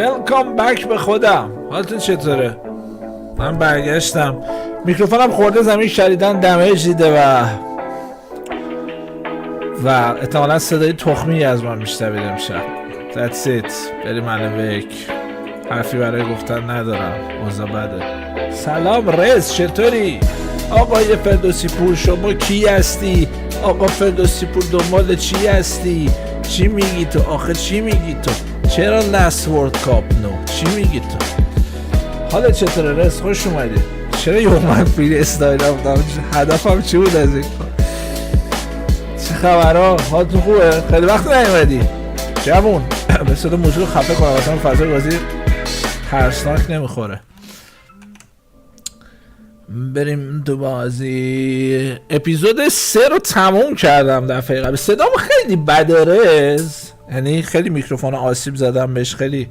ویلکام بک به خودم. حالتون چطوره؟ من برگشتم، میکروفونم خورده زمین، شدیدن دمیج دیده و احتمالا صدای تخمی از من میشنوید امشب. That's it. بریم الان حرفی برای گفتن ندارم، اوضاع بده. سلام رز، چطوری؟ آقای فردوسی پور شما کی هستی؟ آقا فردوسی پور دنبال چی هستی؟ چی میگی تو؟ آخه چی میگی تو؟ چرا لست ورد کاپ نو؟ چی میگی تو؟ حالا چطوره رز؟ خوش اومدی. چرا یومن فری استایل رفتم؟ هدفم چی بود از این کار؟ چه خبرها؟ حالتون خوبه؟ خیلی وقت نیومدی جوون. به صدا موضوع خفه کنم اصلا فضای بازی ترسناک نمیخوره. بریم تو بازی. اپیزود 3 رو تموم کردم دفعه قبل. صدام خیلی بده رز، یعنی خیلی میکروفون آسیب زدم بهش. خیلی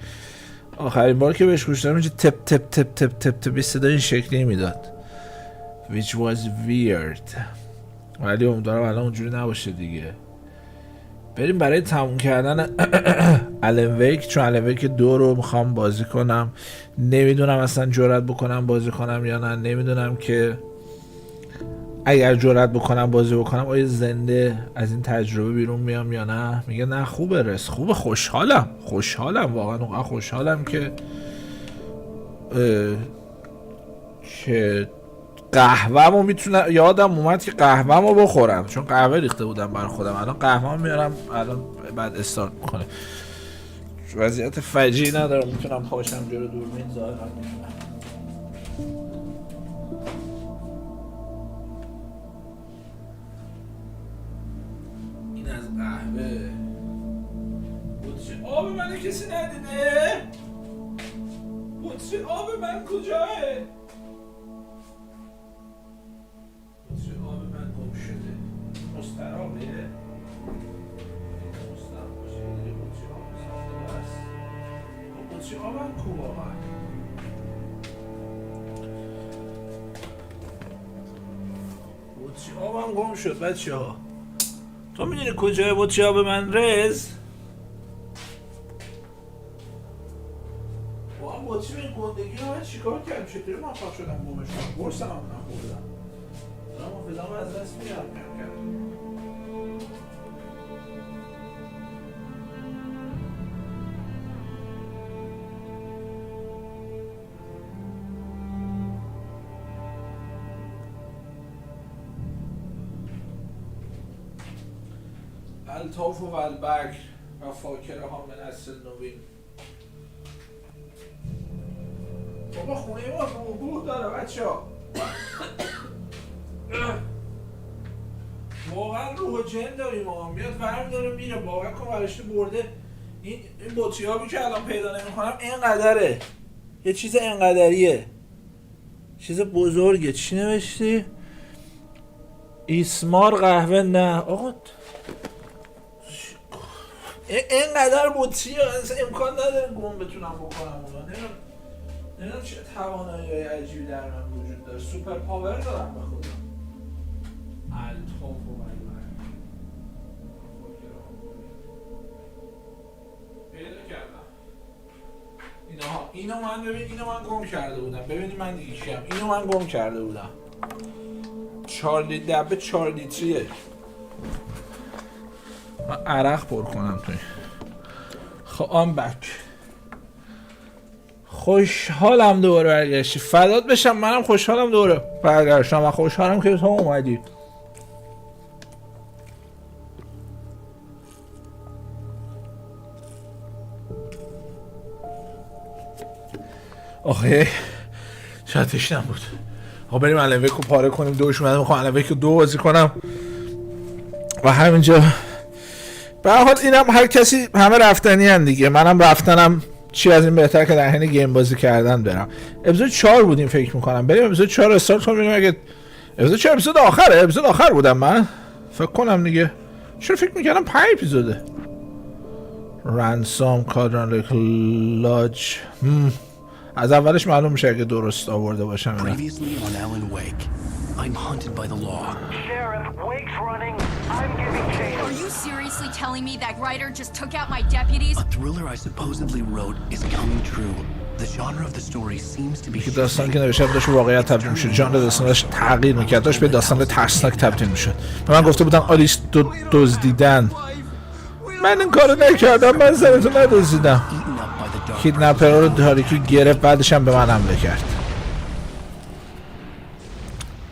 آخرین بار که بهش گوش دادم اینجا تپ تپ تپ تپ تپ تپ صدا این شکلی میداد which was weird، ولی امیدوارم الان اونجوری نباشه دیگه. بریم برای تموم کردن الن ویک، چون الن ویک 2 رو میخوام بازی کنم. نمیدونم اصلا جرئت بکنم بازی کنم یا نه. نمیدونم که اگر جرئت بکنم بازی بکنم آیا زنده از این تجربه بیرون میام یا نه. میگه نه خوبه رس، خوبه. خوشحالم واقعا خوشحالم که قهوه‌مو میتونم، یادم اومد که قهوه‌مو بخورم چون قهوه ریخته بودم برای خودم. الان قهوه‌مو میارم، الان بعد استارت میکنه. وضعیت فجیعی ندارم، میتونم پاشم جلو دوربین ظاهرا میتونم. این از قهوه. بطری آب من کسی ندیده؟ بطری آب من کجاه؟ بطری آب من گم شده. مسترابه؟ مستراب باشه دیگه. بطری آب ساخته بست. بطری آب هم کو واقعا؟ بطری آب هم گم شد بچه ها. تو میدونی کجای بطری آب من رز؟ واقعا بطری به این گندگی رو من چیکار کردم؟ چطوری من خواه شدم گمش کنم؟ برسم هم نخوردم. دارم حافظه‌مو از دست میدم کم کم. الطاف و البرگ و فاکره ها من اصل نوین. بابا خونه ما روبوه داره بچه ها. واقعا روح و جن داریم ها. میاد ورم داره میره. باور کن ورشته برده. این بطری آبی که الان پیدا نمی کنم اینقدره. یه چیز اینقدریه. چیز بزرگه. چی نوشتی؟ ایسمار قهوه نه آقا. اینقدر بطری امکان نداره گم بتونم بکنم اونا. نمیدونم چه توانایی عجیبی در من وجود داره. سوپر پاور دارم به خودم. الطاف و البرگ پیدا کردم. اینو من ببین. اینو من گم کرده بودم. ببینی من دیگه کیم. اینو من گم کرده بودم. 4 لیتریه. من عرق پر کنم توی. خب آم بک. خوشحالم دوباره برگشتی. فدات بشم. منم خوشحالم دوباره برگشتم و خوشحالم که تو اومدی. آخه شاید تشنم بود. آقا بریم الان ویکو پاره کنیم. دوش اومدم میخوام الان ویکو 2 بازی کنم و همینجا به هر حال اینم هر کسی همه رفتنی هن دیگه. منم رفتنم چی از این بهتر که در حین گیم بازی کردن برم. اپیزود 4 بودیم فکر میکنم. بریم اپیزود 4 رو استارت کنیم. اگه اپیزود 4 اپیزود آخره. اپیزود آخر بودم من فکر کنم دیگه. چرا فکر میکردم 5 اپیزوده. رنسام کادران لاج از اولش معلوم میشه اگه درست آورده باشم اینا. I'm hunted by the law. Sheriff, Wake's running. I'm giving chase. Are you seriously telling me that writer just took out my deputies? A thriller I supposedly wrote is coming true. The genre of the story seems to be که داستان که نوشتم داشت واقعیت تبدیل میشد. ژانر داستان داشت تغییر میکرد. داشت به داستان ترسناک تبدیل میشد. به من گفته بودن آلیس دزدیدن. من این کارو نکردم. من سرتو ندزدیدم. کیدنپرها رو تاریکی گرفت، بعدش هم به من حمله کرد.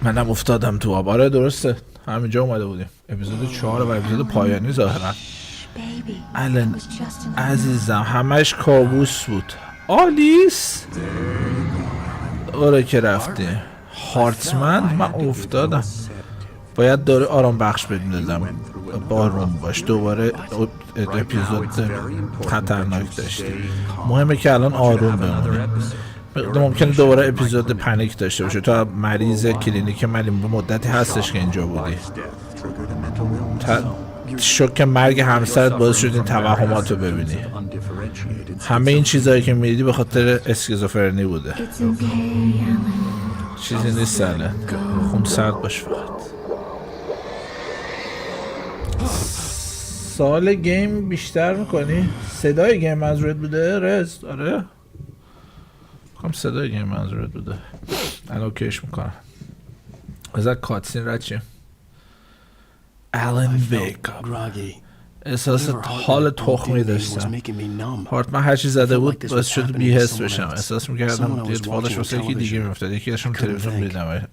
منم افتادم تو آب. آره درسته، همینجا اومده بودیم. اپیزود 4 و اپیزود پایانی ظاهرا. الان عزیزم همش کابوس بود. آلیس آره که رفتی هارتمن. من افتادم. باید داره آرام بخش بدیدم. آروم باش. دوباره اپیزود خطرناک داشتیم. مهمه که الان آروم بمونیم. ممکنه دوباره اپیزود پنیک داشته باشه. تو مریض کلینیک ملی مدتی هستش که اینجا بودی. شوک مرگ همسرت باعث شد این توهمات رو ببینی. همه این چیزهایی که میدیدی به خاطر اسکیزوفرنی بوده. چیزی نیست الان. خون سرد باش فقط. سال گیم بیشتر میکنی؟ صدای گیم منظورت بوده؟ رز؟ آره؟ کم صدای گیم منظورت بوده. الان اوکیش میکنم. ازا کاتسین رد چیم؟ آلن ویک. احساس حال تخمی داشتم. هارتمن هرچی زده بود باعث شد بی‌حس بشم. احساس میکردم اتفاقش واسه یکی دیگه میافتاد. یکی داشتم تلویزیون میدیدم.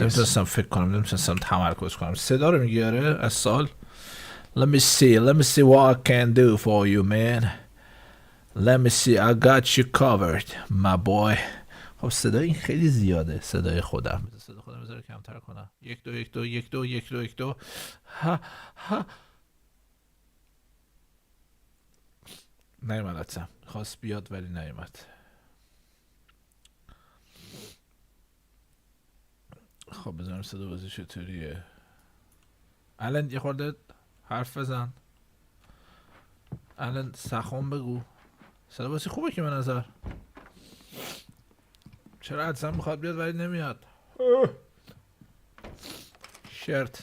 نمیتونستم فکر کنم، نمیتونستم تمرکز کنم. صدا رو میگی آره از سال. Let me see what I can do for you man. Let me see I got you covered my boy. خب صدای این خیلی زیاده. صدای خودم بذار کمتر کنم. 1 2 1 2 1 2 1 2 1 2 ها ها. نیومد اتم. خواست بیاد ولی نیومد. خب بذارم صدا بازی چطوریه. الان یه خورده حرف بزن. الان سخن بگو. صدا بازی خوبه که به نظر. چرا حدسم میخواد بیاد ولی نمیاد. شرط.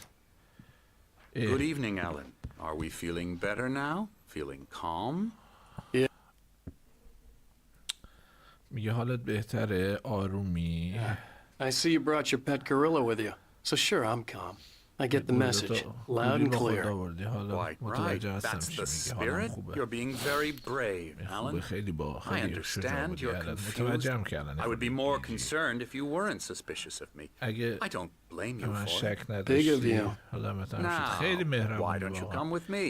Good evening, Alan. Are we feeling better now? Feeling calm? میگه حالت بهتره، آرومی. I see you brought your pet gorilla with you. So sure, I'm calm. I get the message, loud and clear. Quite right. That's the spirit. You're being very brave, Alan. I understand you're confused. I would be more concerned if you weren't suspicious of me. I don't blame you for it. Big of you. Now, why don't you come with me?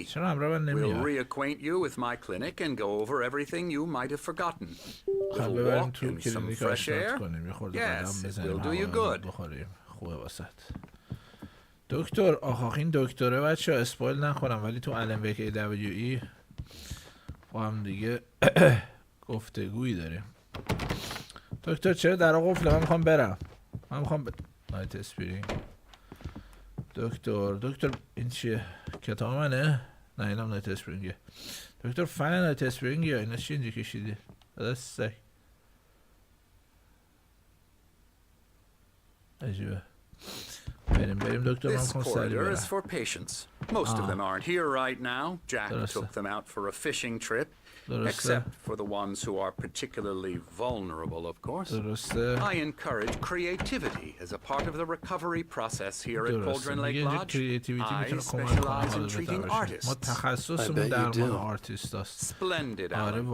We'll reacquaint you with my clinic and go over everything you might have forgotten. We'll walk in some fresh air. Yes, it will do you good. دکتر آخ این دکتره بچه اسپایل نکنم ولی تو الان ویک ای با هم دیگه گفتگویی داریم. دکتر چرا در قفله؟ من میخوام برم. من میخوام نایت اسپرینگ. دکتر این چیه؟ کتاب منه؟ نه اینم نایت اسپرینگه. دکتر فن نایت اسپرینگ یا اینا چی اینجا کشیدی؟ دسته عجیبه. بریم دکتر. This corridor is for patients. Most of them aren't here right now. Jack took them out for a fishing trip. Except for the ones who are particularly vulnerable, of course. I encourage creativity as a part of the recovery process here at Cauldron Lake Lodge. I specialize in treating artists. Splendid, Alan.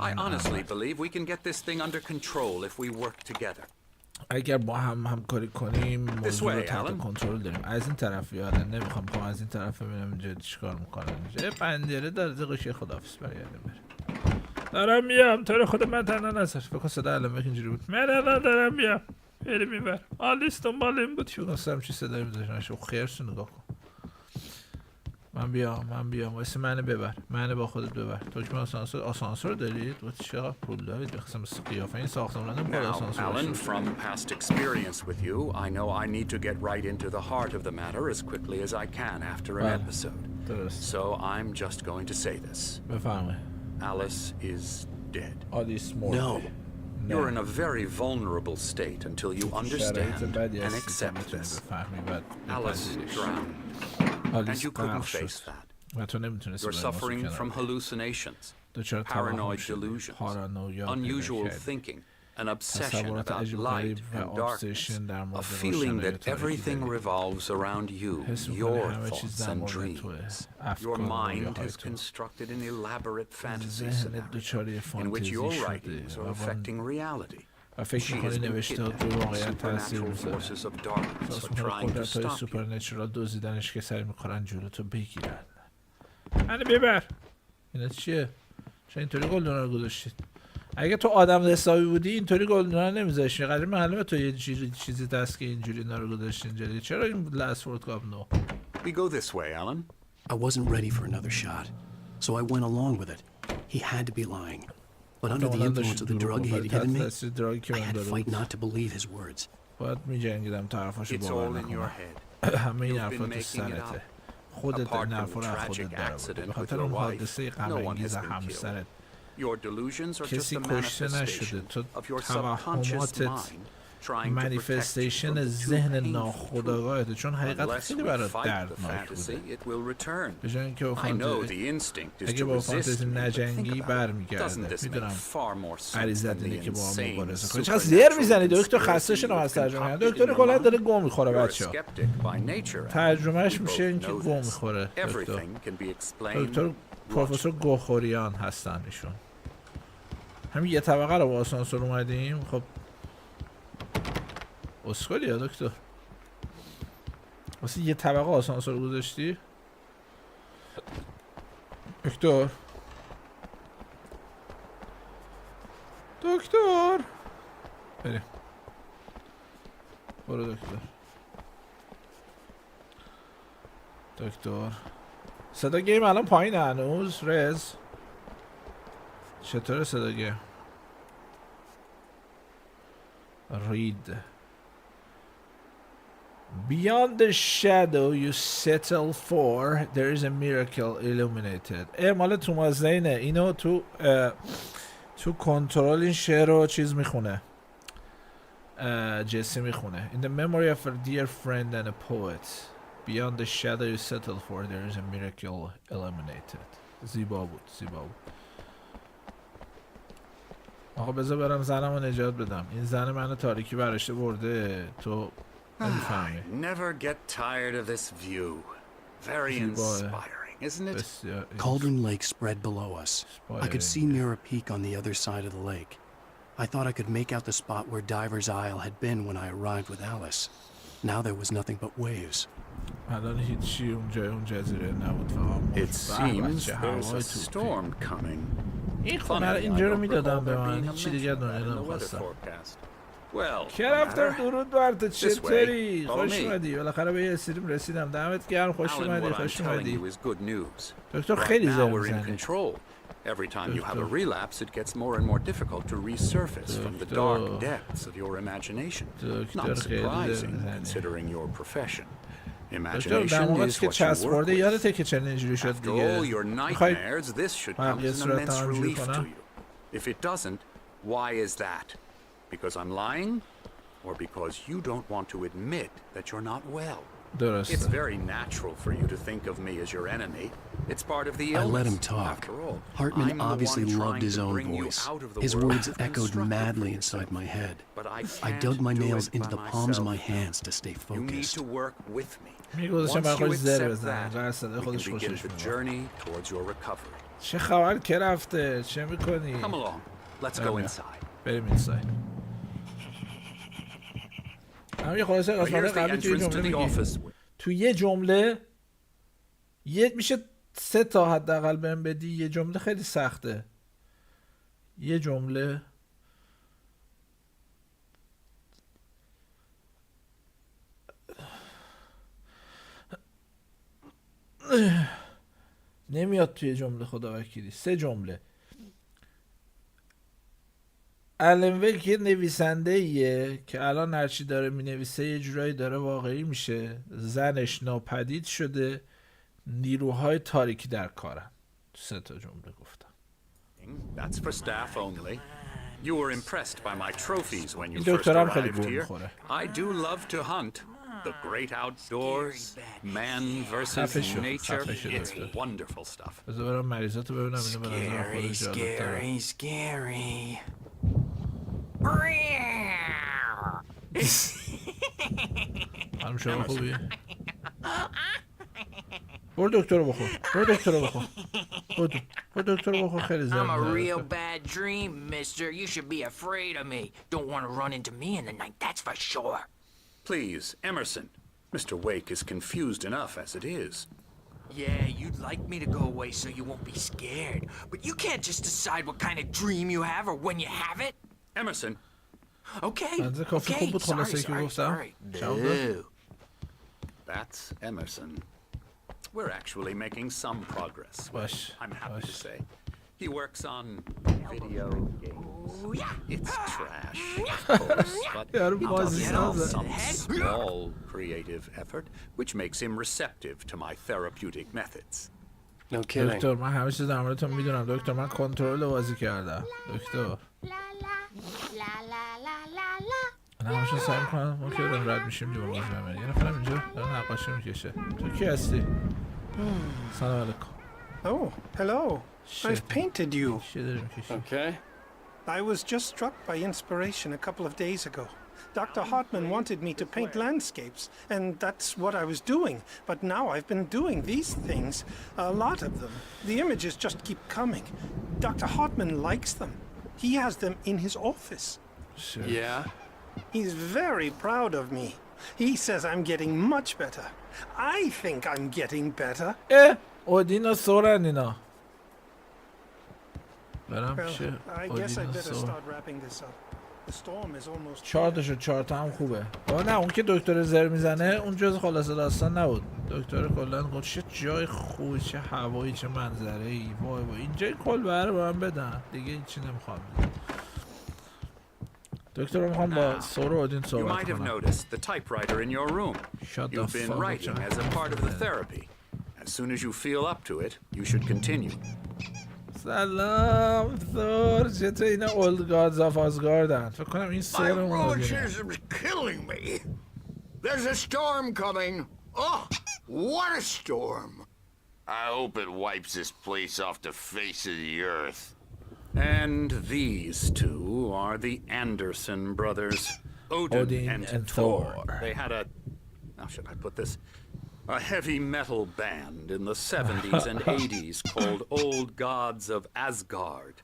I honestly believe we can get this thing under control if we work together. اگر با هم همکاری کنیم موضوع رو تحت کنترل داریم. از این طرف یاده نمیخوام از این طرف ببینم اینجا چیکار میکنن. اینجا پنجره داره قشنگ خداحافظ برگرده بره. دارم میام تو رو خود من تنها نذار. فکر کنم صدا الان اینجوری بود. من الان دارم میام. بریم میبر. آلیس دنبال این بود. فکر کنم چی صدایی میذاشتن. شو خیرش نگاه کن. من بیام واسه منو ببر. منو با خودت ببر. دکمه آسانسور دارید؟ و چقدر پول دارید؟ بخواستم قیافه این ساختمون نمی‌کنه آسانسور. Alan, from past experience with you, I know I need to get right into the heart of the matter as quickly as I can after an episode. So I'm just going to say this. بفهمه. Alice is dead. Alice more. No. You're in a very vulnerable state until you understand and accept this. Alice drowned, and you couldn't face that. You're suffering from hallucinations, paranoid delusions, unusual thinking, an obsession about light and darkness, a feeling that everything revolves around you, your thoughts and dreams. Your mind has constructed an elaborate fantasy scenario in which your writings are affecting reality. She has been kidnapped. Supernatural forces of darkness are trying to stop you. دزدیدنش که سعی میکنن جلوتو بگیرن. منو ببر. اینا چیه؟ چرا اینطوری گلدونا رو گذاشتید؟ اگه تو آدم حسابی بودی اینطوری گلدونا رو نمیذاشتی. قدر معلومه تو یه چیزی دست که اینجوری اینا رو گذاشتی اینجوری. چرا این لاست ورد کاپ نو؟ We go this way, Alan. I wasn't ready for another shot, so I went along with it. He had to be lying. But under the influence of the drug he had given me, I had to fight not to believe his words. باید می‌جنگیدم طرفاشو باور نکنم. همه این حرفا تو سرته. خودت این حرفا رو خودت داره. به خاطر اون حادثه غم‌انگیز همسرت کسی کشته نشده. تو توهماتت منیفستیشن ذهن ناخودآگاهته، چون حقیقت خیلی برات دردناک بوده. به جای اینکه اگه با فانتزی نجنگی برمیگرده. میدونم غریزت اینه که با هم مبارزه کنی. چقدر زیر میزنی دکتر؟ خسته شدم از ترجمه. دکتر کلا داره گم میخوره بچه‌ها. ترجمهش میشه اینکه گم میخوره. دکتر پروفسور گوخوریان هستن ایشون. همین یه طبقه رو با آسانسور اومدیم. خب اسکولی یا دکتر واسه یه طبقه آسانسور گذاشتی؟ دکتر بریم. برو دکتر صدا گیم الان پایین هنوز رز چطوره صدا گیم؟ رید Beyond the shadow you settle for, there is a miracle illuminated. مال تومازینه. اینو تو کنترل این شعر رو چیز میخونه. جسی میخونه. In the memory of a dear friend and a poet, beyond the shadow you settle for, there is a miracle illuminated. زیبا بود. آقا بذار برم زنم رو نجات بدم. این زن منو تاریکی برشته برده. تو I never get tired of this view. Very inspiring, isn't it? Cauldron Lake spread below us. I could see Mirror Peak on the other side of the lake. I thought I could make out the spot where Diver's Isle had been when I arrived with Alice. Now there was nothing but waves. It seems there's a storm coming. اینجا رو میدادم به من. چی دیگه دنیا نمیخواستم. کرفتم درود بر تو. چطوری؟ خوش اومدی. بالاخره به یه استریم رسیدم. دمت گرم. خوش اومدی. دکتر خیلی زر میزنی. Every time you have a relapse, it gets more and more difficult to resurface from the dark depths of your imagination. Not surprising, considering your profession. Imagination is what you work with. After all your nightmares, this should come as an immense relief to you. If it doesn't, why is that? Because I'm lying? Or because you don't want to admit that you're not well? It's very natural for you to think of me as your enemy. It's part of the illness. I let him talk. Hartman obviously loved his own voice. His words echoed madly inside my head. I dug my nails into the palms of my hands to stay focused. You need to work with me. Once you accept that, we can begin the journey towards your recovery. چه خبر که رفته؟ چه میکنی؟ Come along. Let's go inside. بریم inside. همین خلاصه قسمت قبلی توی جمله میگی. تو یه جمله میشه 3 تا حداقل بهم بدی. یه جمله خیلی سخته. یه جمله نمیاد توی جمله خدا وکیلی. 3 جمله. الن ویک یه نویسنده ایه که الان هرچی داره مینویسه یه جورایی داره واقعی میشه. زنش ناپدید شده. نیروهای تاریکی در کارن. 3 تا جمله گفتم. You were impressed by my trophies when you این first دکترم خیلی arrived گول here. میخوره. I do love to hunt. The great outdoors, man versus nature. It's wonderful stuff. بذار برم مریضاتو ببینم اینو به نظرم خودش جالب‌تره. Scary. خانم شما خوبی؟ برو دکتر رو بخور. برو دکتر رو بخور. برو دکتر رو بخور خیلی زرد. I'm a real bad dream, mister. You should be afraid of me. Don't want to run into me in the night, that's for sure. Please, Emerson. Mr. Wake is confused enough as it is. Yeah, you'd like me to go away so you won't be scared. But you can't just decide what kind of dream you have or when you have it. Emerson. Okay. Okay. Sorry. No. That's Emerson. We're actually making some progress. I'm happy to say. He works on video games. It's trash, of course, but he does have some small creative effort, which makes him receptive to my therapeutic methods. No kidding. دکتر من همه چیز در موردتون میدونم دکتر من کنترل بازی کردم دکتر من همشون سعی میکنم ما که دارم رد میشیم دیگه بازی ببینیم یه نفرم اینجا داره نقاشی میکشه تو کی هستی؟ سلام علیکم. Oh, hello. I've painted you. Okay. I was just struck by inspiration a couple of days ago. Dr. Hartman wanted me to paint landscapes, and that's what I was doing. But now I've been doing these things, a lot of them. The images just keep coming. Dr. Hartman likes them. He has them in his office. Yeah? He's very proud of me. He says I'm getting much better. I think I'm getting better. اودینا سورن اینا برم Well, چه I guess I'd اودینا better سورن start wrapping this up. The storm is almost. 4 تا شد 4 تا هم خوبه نه اون که دکتر زر میزنه اون جز خلاصه داستان نبود دکتر کلا گفت چه جای خوبی چه هوایی چه منظره ای وای وای اینجای کل بره به من بدن دیگه هیچی نمیخوام دکتر رو میخوام با سور و اودین You صحبت might have کنم noticed the typewriter in your room. Shut the You've been fuck up, writing John. as a part of the therapy. As soon as you feel up to it, you should continue. سلام سور چطور اینا اولد گادز آف آزگاردن فکر کنم این My سور اون roaches are killing me. There's a storm coming. Oh, what a storm. I hope it wipes this place off the face of the earth. And these two are the Anderson brothers, Odin and Thor. They had how should I put this? A heavy metal band in the 70s and 80s called Old Gods of Asgard.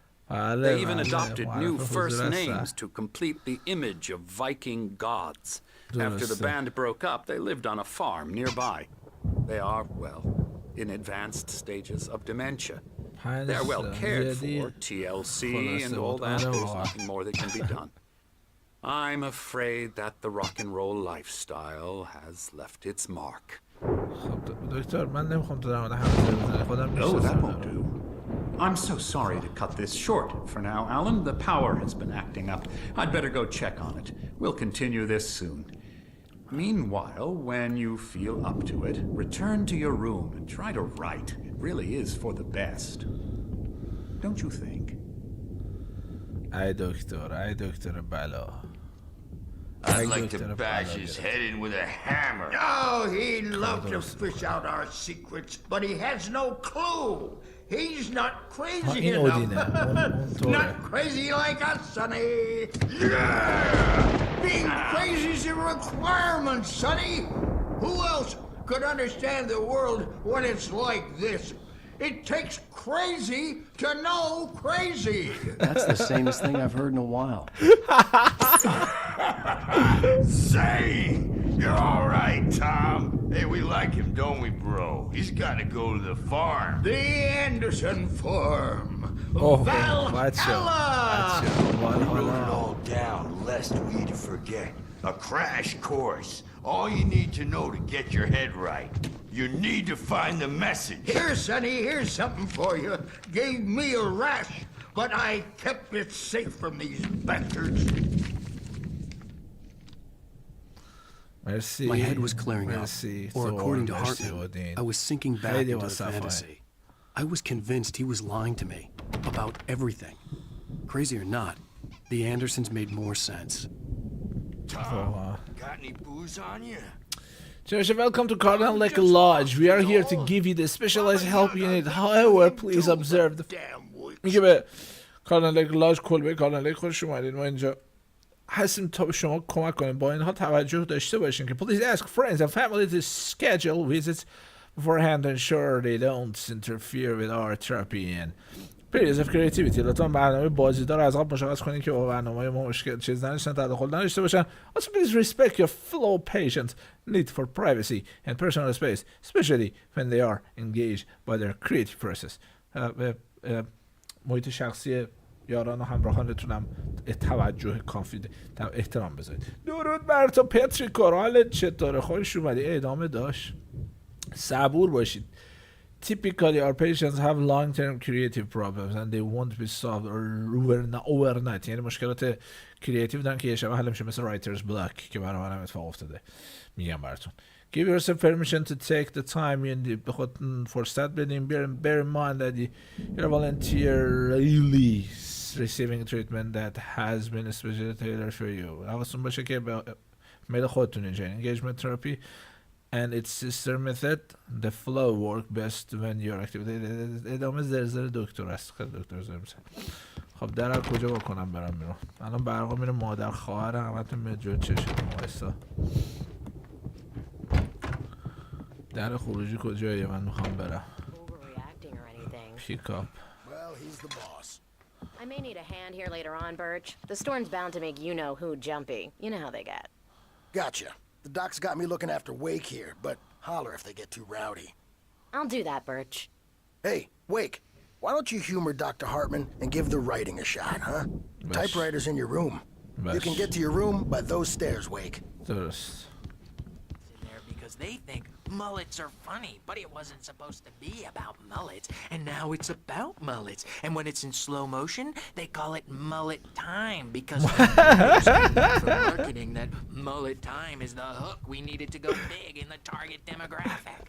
They even adopted new first names to complete the image of Viking gods. After the band broke up, they lived on a farm nearby. They are, well, in advanced stages of dementia. They're well cared for, TLC and all that. There's nothing more that can be done. I'm afraid that the rock and roll lifestyle has left its mark. دکتر من نمیخوام تو در مورد همه بزنی خودم No, that won't do. I'm so sorry to cut this short for now, Alan. The power has been acting up. I'd better go check on it. We'll continue this soon. Meanwhile, when you feel up to it, return to your room and try to write. It really is for the best. Don't you think? ای دکتر بلا I'd like to bash his head in with a hammer. Oh, he'd love to fish out our secrets, but he has no clue. He's not crazy enough. Not crazy like us, Sonny. Yeah! Being crazy's a requirement, Sonny. Who else could understand the world when it's like this? It takes crazy to know crazy. That's the sanest thing I've heard in a while. Say, you're all right, Tom. Hey, we like him, don't we, bro? He's got to go to the farm. The Anderson farm. Valhalla! Wrote it all down, lest we forget. A crash course. All you need to know to get your head right. You need to find the message. Here, Sonny, here's something for you. Gave me a rash, but I kept it safe from these bastards. My head was clearing up, or according to Hartman, I was sinking back into the fantasy. I was convinced he was lying to me about everything. Crazy or not, The Andersons made more sense. Got any booze on you? Welcome to Cardinal Lake Lodge. We are here to give you the specialized help you need. However, please observe the... میگه به کاردینال لیک لاج کلبه کاردینال لیک خودش اومدید. ما اینجا هستیم تا به شما کمک کنیم. با اینها توجه داشته باشین که please ask friends and family to schedule visits beforehand and ensure they don't interfere with our therapy and periods of creativity. لطفا برنامه بازیدار از قبل مشخص کنید که با برنامه ما مشکل چیز نداشتن، تداخل نداشته باشن. Also please respect your fellow patients' need for privacy and personal space, especially when they are engaged by their creative process. محیط شخصی یاران و همراهانتونم توجه کافی احترام بذارید. درود بر تو پتریکو، حالت چطوره؟ خوش اومدی. ادامه داشت. صبور باشید. Typically our patients have long-term creative problems and they won't be solved overnight. یعنی مشکلات کریتیو دارن که یه شبه حل میشه، مثل writer's block که برای منم اتفاق افتاده. میگم براتون. Give yourself permission to take the time you need. به خود فرصت بدیم. Bear in mind that you're voluntarily receiving treatment that has been especially tailored for you. حواستون باشه که به میل خودتون اینجا engagement therapy and its sister method the flow work best when you're active. ادامه زرزر دکتر است. خیلی دکتر زرزر. خب در کجا بکنم برام میرم؟ الان برقا میره مادر خواهر همتون میاد جلو چشتون. وایسا. در خروجی کجایه؟ من میخوام برم. Pick up. Well, he's the boss. I may need a hand here later on, Birch. The storm's bound to make you-know-who jumpy. You know how they get. Gotcha. The doc's got me looking after Wake here, but holler if they get too rowdy. I'll do that, Birch. Hey, Wake, why don't you humor Dr. Hartman and give the writing a shot, huh? Typewriter's in your room. You can get to your room by those stairs, Wake. درست. Because they think mullets are funny, but it wasn't supposed to be about mullets, and now it's about mullets. And when it's in slow motion, they call it mullet time because for marketing that mullet time is the hook we needed to go big in the target demographic.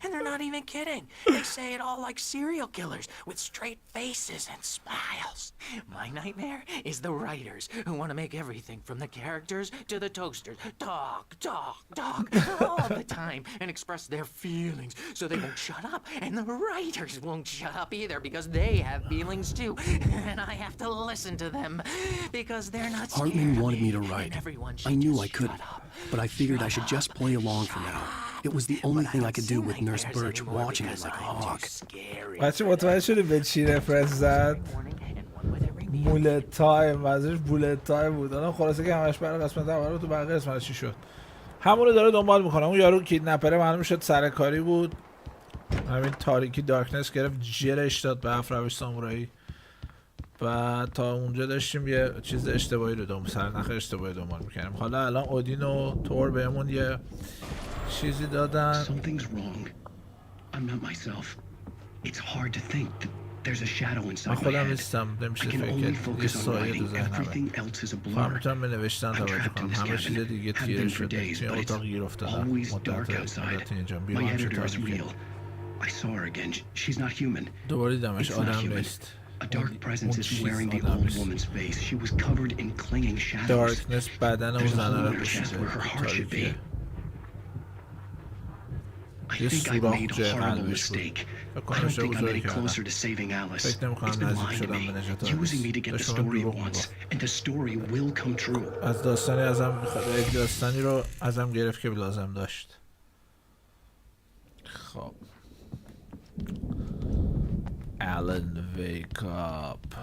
And they're not even kidding. They say it all like serial killers with straight faces and smiles. My nightmare is the writers who want to make everything from the characters to the toasters talk all the time and express their feelings so they won't shut up. And the writers won't shut up either because they have feelings too. And I have to listen to them because they're not scared. Hartman wanted me to write. I knew I couldn't, but I figured I should just play along for now. It was the only thing I could do with Nurse Birch watching it like a hawk. بچه متوجه شدی به چی رفرنس زد؟ بولت تایم، منظورش بولت تایم بود. الان خلاصه که همش برای قسمت اول تو بقیه قسمت چی شد؟ همونو داره دنبال میکنه. اون یارو کیدنپره معلوم شد سرکاری بود. همین تاریکی دارکنس گرفت جرش داد به هفت روش سامورایی. و تا اونجا داشتیم یه چیز اشتباهی رو سرنخ اشتباهی دنبال میکنیم. حالا الان اودین و تور بهمون یه چیزی دادن. Something's wrong. I'm not myself. It's hard to think that there's a shadow inside my خودم head. نیستم. نمیشه I can فکر only کرد. یه focus on سایه تو writing. ذهنمه. Everything else is a فهم blur. میتونم به نوشتن توجه کنم. همه چیز دیگه تیره شده. توی اتاق گیر افتادم. مدت اینجا بیرون My همیشه editor is تاریکه. real. I saw her again. She's not human. دوباره دیدمش. It's not آدم human. نیست. A dark presence is wearing the old woman's face. She was covered in clinging shadows. دارکنس بدن اون There's a زنه hole رو in her chest پوشیده. where her heart should be. تاریکه. I think I made a horrible mistake. I don't think I'm any closer to saving Alice. It's been lying to me, using me to get the story it wants, and the story will come true. از داستانی ازم میخواد. داستانی رو ازم گرفت که لازم داشت. خب Alan wake up.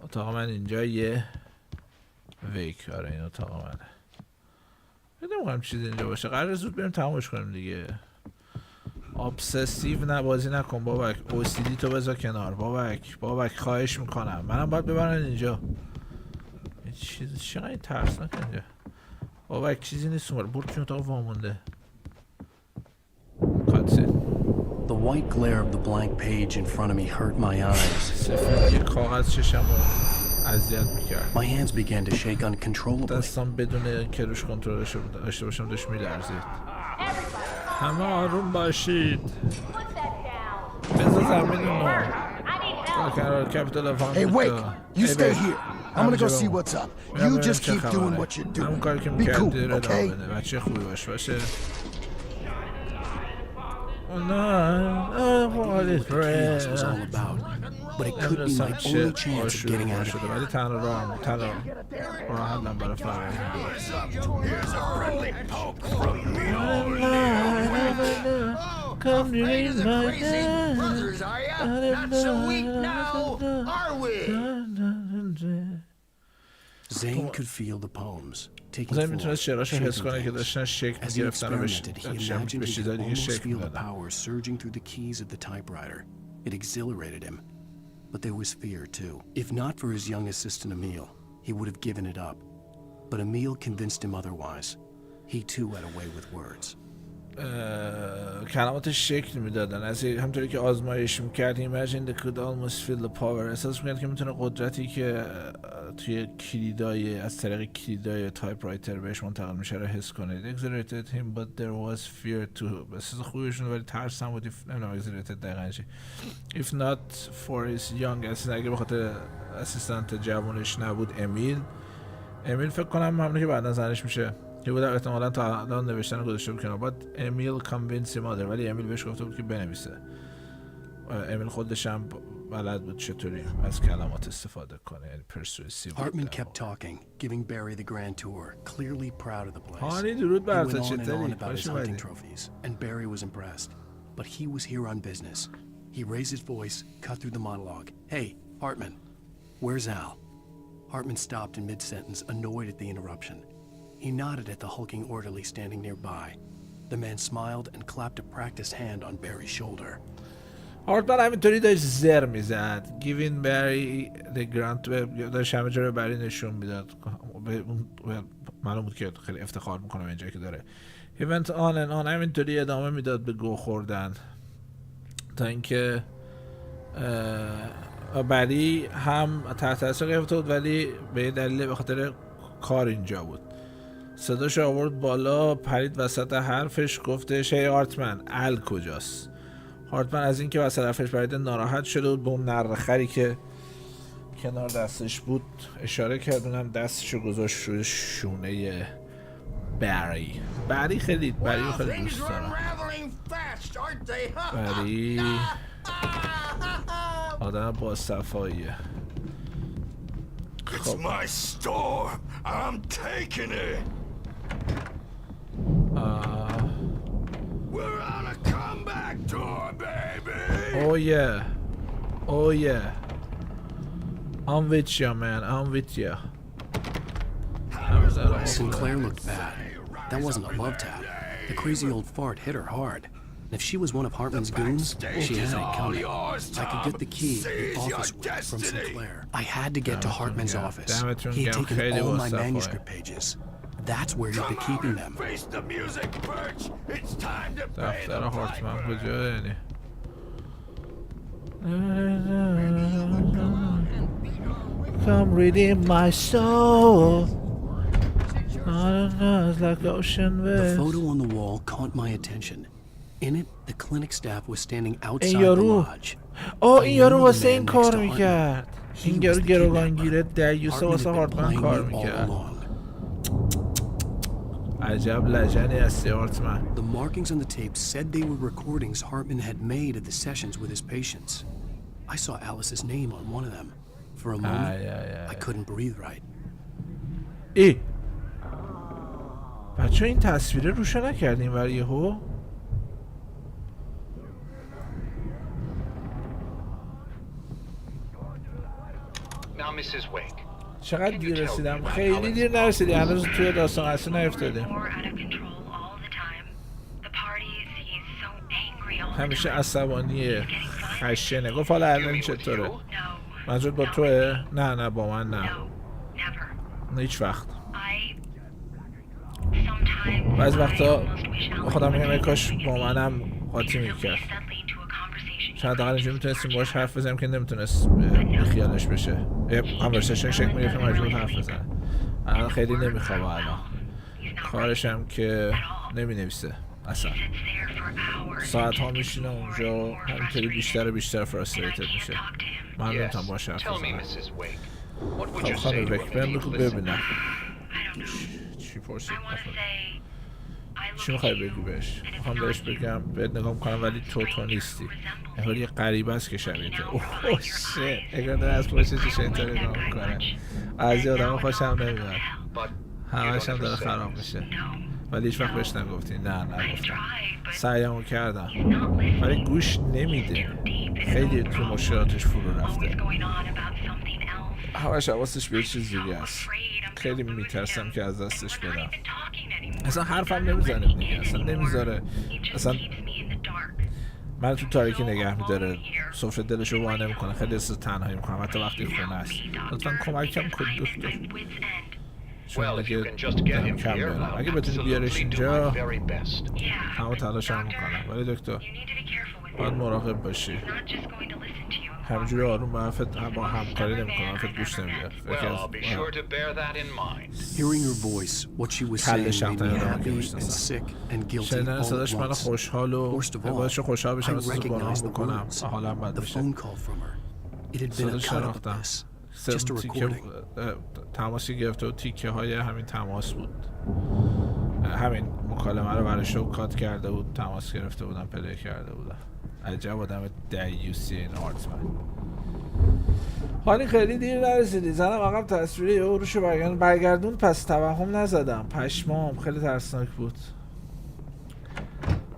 اتاق من اینجا یه ویک. آره این اتاق منه. نمی‌خوام چیزی اینجا باشه. قرار زود بریم تمومش کنیم دیگه. ابسسیو بازی نکن بابک. اوسیدی تو بذار کنار بابک خواهش میکنم. منم باید ببرن اینجا. این چیز چقدر ترسناک اینجا. بابک چیزی نیست اونور. برو تو اتاق وامونده. کاتسین. The white glare of the blank page in front of me hurt my eyes. سفید کاغذ چشمو اذیت میکرد. My hands began to shake uncontrollably. دستم بدون که روش کنترلش داشته باشم داشت میلرزید. همه آروم باشید. بذار زمین رو Hey, wait! You stay here. I'm gonna go see what's up. You just keep doing what you're doing. Be cool, okay? بچه خوبی باشه. Chaos was all about, but it could be my only chance of getting out of here. ولی تنها راحتم برای فرار. Here's a friendly poke from me all Come to me, my brothers, are ya? Not so weak now, are we? Zane could feel the poems taking زین میتونست شعراشو حس کنه که داشتن شکل As he می‌گرفتن و experimented, he imagined به he چیزای could دیگه almost شکل feel the می‌دادن. power surging through the keys of the typewriter. It exhilarated him. But there was fear, too. If not for his young assistant, Emil, he would have given it up. But Emil convinced him otherwise. He, too, had a way with words. کلماتش شکل میدادن از همونطوری که آزمایش میکرد imagine they could almost feel the power احساس میکرد که میتونه قدرتی که توی کلیدای از طریق کلیدای تایپ رایتر بهش منتقل میشه رو حس کنه. It exhilarated him but there was fear too. احساس خوبشون ولی ترس هم بود. نمیدونم exhilarated دقیقاً چی. If not for his young assistant اگه بخاطر اسیستنت جوانش نبود امیل فکر کنم همونی که بعداً زنش میشه که بود احتمالاً تا الان نوشتن رو گذاشته بود کنار. بعد امیل کانوینس مادر ولی امیل بهش گفته بود که بنویسه. امیل خودش هم بلد بود چطوری از کلمات استفاده کنه یعنی پرسویسیو. Hartman kept talking, giving Barry the grand tour, clearly proud of the place. هانی درود بر تو He went on and چطوری؟ on about his hunting trophies, and Barry was impressed. But he was here on business. He raised his voice, cut through the monologue. Hey, Hartman, where's Al? Hartman stopped in mid-sentence, annoyed at the interruption. He nodded at the hulking orderly standing nearby. The man smiled and clapped a practiced hand on Barry's shoulder. هارتمن همینطوری داشت زر میزد. Giving Barry the grant داشت همه جا رو بری نشون میداد. معلوم بود که خیلی افتخار میکنه به اینجایی که داره. He went on and on همینطوری ادامه میداد به گو خوردن تا اینکه بری هم تحت تاثیر گرفته بود ولی به دلیل به خاطر کار اینجا بود. صداش آورد بالا پرید وسط حرفش گفتش هی هارتمن ال کجاست؟ هارتمن از اینکه وسط حرفش پرید ناراحت شده بود به اون نرخری که کنار دستش بود اشاره کرد اونم دستشو گذاشت روی شونه بری خیلی دوست دارم. بری آدم با صفاییه. It's my store. I'm taking it. We're on a comeback tour, baby. Oh yeah. I'm with you, man. I'm with you. Sinclair looked bad. That wasn't a love tap. The crazy old fart hit her hard. If she was one of Hartman's goons, she had it coming. I could get the key to the office from Sinclair. I had to get to Hartman's office. He had taken all my manuscript pages. That's where he'd be keeping them. Face the music, Birch. It's time to pay the هارتمن کجا یعنی؟ Come redeem my soul. It's like ocean waves. The photo on the wall caught my attention. In it, the clinic staff was standing outside the lodge. این یارو واسه این کار میکرد. این یارو گروگانگیره دیوسه واسه هارتمن کار میکرد. عجب لجنی هستی هارتمن. The markings on the tape said they were recordings Hartman had made at the sessions with his patients. I saw Alice's name on one of them. For a moment, I couldn't breathe right. بچه این تصویره روشو نکردیم ولی یهو چقدر دیر رسیدم. خیلی دیر نرسیدی هنوز توی داستان اصلی نیفتادیم. همیشه عصبانیه خشنه. گفت حالا الان چطوره؟ منظور با توه؟ نه با من نه هیچ وقت. بعضی وقتا خودم میگم کاش با منم قاطی میکرد. شاید اقل اینجور میتونستیم باش حرف بزنیم که نمیتونست خیالش بشه. یه کانورسیشن شکل میگه که مجبور حرف بزنه. الان خیلی نمیخوابه الان. کارشم که نمی نویسه اصلا. ساعت ها میشینه اونجا، همینطوری بیشتر و بیشتر فرستریتد میشه. من نمیتونم باشه حرف بزنم. خب خانم ویک بگو ببینم چی پرسید. چی میخوای بگی بهش؟ میخوام بهش بگم بهت نگاه میکنم ولی تو نیستی، انگار یه غریبه است که شبیه اوه شت، انگار داره از پشتش اینطور نگاه میکنه. از یه آدم خوشم نمیاد، همش هم داره خراب میشه. ولی هیچ وقت بهش نگفتی؟ نه نگفتم، سعیمو کردم ولی گوش نمیده، خیلی تو مشکلاتش فرو رفته، همش حواسش به چیز دیگه است. خیلی میترسم که از دستش بدم. اصلا حرفم نمیزنه دیگه، اصلا نمیذاره، اصلا من تو تاریکی نگه میداره، سفره دلشو وا نمیکنه، خیلی احساس تنهایی میکنم حتی وقتی خونه است. لطفا کمکم کن دکتر، چون اگه دارم کم میارم، اگه بتونی بیارش اینجا همه تلاشم میکنم، ولی دکتر باید مراقب باشی، همجوری آروم با حرفت با همکاری نمیکنم، حرفت گوش نمیده. Hearing her voice, what she was saying made me happy and sick and guilty all صداش at من once. خوشحال و باعث خوشحال بشم، I recognized the بکنم words. حالم بد The بشه. phone call from her. It had been a cut of this. Just a recording. تماسی گرفته و تیکه های همین تماس بود، همین مکالمه رو برای شو کات کرده بود، تماس گرفته بودم، پلی کرده بودم. عجب آدم دیوسی این آرتمن. حالی خیلی دیر نرسیدی، زنم عقب تصویری یه روشو برگردون، پس توهم نزدم، پشمام خیلی ترسناک بود،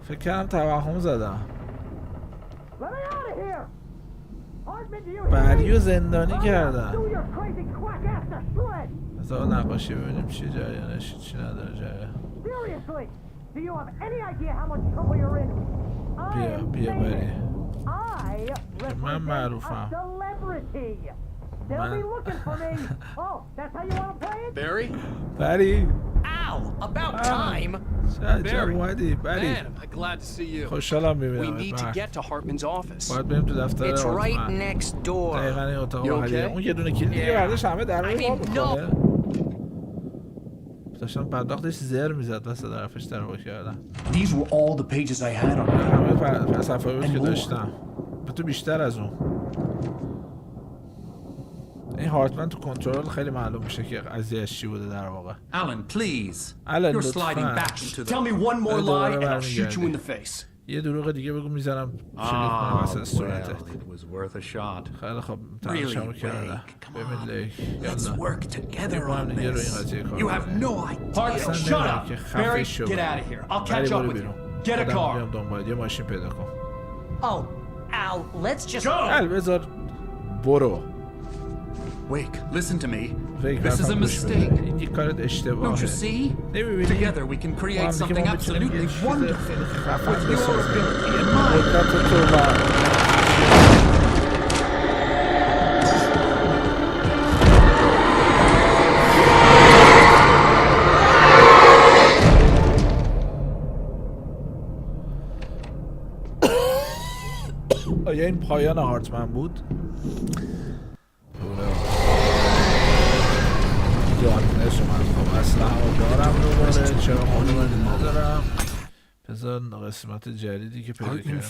فکر کردم توهم زدم. بریو زندانی کردن. بذار نقاشی ببینیم چی جریانش، چی نداره جریان. بیا بری، من معروفم. بری Ow! About time! Man, am I glad to see you. خوشحالم We میبینم. need to get to Hartman's office. باید بریم تو دفتر It's right آرتمن. next door. دقیقاً این اتاق You وحیده. okay? اون یه دونه کلید دیگه برداشت همه در رو وا میکنه. داشتم بدبختش زر میزد واسه طرفش در وا کردم. These were all the pages I had on it. همه صفحه‌ای بود که داشتم. به تو بیشتر از اون. این هارتمن تو کنترل خیلی معلوم میشه که قضیه‌اش چی بوده در واقع. Alan, please. Alan, You're sliding back into the... Tell me one more lie and I'll shoot you in the face. یه دروغ دیگه بگو میزنم شلیک کنم واسه صورتت. It was worth a shot. خیلی خب تماشا کردم. ببین لیک. Let's work together on دیگه رو این this. قضیه کار. You have no idea. Hartman, shut up. Barry, get out of here. I'll catch up with you. Get a car. بیام دنبال یه ماشین پیدا کن. Oh, Al, let's just... ال بذار برو. Wake, listen to me. Wake, This is a mistake. این یک کارت اشتباهه. Don't you see? نمی‌بینی؟ Together we can create something absolutely wonderful with With your ability in mind. آیا این پایان هارتمن بود؟ جانش من خب اصلا همه دارم دوباره، چرا خانواده ندارم؟ بذار قسمت جدیدی که پیدا کردم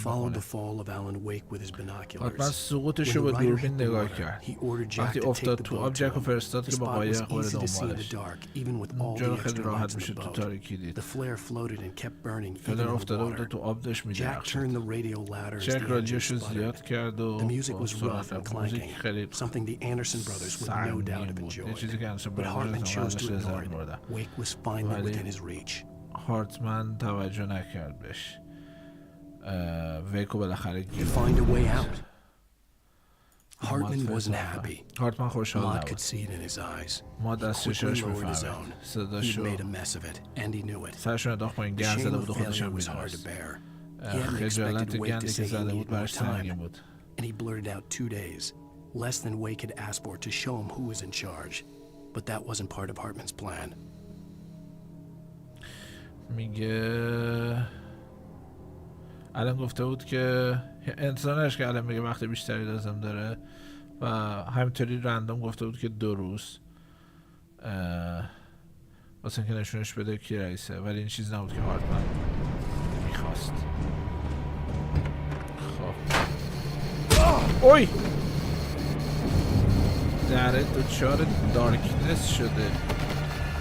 هارتمن سقوطش رو با دوربین نگاه کرد. وقتی افتاد تو آب جک و فرستاد که با قایق بره دنبالش. اونجا رو خیلی راحت میشه تو تاریکی دید. فلر افتاده بود و تو آب داشت می‌درخشید. جک رادیوش رو زیاد کرد و موزیک خیلی سنگین بود. یه چیزی که انسان برادرز ازش لذت بردن. ولی هارتمن توجه نکرد بهش. ویکو بالاخره گیر هارتمن خوشحال نبود. ما دستشاش میفهمید. صداشو سرشون انداخت پایین، گند زده بود و خودش هم میدونست. خجالت گندی که زده بود برش سنگین بود. Less than Wake had asked for to show him who was in charge, but that wasn't part of Hartman's plan. میگه الان گفته بود که انسانش که الان میگه وقت بیشتری لازم داره و همینطوری رندوم گفته بود که 2 روز واسه اینکه نشونش بده کی رئیسه، ولی این چیز نبود که هارتمن میخواست. اینجاست. خب اوی دره دوچار دارکنس شده.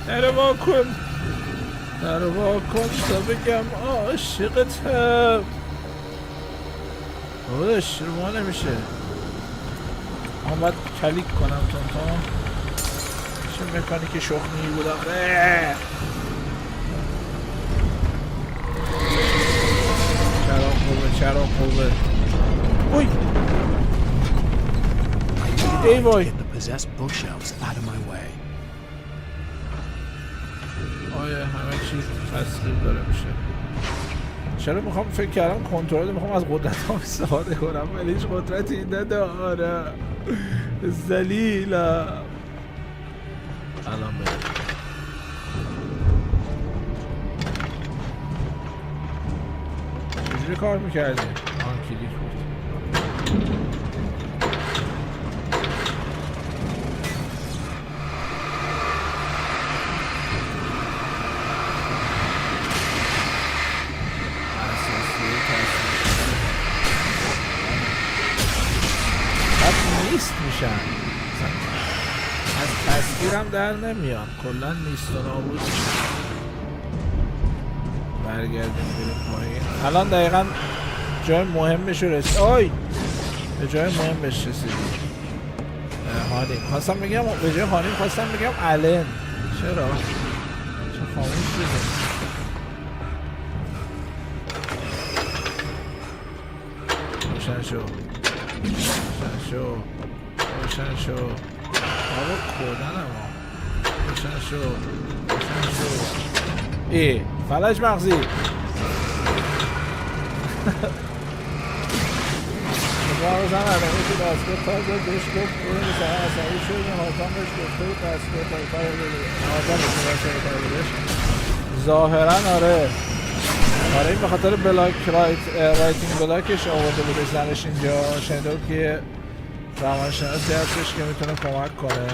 در وا کن تا بگم عاشقتم. بودش رو نمیشه. من باید کلیک کنم تون چه مکانیک شخمی بود آخه. چرا خوبه اوی ای وای آیا همه چیز تصویر داره میشه. چرا میخوام فکر کردم کنترل میخوام از قدرت ها استفاده کنم ولی هیچ قدرتی نداره. ذلیلم. الان بریم چجوری کار میکردی؟ آن کلیک بود. نیست میشن از تصویرم در نمیان کلا نیست و نابود. برگردیم بریم پایین. الان دقیقا جای مهمش رو رسید. آی به جای مهمش رسیدیم. هانیم خواستم بگم به جای هانیم خواستم بگم الن. چرا؟ چه خاموش شده. روشن شو آقا کودنم روشن شو ای فلج مغزی. بازم علمه که دستگاه تازه بهش گفت اون مثلا عصبی شد حاتم بهش گفته بود دستگاه تایفر بده حاتم بهش دستگاه تایفر بدهش ظاهرا آره این به خاطر بلاک رایتینگ بلاکش آورده بودش زنش اینجا. شنیده بود که روانشناسی هستش که میتونه کمک کنه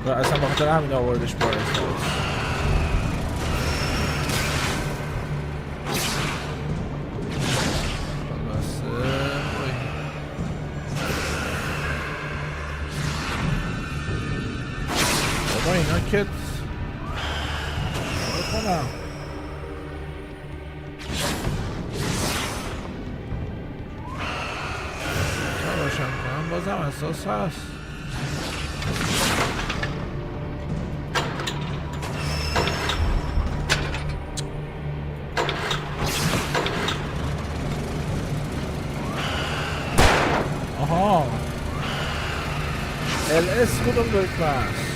و اصلا به خاطر همین آوردش باید. بابا اینا که کار کنم روشن کنم بازم احساس هست. آها LS کدوم دکمه است؟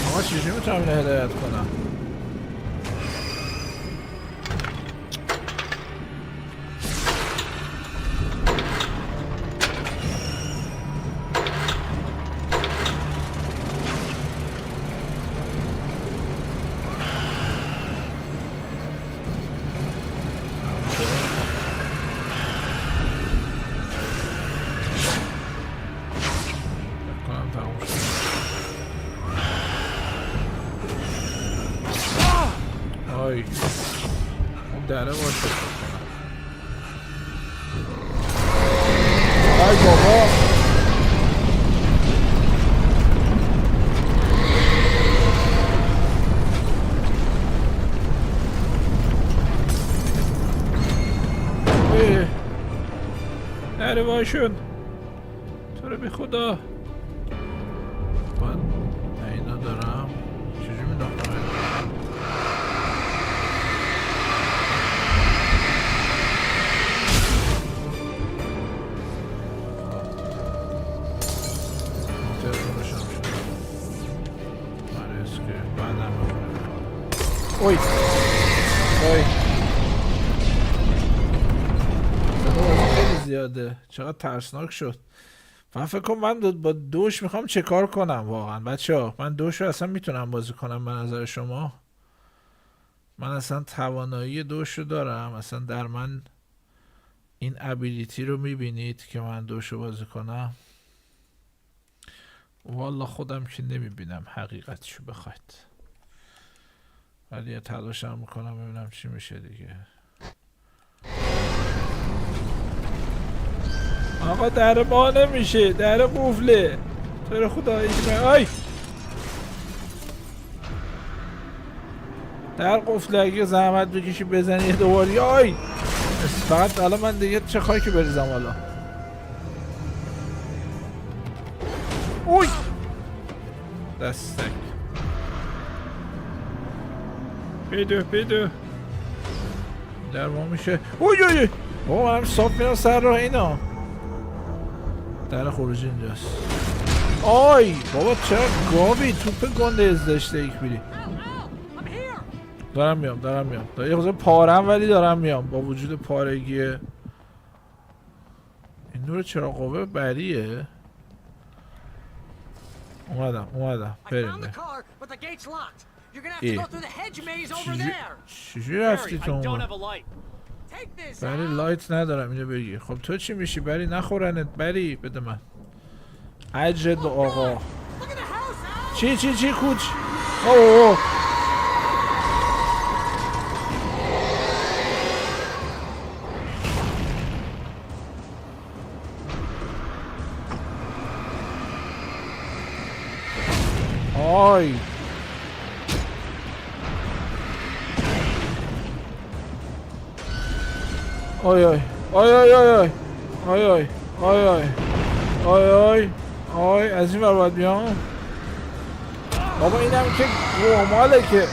آقا چیزی میتونم اینو هدایت کنم؟ دره باشه ای بابا نره باشون تو رو بی خدا. من اینا دارم چجوری میداختم اوی خیلی زیاده. چقدر ترسناک شد. من فکر کنم من با دوش میخوام چه کار کنم واقعا بچه ها. من دوش رو اصلا میتونم بازی کنم به نظر شما؟ من اصلا توانایی دوش رو دارم. اصلا در من این ابیلیتی رو میبینید که من دوش رو بازی کنم؟ والا خودم که نمیبینم حقیقتشو بخواید، ولی یه تلاشم میکنم ببینم چی میشه دیگه. آقا در با نمیشه، در قفله. تو خدا آی در قفله، اگه زحمت بکشی بزنی یه دوباری. آی فقط الان من دیگه چه خاکی بریزم حالا. اوی دستک پیدو در ما میشه. اوی بابا من صاف میرم سر راه اینا. در خروجی اینجاست. آی بابا چرا گاوی توپ گنده ازداشته یک بیری. دارم میام یه خود پارم ولی دارم میام با وجود پارگی. این نور چرا قوه بریه. اومدم بریم. چجوری رفتی تو اون؟ بری لایت ندارم اینو بگی. خب تو چی میشی بری؟ نخورنت بری. بده من اجرت به آقا. چی کوچ. اوه آی آی آی آی آی آی آی آی آی آی از این ور باید بیام. بابا اینم که گوماله که.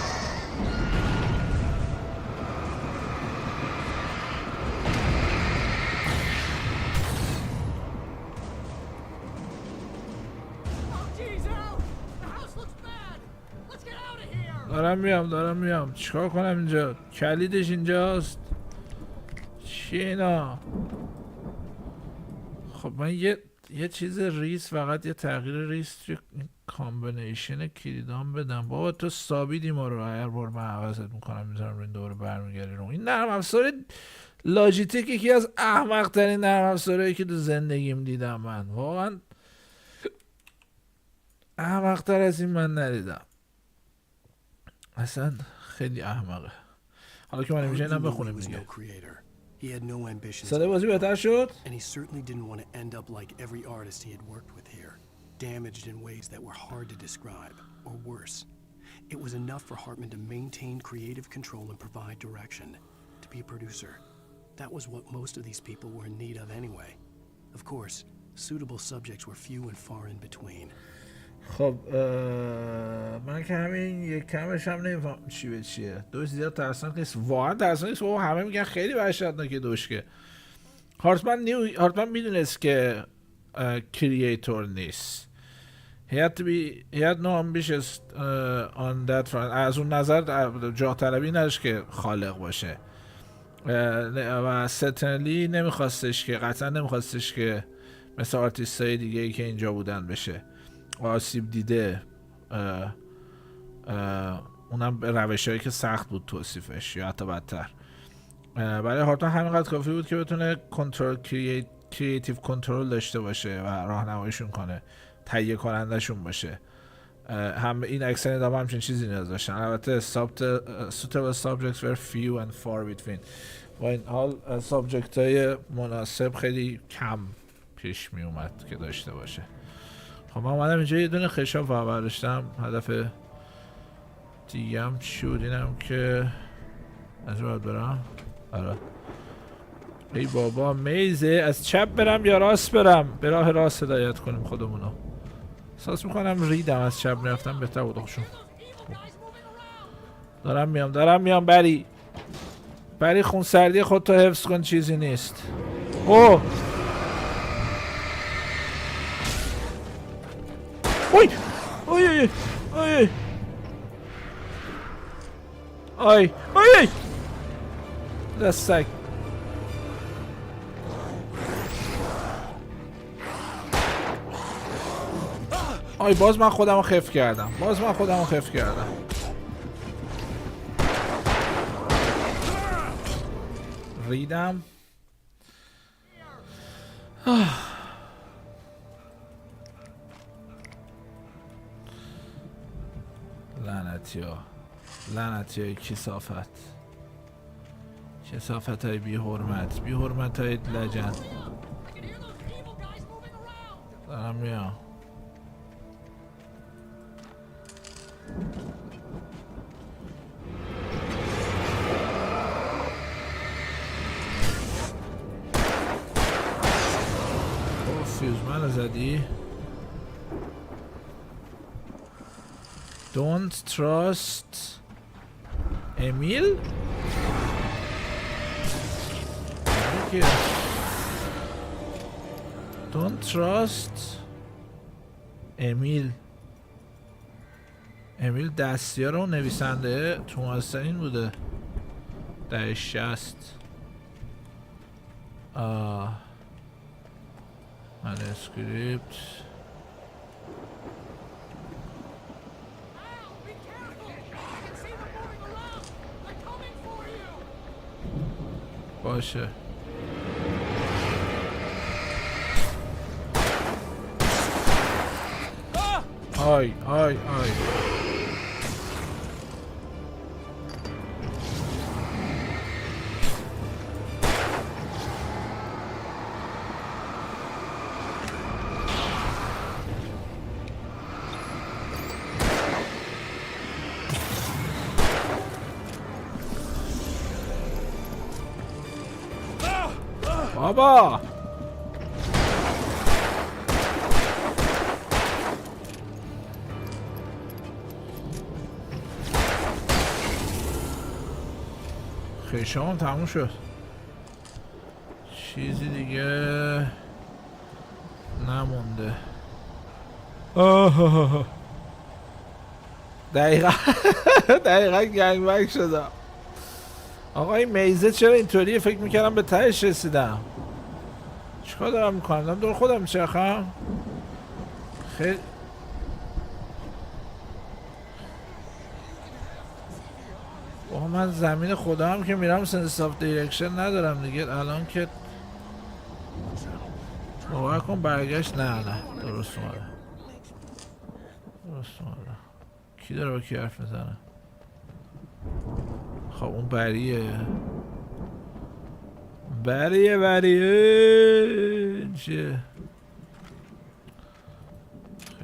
دارم میام چیکار کنم اینجا؟ کلیدش اینجاست. چی اینا؟ خب من یه چیز ریس، فقط یه تغییر ریس توی کامبینیشن کلیدام بدم. بابا تو ثابیدی ما رو هر بار من عوضت میکنم میذارم روی دوباره برمیگردی رو. این نرم افزار لاجیتک یکی از احمق ترین نرم افزارهایی که تو زندگیم دیدم. من واقعا احمق تر از این من ندیدم. اصلا خیلی احمقه. حالا که من نمیشه اینم بخونیم دیگه. صدای بازی بهتر شد؟ And he certainly didn't want to end up like every artist he had worked with here, damaged in ways that were hard to describe, or worse. It was enough for Hartman to maintain creative control and provide direction, to be a producer. That was what most of these people were in need of anyway. Of course, suitable subjects were few and far in between. خب من که همین یک کمش هم نمیفهم چی به چیه. دوش زیاد ترسناک نیست، واقعا ترسناک نیست. بابا همه میگن خیلی وحشتناکه دوش. که هارتمن میدونست که کریئتور نیست. He had no ambitious on that front. از اون نظر جاه طلبی نداشت که خالق باشه و certainly قطعا نمیخواستش که مثل آرتیست های دیگه ای که اینجا بودن بشه آسیب دیده. اونم به روش هایی که سخت بود توصیفش یا حتی بدتر. برای هارتمن همینقدر کافی بود که بتونه کریئیتیو کنترل داشته باشه و راهنماییشون کنه، تهیه کنندشون باشه. هم این اکثر ادامه همچین چیزی نیاز داشتن. البته suitable subjects were few and far between. با این حال سابجکت های مناسب خیلی کم پیش می اومد که داشته باشه. خب من اومدم اینجا یه دونه خشاب برداشتم. هدف دیگم چی بود؟ اینم که از باید برم. آره ای بابا میزه، از چپ برم یا راست برم؟ به راه راست هدایت کنیم خودمونو. احساس میکنم ریدم از چپ میرفتم بهتر بود. خوشون دارم میام بری خون سردی خودتو حفظ کن، چیزی نیست. اوه اوی اوی اوی اوی اوی دستک. آی باز من خودمو خف کردم. ریدم. لعنتی های کسافت های بی حرمت های لجند. دارم میام. فیوز منو زدی. Don't trust امیل. Don't trust امیل دستیار و نویسنده توماس این بوده. در 60 مانوسکریپت. باشه آی بابا خیشام تموم شد. چیزی دیگه نمونده. دقیقا گنگ بنگ شدم. آقا این میزه چرا اینطوریه؟ فکر میکردم به تهش رسیدم. چیکار دارم میکنم؟ دارم دور خودم میچرخم. خیلی آقا من زمین خدا هم که میرم سنس آف دیرکشن ندارم دیگه. الان که باور کن برگشت. نه درست اومده. کی داره با کی حرف میزنه؟ خب اون بریه چیه؟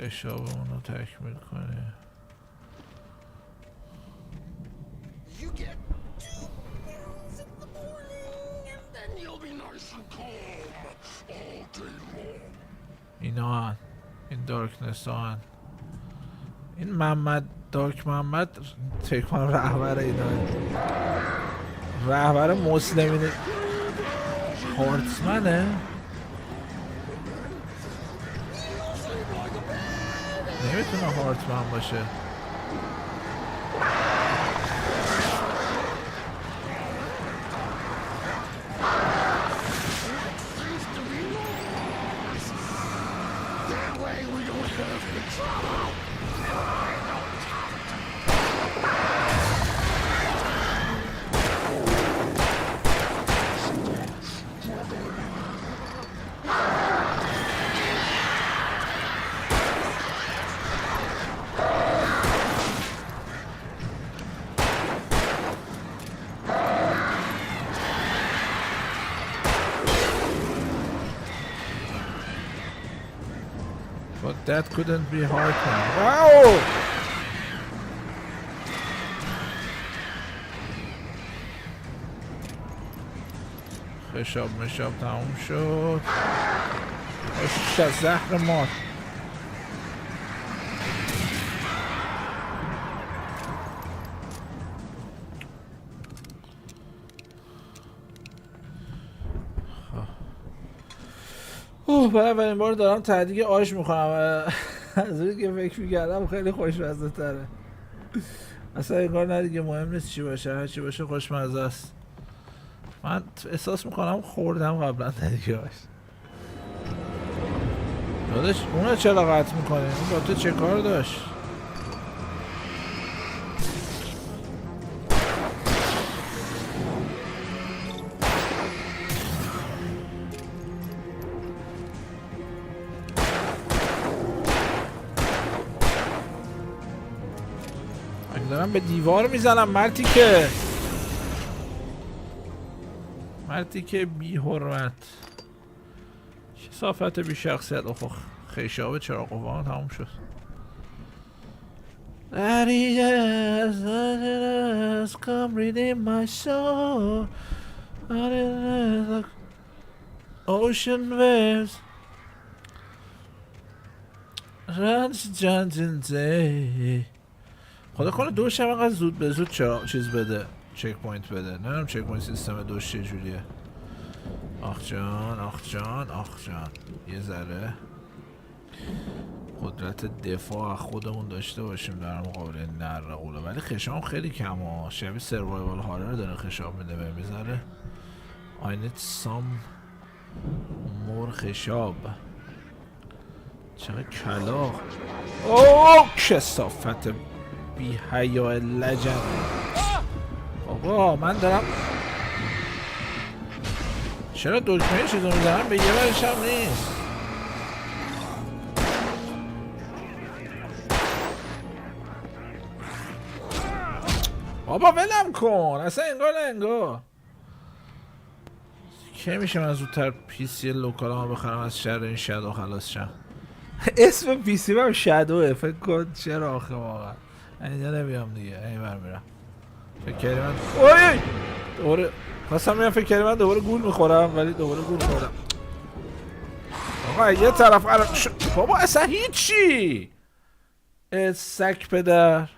خشابمون رو تکمیل کنه. اینا این دارکنس ها این محمد دارک محمد تکمان رهبر اینا، رهبر مسلمین هارتمنه. نمیتونه هارتمن باشه. That couldn't be hard now. Wow! خشاب مشاب تموم شد. زهر مار. برای اولین بار دارم تهدیگ آش میخورم. از اونی که فکر میکردم خیلی خوشمزه تره. اصلا انگار نه دیگه مهم نیست چی باشه، هر چی باشه خوشمزه است. من احساس میکنم خوردم قبلا تهدیگ آش. داداش اونو چرا قطع میکنه؟ اون با تو چه کار داشت؟ دارم به دیوار میزنم مردی که بی حرمت صافت بی شخصیت. اوه خیشاب چراغ قوان تموم شد. Come reading my soul. Ocean waves. خدا کنه دوش هم اینقدر زود به زود چیز بده، چک پوینت بده. نمیدونم چک پوینت سیستم دوش چجوریه. آخ جان یه ذره قدرت دفاع خودمون داشته باشیم در مقابل نرقوله. ولی خشام خیلی کمه، شبیه سروایوال هارر داره خشام میده. بمیذاره I need some more خشاب. چقدر کلاغ. اوه کثافت بی حیا لجن. آقا من دارم چرا دکمه چیزو میزنم به یه ورش هم نیست. بابا ولم کن اصلا. انگار که میشه من زودتر پیسی لوکال ها بخرم از شر این شادو خلاص شم. اسم پیسی هم شادوه. فکر کن چرا آخه واقعا اینجا نمیام دیگه. این بر میرم. فکر کردی من دوباره خواستم میام فکر کردی من دوباره گول میخورم ولی دوباره گول خوردم. آقا یه طرف بابا اصلا هیچی. سک پدر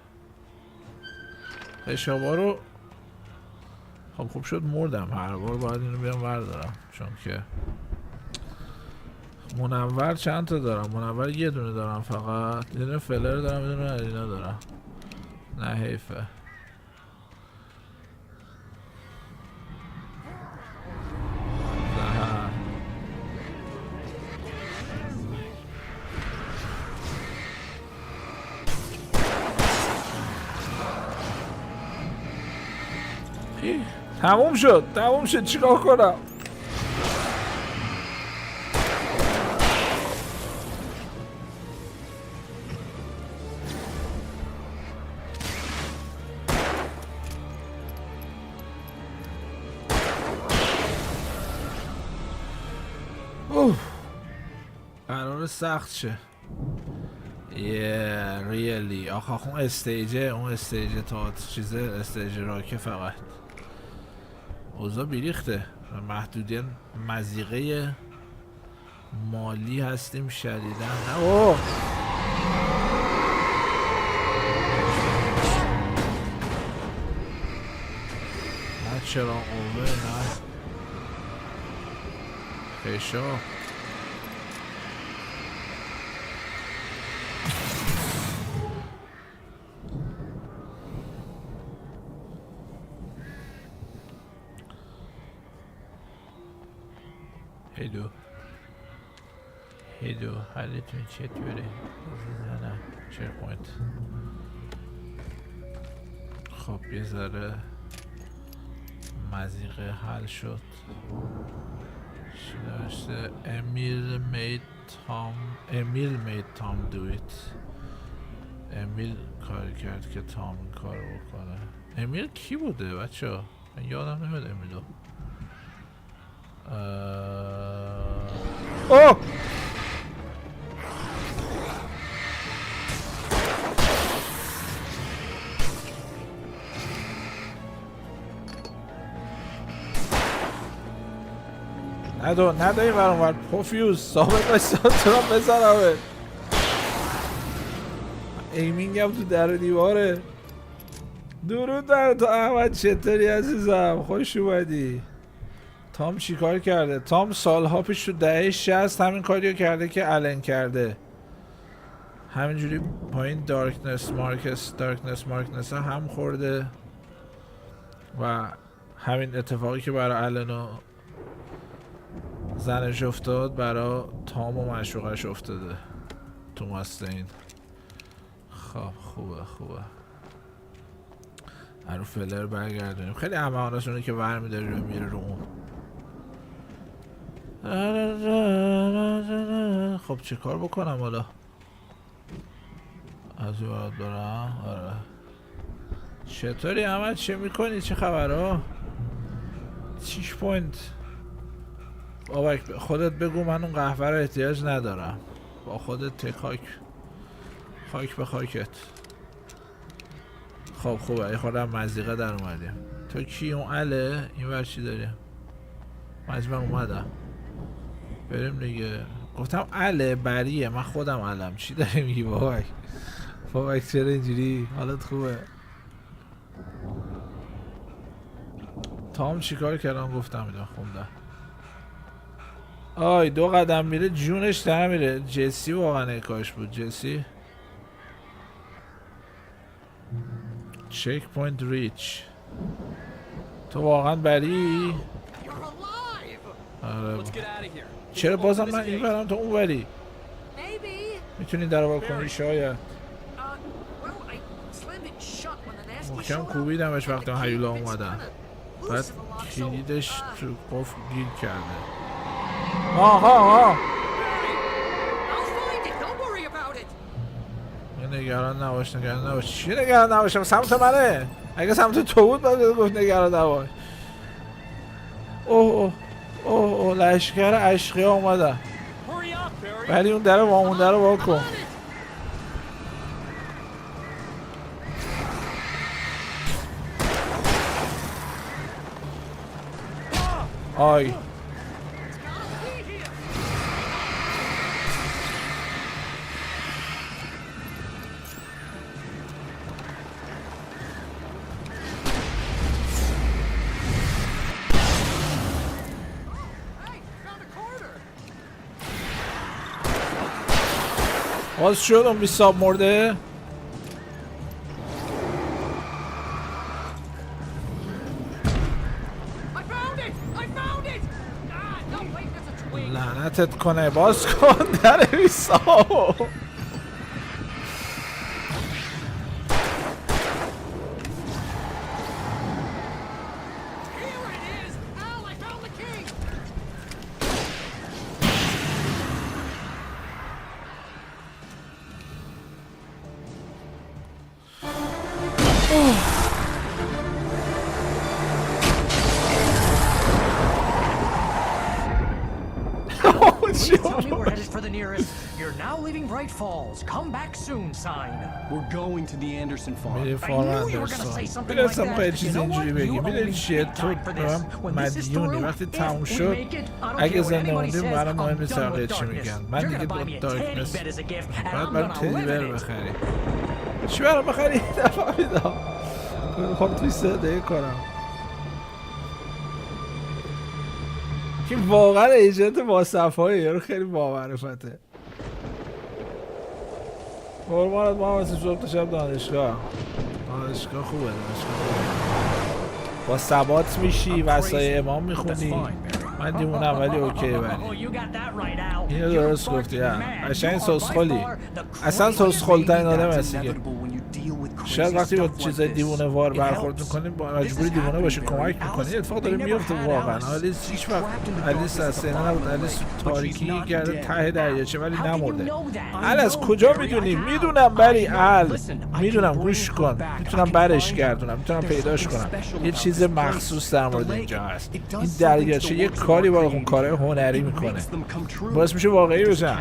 خشابا رو. خب خوب شد مردم. هر بار باید اینو بیام بردارم چون که منور چند تا دارم. منور یه دونه دارم فقط. یه دونه فلر دارم یه دونه ارینا دارم. نه حیفه. تموم شد چیکار کنم. قرار سخت شه. ریلی آخه اون استیجه تا چیزه استیج راکه فقط اوضاع بیریخته. محدودیت مضیقه مالی هستیم شدیدن. اوه نه چرا قوه نه خیشا. هیدو حالتون چطوره؟ نه چرا پوینت. خب یه ذره مزیقه حل شد. چی داشته؟ امیل made تام do it. امیل کاری کرد که تام این کار بکنه. امیل کی بوده بچه ها؟ من یادم نمیاد امیلو. اوه نده این برانور پوفیوز ثابت بایستان بزنمه. ایمینگ هم تو در دیواره. درود بر تو احمد چطوری عزیزم خوش اومدی. تام چی کار کرده؟ تام سالها پیش تو دهه 60 همین کاریو کرده که الن کرده. همینجوری پایین دارکنس مارکنس هم خورده و همین اتفاقی که برای الن و زنش افتاد برای تام و معشوقش افتاده تو ماستین. خب خوبه رو فلر برگردونیم. خیلی همه که ور میداری رو میره رو اون. خب چه کار بکنم حالا؟ از این برات برم. آره چطوری احمد؟ چه میکنی؟ چه خبرها؟ 6 پوینت. بابک خودت بگو، من اون قهوه رو احتیاج ندارم. با خودت تک خاک به خاکت. خب خوبه، یه خورده مزیقه در اومدیم. تو کی؟ اون اله؟ این ور چی داریم؟ من اومدم بریم دیگه. گفتم اله بریه، من خودم علم. چی داری میگی بابک؟ بابک چرا اینجوری؟ حالت خوبه؟ تام چیکار کردم؟ گفتم میدم خوندم. آی 2 قدم میره جونش در میره. جسی واقعا کاش بود. جسی چک پوینت ریچ. تو واقعا بری؟ آره. چرا بازم من این برم تو اون بری؟ میتونی در واقع کنی شاید. محکم کوبیدمش وقتی هیولا اومدن، بعد کلیدش تو قفل گیر کرده. آها نگران نباش. چی نگران نباشم؟ سمت منه. اگه سمت تو بود باید گفت نگران نباش. اوه لشکر اشقیا اومدن. ولی اون در وامونده رو واکن. آی باز شد اون بیساب مرده. لعنتت کنه. باز کن در بیساب. میرسم خیلی چیز اینجوری بگی. میدونی چیه؟ تو مدیونی. وقتی تموم شد اگه زنده موندیم برای مهم نیست بقیه چی میگن. من دیگه دارکنس باید برای تدیبر بخری. چی برای بخری؟ دفعه میدم میخوام توی ساده کنم که واقعا ایجنت با صفایی یارو خیلی باورفته. قربانت ما مثل صبح تا شب دانشگاه خوبه. با ثبات میشی، وصای امام میخونی. من دیمونم ولی اوکی. ولی اینو درست گفتی. قشنگ سوسخولی. اصلا سوسخولترین آدم هستی که شاید وقتی با چیزای دیوونه وار برخورد میکنیم با مجبوری دیوونه باشی کمک میکنی. اتفاق داره میفته واقعا. آلیس هیچ وقت آلیس از سینه نبود. آلیس تاریکی کرده ته دریاچه ولی نمرده. از کجا میدونی؟ میدونم بری میدونم. گوش کن. میتونم برش گردونم. میتونم پیداش کنم. یه چیز مخصوص در مورد اینجا هست. این دریاچه یه کاری با اون کارهای هنری میکنه باعث میشه واقعی بشن.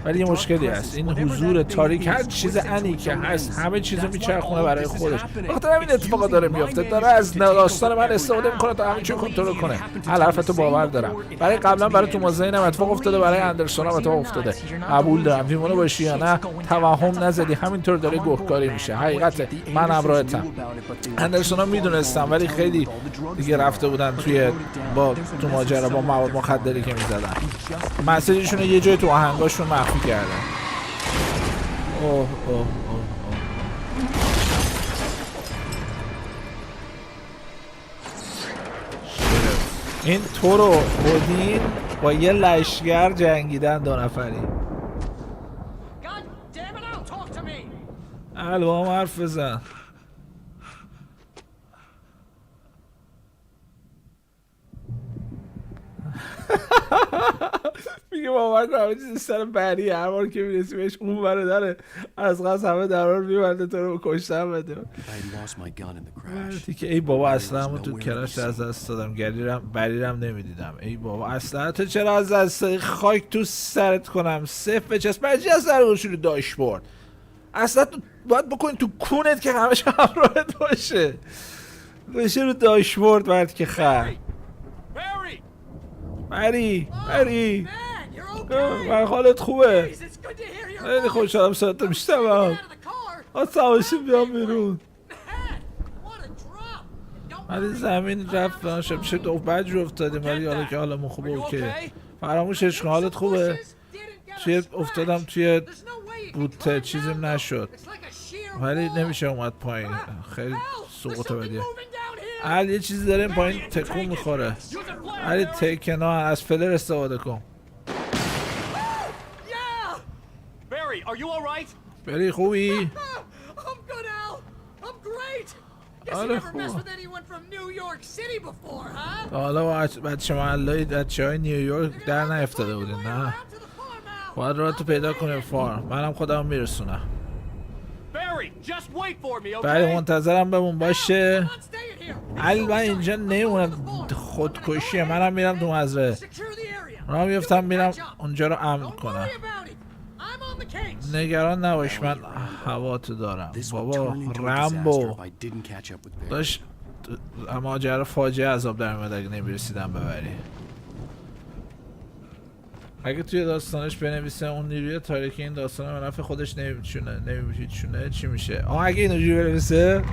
ولی یه مشکلی هست. این حضور تاریک هر چیز انی که هست همه چیزو میچرخونه برای خودش. بخاطر همین اتفاقا داره میفته. داره از داستان من استفاده میکنه تا همین چیزو کنترل کنه. هر حرفتو باور دارم. برای قبلا برای تو مازینم اتفاق افتاده، برای اندرسون هم اتفاق افتاده. قبول دارم. دیوونه باشی یا نه توهم نزدی. همینطور داره گهکاری میشه. حقیقت من همراهتم. اندرسون ها میدونستم ولی خیلی دیگه رفته بودن تو ماجرا با مواد مخدری که میزدن. مسیجشون یه جای تو آهنگاشون مخفی کردن. اوه. این تو رو اودین با یه لشگر جنگیدن 2 نفری. با هم حرف بزن. میگه باور کن همه چیز سر بری، هر بار که میرسی بهش اون بره داره از قصد همه درار میبنده تو رو کشتن بده. که ای بابا اصلا همون تو کرش از دست دادم، بریرم نمیدیدم. ای بابا اصلا تو چرا از دست خاک تو سرت کنم صفر بچست برچی از سر گوشی رو داشبورد. اصلا تو باید بکنی تو کونت که همش همراهت باشه، بشه رو داشبورد باید که خر بری من حالت خوبه؟ خیلی خوشحالم صداتو میشنوم. تماشا بیام بیرون. ولی زمین رفت میشه دو بج رو افتادیم، ولی حالا که حالمون خوبه اوکی. فراموشش کن. حالت خوبه؟ توی افتادم توی بوته چیزیم نشد ولی نمیشه اومد پایین، خیلی سقوط بدیه. یه چیزی داره این پایین تکون میخوره. تکنه از فلر استفاده کن. بری خوبی؟ آره خوبه. حالا بچه محلای بچه های نیویورک در نیفتاده بودین نه؟ باید راه تو پیدا کنیم فارم. منم خودم میرسونم. بری منتظرم بمون باشه. من اینجا نمیمونم، خودکشیه. منم میرم تو مزرعه راه میفتم میرم اونجا رو امن کنم. نگران نباش من هواتو دارم. بابا رمبو داشت ماجرا فاجعه عذاب در میاد اگه نمیرسیدم ببری. اگه توی داستانش بنویسه اون نیروی تاریکی این داستان به نفع خودش نمیچونه چی میشه؟ اگه اینو بنویسه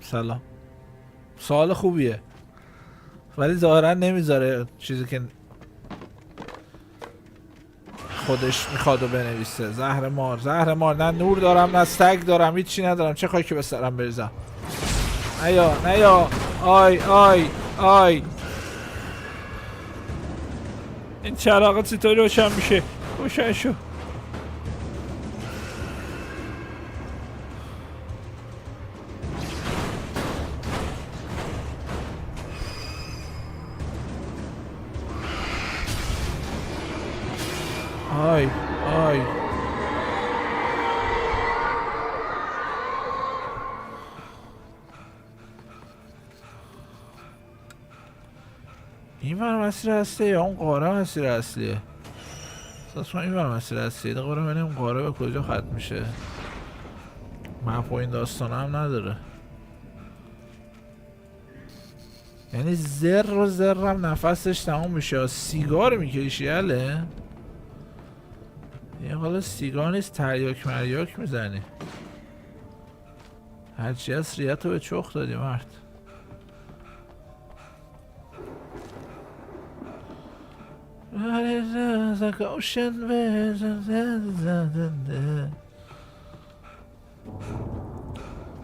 سلام. سوال خوبیه ولی ظاهرا نمیذاره چیزی که خودش میخوادو بنویسه. زهر مار. نه نور دارم نه سگ دارم، هیچی ندارم. چه خاکی به سرم بریزم؟ نیا آی این چراغ چطوری روشن میشه؟ روشن شو. آی این بر مسیر اصلیه یا اون قاره مسیر اصلیه؟ اصلا این بر مسیر اصلیه. دقیقه برم ببینیم قاره به کجا ختم میشه. مپ و این داستان هم نداره. یعنی زرم نفسش تمام میشه. سیگار میکشی اله؟ یه حالا سیگار نیست، تریاک مریاک میزنی. هرچی از ریت رو به چخ دادی مرد.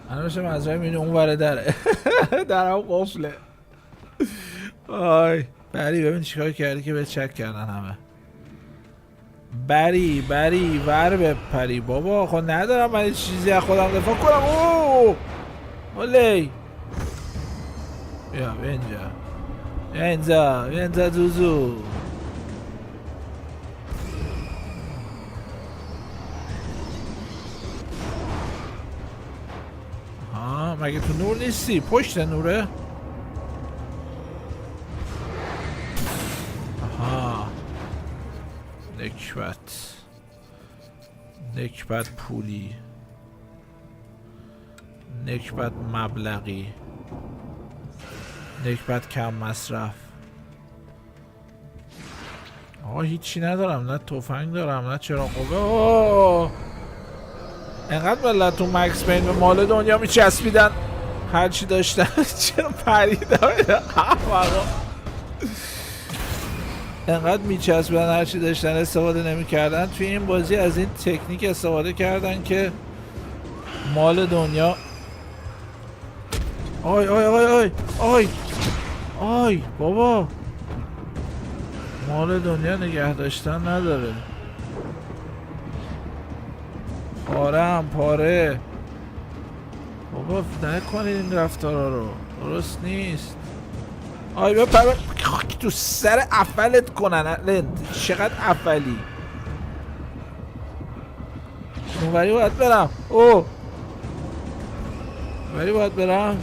الان میشه مزرعه میبینی اون وره دره درم قفله. آی بری ببین چیکار کردی که بهت چک کردن همه. بری ور بپری بابا. خب ندارم من چیزی از خودم دفاع کنم. اولی بیا اینجا زوزو. مگه تو نور نیستی؟ پشت نوره؟ آها نکبت پولی، نکبت مبلغی، نکبت کم مصرف. هیچی ندارم، نه تفنگ دارم نه چراغ قوه. انقدر ملت تو مکس بین به مال دنیا میچسبیدن هرچی داشتن. چرا پریدم انقدر میچسبیدن هرچی داشتن استفاده نمیکردن. توی این بازی از این تکنیک استفاده کردن که مال دنیا. آی بابا مال دنیا نگه داشتن نداره. پاره بابا نکنید این رفتارا رو، درست نیست. آی بپر تو سر افلت کنن. چقدر افلی. اونوری باید برم. اوه اونوری باید برم.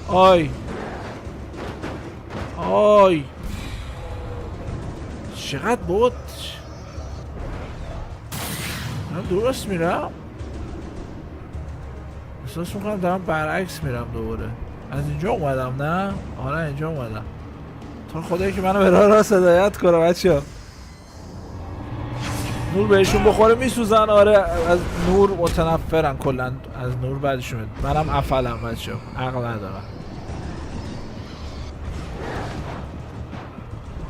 آی آی چقدر بود. من درست میرم. احساس میکنم دارم برعکس میرم دوباره. از اینجا اومدم نه؟ آره اینجا اومدم. تو خدایی که منو به راه راست هدایت کنه بچه‌ها. نور بهشون بخوره میسوزن. آره از نور متنفرن کلا. از نور بعدشون میاد. منم افلم بچه‌ها. عقل ندارم.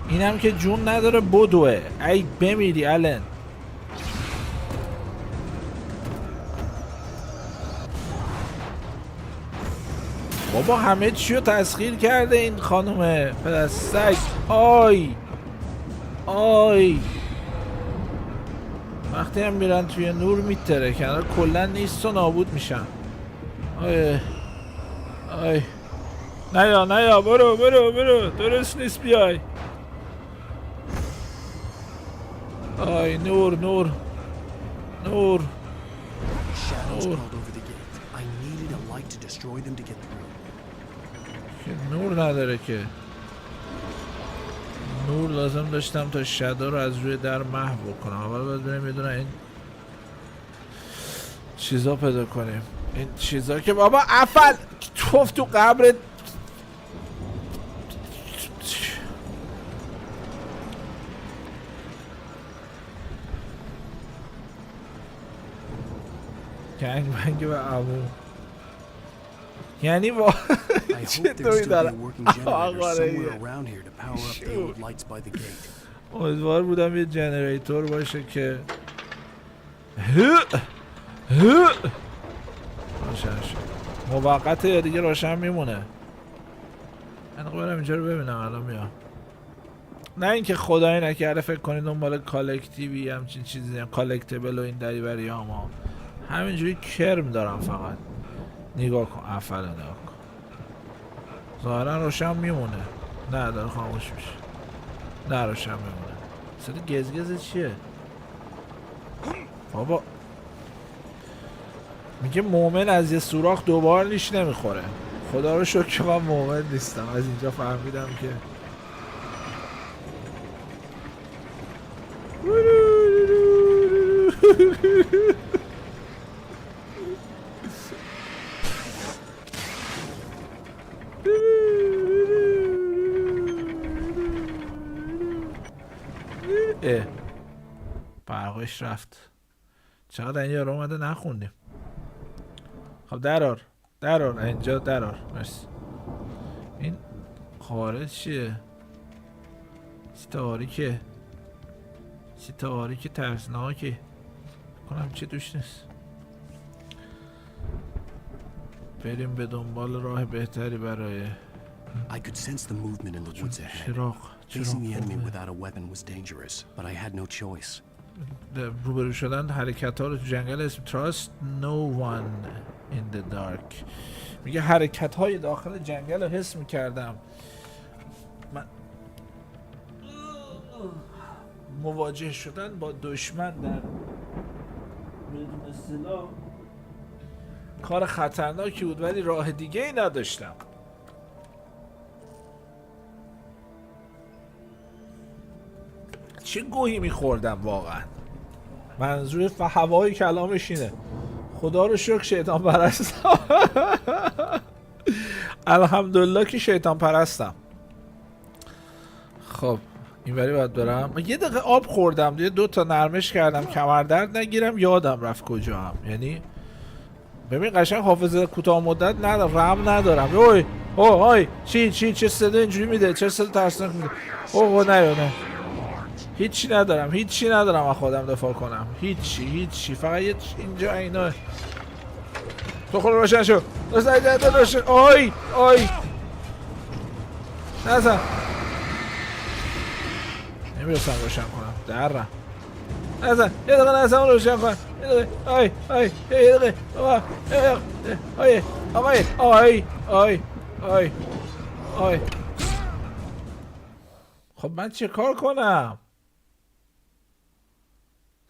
اینم که جون نداره بدوه. ای بمیری الان. بابا همه چیو تسخیر کرده این خانومه پدر سگ. آی آی وقتی هم میرن توی نور میترکن کلا نیست و نابود میشن. آی آی نیا برو درست نیست بیای. آی نور نور نور نور نور نداره که. نور لازم داشتم تا شادو رو از روی در محو بکنم. اول باید بریم یه دونه این چیزا پیدا کنیم. این چیزا که بابا افل توف تو قبرت. گنگ بنگ و عمو یعنی با چه دوی دارم. امیدوار بودم یه جنریتور باشه که روشن شد. موقته یا دیگه روشن میمونه. من برم اینجا رو ببینم الان میام. نه اینکه خدایی نکرده فکر کنید دنبال کالکتیوی همچین چیزی هم کالکتبل و این دری ویدیوهامو همینجوری کرم دارم فقط. نگاه کن افل نگاه کن. ظاهرا روشن میمونه. نه داره خاموش میشه. نه روشن میمونه. صدا گزگز چیه؟ بابا میگه مومن از یه سوراخ دوبار لیش نمیخوره. خدا رو شکر که من مومن نیستم. از اینجا فهمیدم که برقش رفت. چقدر این یارو اومده نخوندیم. خب درار اینجا درار. مرسی. این خارج چیه؟ ستاریکه ترسناکه کنم چه دوش نیست. بریم به دنبال راه بهتری برای I could sense the movement in the woods ahead. Facing the enemy without a weapon was dangerous, but I had no choice. روبرو شدن حرکت ها رو تو جنگل اسم Trust no one in the dark. میگه حرکت های داخل جنگل رو حس میکردم. من مواجه شدن با دشمن در بدون سلاح کار خطرناکی بود ولی راه دیگه ای نداشتم. چه گوهی میخوردم واقعا. منظور هوای کلامش اینه. خدا رو شکر شیطان پرستم. الحمدلله که شیطان پرستم. خب اینوری باید برم. من یه دقیقه آب خوردم. یه 2 تا نرمش کردم کمردرد نگیرم. یادم رفت کجا هم. یعنی ببین قشنگ حافظه کوتاه مدت رم ندارم. اوی چه صدا اینجوری میده؟ چه صدا ترسناک میده؟ نه هیچی ندارم از خودم دفاع کنم. هیچی فقط اینجا اینا. تو خود روشن شو. روشن. آی نزن. نمیرسم روشن کنم. درم نزن. یه دقیقه نزن روشن کنم. یه دقیقه. آی خب من چه کار کنم؟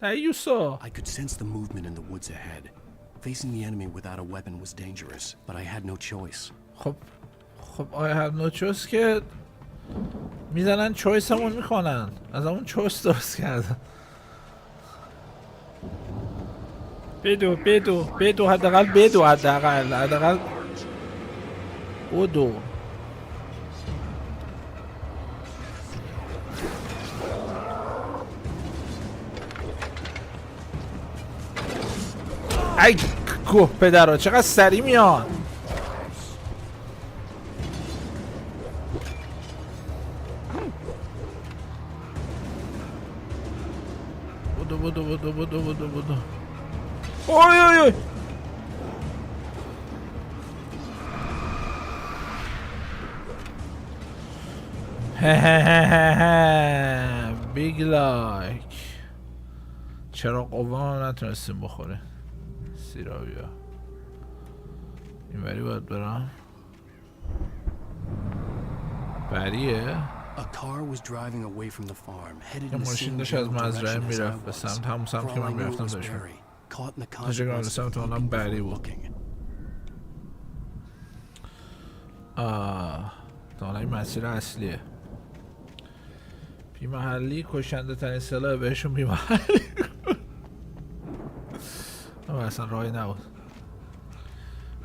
دیوسا. I could sense the movement in the woods ahead. Facing the enemy without a weapon was dangerous, but I had no choice. خب I have no choice که میزنن چویس همون میکنن. از همون چویس درست کردن. بدو حداقل بدو. ای گوه پدرها چقدر سری میان. بدو اوی بیگ لایک. چرا قوا نتونستیم بخوره سیراویا. اینوری باید برم. بریه یه ماشین داشت از مزرعه میرفت به سمت همون سمت که من میرفتم داشت تجربه به سمت اونم بری بود. تا این مسیر اصلیه. بی محلی کشنده ترین سلاح بهشون بی محلی. اصلا راهی نبود.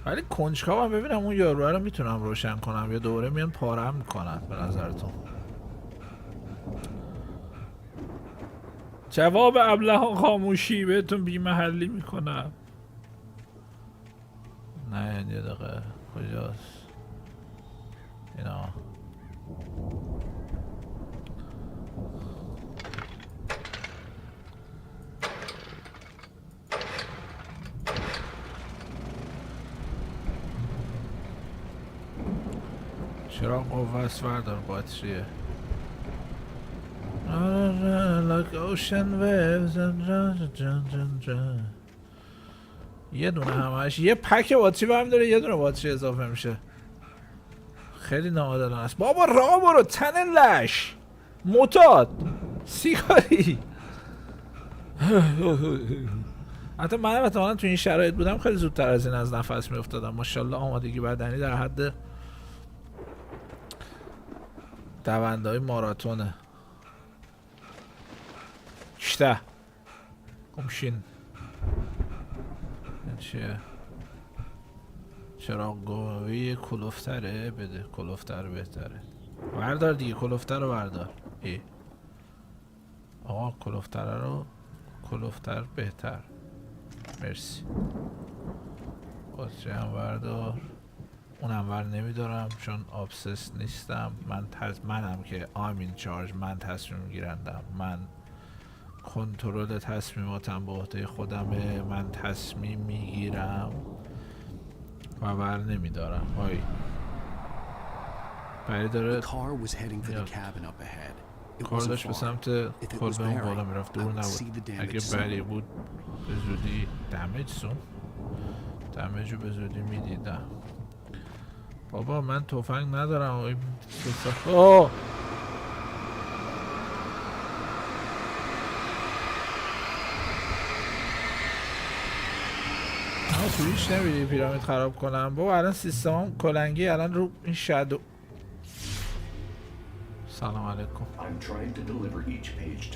ولی کنجکاو هم ببینم اون یاروه رو میتونم روشن کنم یا دوباره میان پارم میکنن به نظرتون؟ جواب ابلهان خاموشی بهتون بی محلی میکنم. نه یه دقیقه کجاست اینا؟ چرا قوه است بردار باتریه. like ocean waves یه دونه همش یه پک باتری برم داره یه دونه باتری اضافه میشه. خیلی ناعادلانه است. بابا راه برو تن لش معتاد سیگاری. حتی منم احتمالا تو این شرایط بودم خیلی زودتر از این از نفس میافتادم. ماشاءالله آمادگی بدنی در حد دونده های ماراتونه. چته کمشین چیه؟ چراغگاهی کلوفتره؟ بده کلوفتر بهتره. بردار دیگه کلوفتر رو بردار. آقا کلوفتر رو کلوفتر بهتر. مرسی. باتری هم بردار. اونم ور نمیدارم چون آبسس نیستم. منم که آمین چارج من تصمیم گیرندم. من کنترل تصمیماتم به عهده خودمه. من تصمیم میگیرم و ور نمیدارم. وای بری داره کار داشت به سمت کلبه اون بالا میرفت. دور نبود. اگه بری بود به زودی دمیج رو به زودی میدیدم. بابا من تفنگ ندارم. اوه تویش نمیدی پیرامید خراب کنم. بابا الان سیستمم کلنگی الان رو این شادو. سلام علیکم.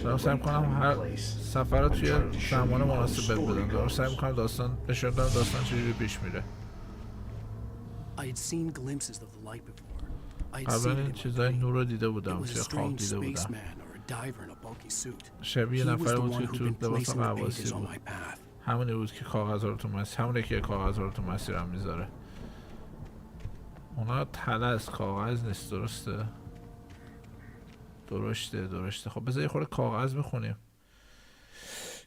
دارم سعی میکنم هر سفر رو توی زمان مناسب بدم. دارم سعی میکنم داستان نشون بدم داستان چجوری پیش میره. قبلا این چیزای نور رو دیده بودم توی خواب دیده بودم. شبیه نفر بود که تو لباس غواصی بود. همونی بود که کاغذ رو تو مسیر همونه که کاغذ رو تو مسیرم میذاره. اونا تله از کاغذ نیست. درشته. خب بذار یه خورده کاغذ بخونیم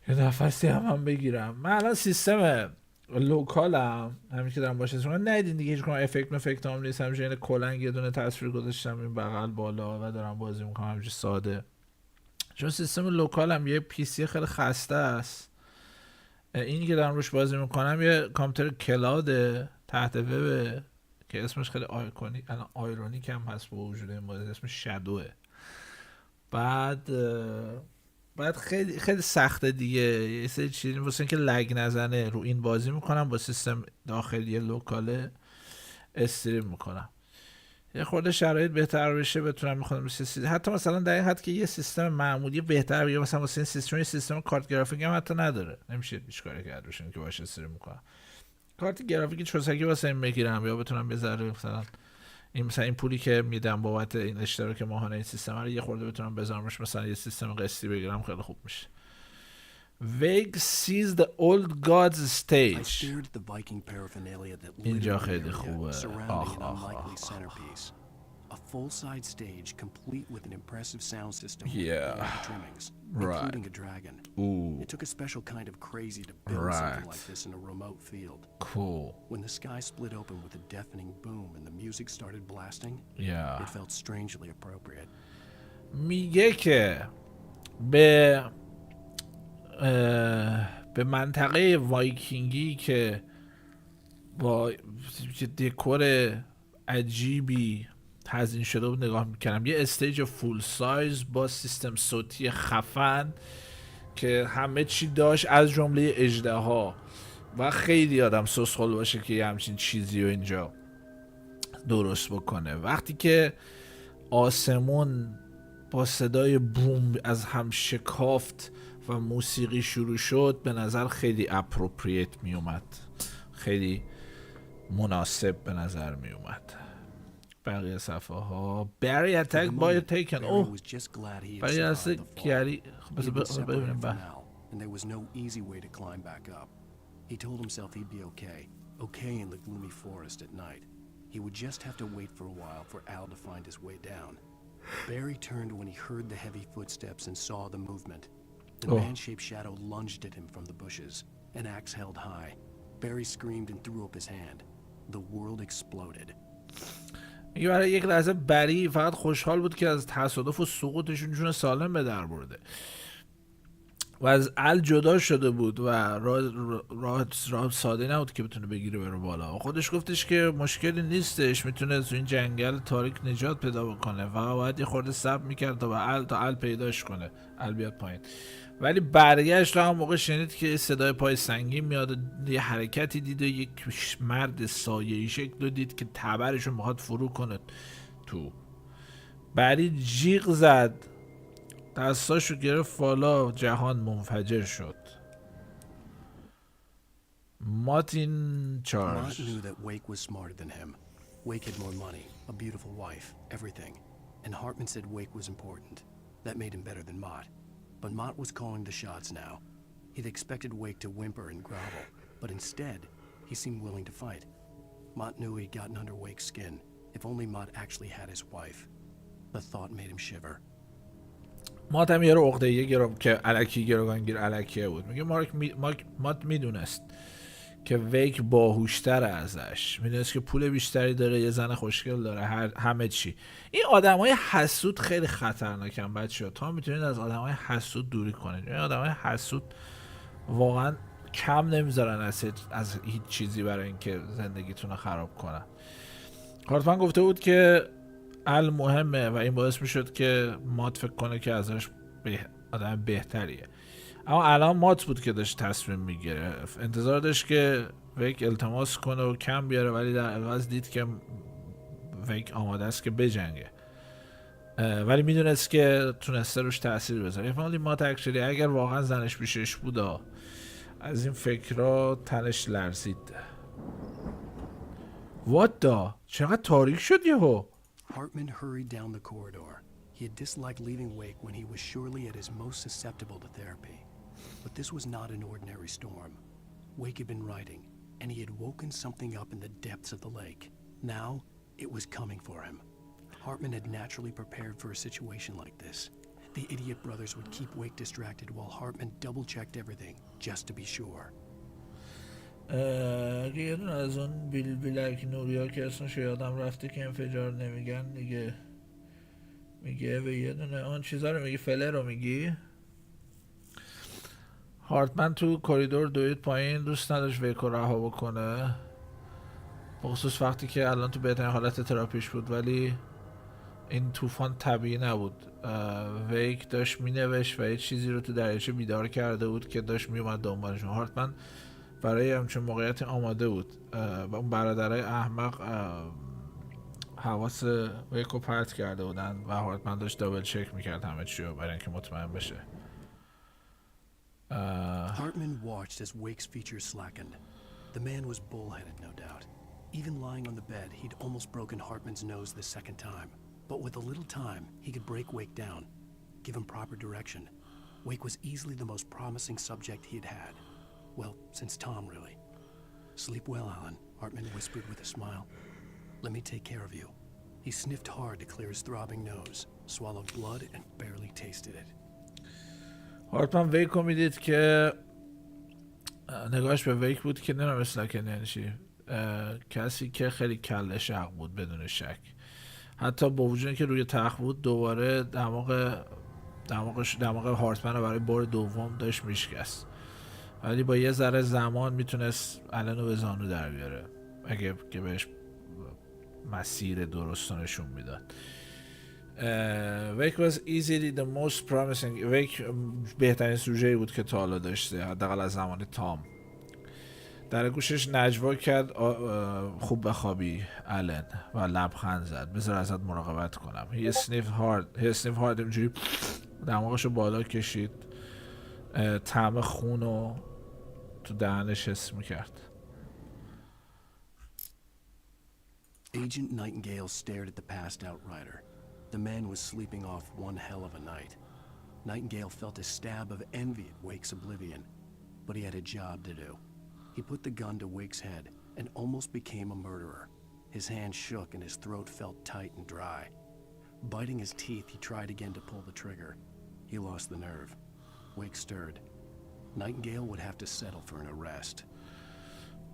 یه نفسی هم بگیرم. من الان سیستم لوکالم همین که دارم باشه شما ندیدین دیگه هیچ کنم افکت هم نیست. همیشه این کلنگ یه دونه تصویر گذاشتم این بغل بالا و دارم بازی میکنم همینجوری ساده. چون سیستم لوکالم یه پی سی خیلی خسته است. اینی که دارم روش بازی میکنم یه کامپیوتر کلاده تحت وب که اسمش خیلی آیرونیک هم هست با وجود این بازی، اسمش شادوه. بعد خیلی خیلی سخته دیگه، یه سری چیزی واسه اینکه لگ نزنه رو این بازی میکنم، با سیستم داخلی لوکال استریم میکنم، یه خورده شرایط بهتر بشه بتونم میخوام حتی مثلا در این حد که یه سیستم معمولی بهتر بگیرم، مثلا واسه این سیستم کارت گرافیک هم حتی نداره، نمیشه هیچ کاری کرد روشون که باشه استریم میکنم. کارت گرافیکی چوسکی واسه این بگیرم یا بتونم بذارم مثلا این پولی که میدم بابت این اشتراک ماهانه این سیستم رو یه خورده بتونم بذارمش، مثلا یه سیستم قسطی بگیرم، خیلی خوب میشه. Wake sees the old gods stage. اینجا خیلی خوبه. A full-side stage complete with an impressive sound system and trimmings, right, including a dragon. Ooh. It took a special kind of crazy to build something like this in a remote field. Cool. When the sky split open with a deafening boom and the music started blasting, it felt strangely appropriate. میگه که به منطقه وایکینگی که با دکور عجیبی تزیین شده بود نگاه میکنم، یه استیج فول سایز با سیستم صوتی خفن که همه چی داشت از جمله اژدها، و خیلی آدم سوسخول باشه که یه همچین چیزی رو اینجا درست بکنه. وقتی که آسمون با صدای بوم از هم شکافت و موسیقی شروع شد، به نظر خیلی اپروپریت می اومد، خیلی مناسب به نظر می اومد. بقیه صفحه ها برای اتک باید تیکن. اوه برای هست کیاری ببینیم. And there was no easy way to climb back up. He told himself he'd be okay in the gloomy forest at night. He would just have to wait for a while for Al to find his way down. Barry turned when he heard the heavy footsteps and saw the movement. The man-shaped shadow lunged at him from the bushes, an axe held high. Barry screamed and threw up his hand. The world exploded. میگه برای یک لحظه بری فقط خوشحال بود که از تصادف و سقوطشون جون سالم به در برده و از ال جدا شده بود و راه ساده نبود که بتونه بگیره بره بالا. خودش گفتش که مشکلی نیستش، میتونه تو این جنگل تاریک نجات پیدا بکنه و باید یه خورده صبر میکرد تا ال پیداش کنه، ال بیاد پایین. ولی برگشت تا هم موقع شنید که صدای پای سنگین میاد، یه حرکتی دید و یک مرد سایه‌ای شکل دید که تبرشو میخواد فرو کنه تو. بری جیغ زد، دستاشو گرفت بالا، جهان منفجر شد. مارتین چارلز. Mott knew that Wake was smarter than him. Wake had more money, a beautiful wife, everything. And Hartman said Wake was important. That made him better than Mott. But Mott was calling the shots now. He'd expected Wake to whimper and grovel, but instead, he seemed willing to fight. Mott knew he'd gotten under Wake's skin. If only Mott actually had his wife. The thought made him shiver. مات هم یه رو عقده‌ای که الکی گروگانگیر الکیه بود. میگه مات میدونست که ویک باهوشتر ازش، میدونست که پول بیشتری داره، یه زن خوشگل داره، همه چی. این آدمای حسود خیلی خطرناکن بچه‌ها، تا میتونید از آدمای حسود دوری کنید. این آدمای حسود واقعا کم نمیذارن از هیچ چیزی برای اینکه زندگیتون رو خراب کنن. هارتمن گفته بود که ال مهمه و این باعث میشد که مات فکر کنه که ازش آدم بهتریه، اما الان مات بود که داشت تصمیم میگرفت. انتظار داشت که ویک التماس کنه و کم بیاره، ولی در عوض دید که ویک آماده است که بجنگه، ولی میدونست که تونسته روش تأثیر بذاره. ولی مات اکچولی اگر واقعا زنش پیشش بودا از این فکرها تنش لرزید. وات دا چقدر تاریک شد یهو. Hartman hurried down the corridor. He had disliked leaving Wake when he was surely at his most susceptible to therapy. But this was not an ordinary storm. Wake had been writing, and he had woken something up in the depths of the lake. Now, it was coming for him. Hartman had naturally prepared for a situation like this. The idiot brothers would keep Wake distracted while Hartman double-checked everything, just to be sure. یه دون از اون بیلک نوریا که اسمش یادم رفته که انفجار نمیگن دیگه، میگه و یه دونه اون چیزا رو میگی، فله رو میگی. هارتمن تو کریدور دوید پایین، دوست نداشت ویکو رها بکنه، خصوص وقتی که الان تو بهترین حالت تراپیش بود، ولی این طوفان طبیعی نبود. ویک داشت مینوشت و یه چیزی رو تو دریاچه بیدار کرده بود که داشت میومد دنبالشون. هارتمن برای همچون موقعیت آماده بود و اون برادرای احمق حواس ویک رو پرت کرده بودن و هارتمن داشت دابل چک میکرد همه چی رو برای اینکه مطمئن بشه. Hartman watched as Wake's features slackened. The man was bullheaded, no doubt. Even lying on the bed, he'd almost broken Hartman's nose the second time. But with a little time, he could break Wake down, give him proper direction. Wake was easily the most promising subject he'd had. Well, since Tom, really. Sleep well, Alan, Hartman whispered with a smile. Let me take care of you. He sniffed hard to clear his throbbing nose, swallowed blood, and barely tasted it. هارتمن ویک رو میدید که نگاهش به ویک بود که نمی‌دونست که یعنی چی. کسی که خیلی کله شق بود بدون شک. حتی با وجود اینکه روی تخت بود دوباره دماغ هارتمن رو برای بار دوم داشت میشکست، ولی با یه ذره زمان میتونست الان رو به زانو در بیاره اگه که بهش مسیر درست نشون میداد. ویک was easily the most promising. ویک بهترین سوژه‌ای بود که تا حالا داشته، حداقل از زمان تام. در گوشش نجوا کرد خوب بخوابی آلن و لبخند زد. بذار ازت مراقبت کنم. He sniffed hard اینجوری دماغشو بالا کشید، طعم خونو تو دهنش حس میکرد. Agent Nightingale stared at the passed out rider. The man was sleeping off one hell of a night. Nightingale felt a stab of envy at Wake's oblivion, but he had a job to do. He put the gun to Wake's head and almost became a murderer. His hand shook and his throat felt tight and dry. Biting his teeth, he tried again to pull the trigger. He lost the nerve. Wake stirred. Nightingale would have to settle for an arrest.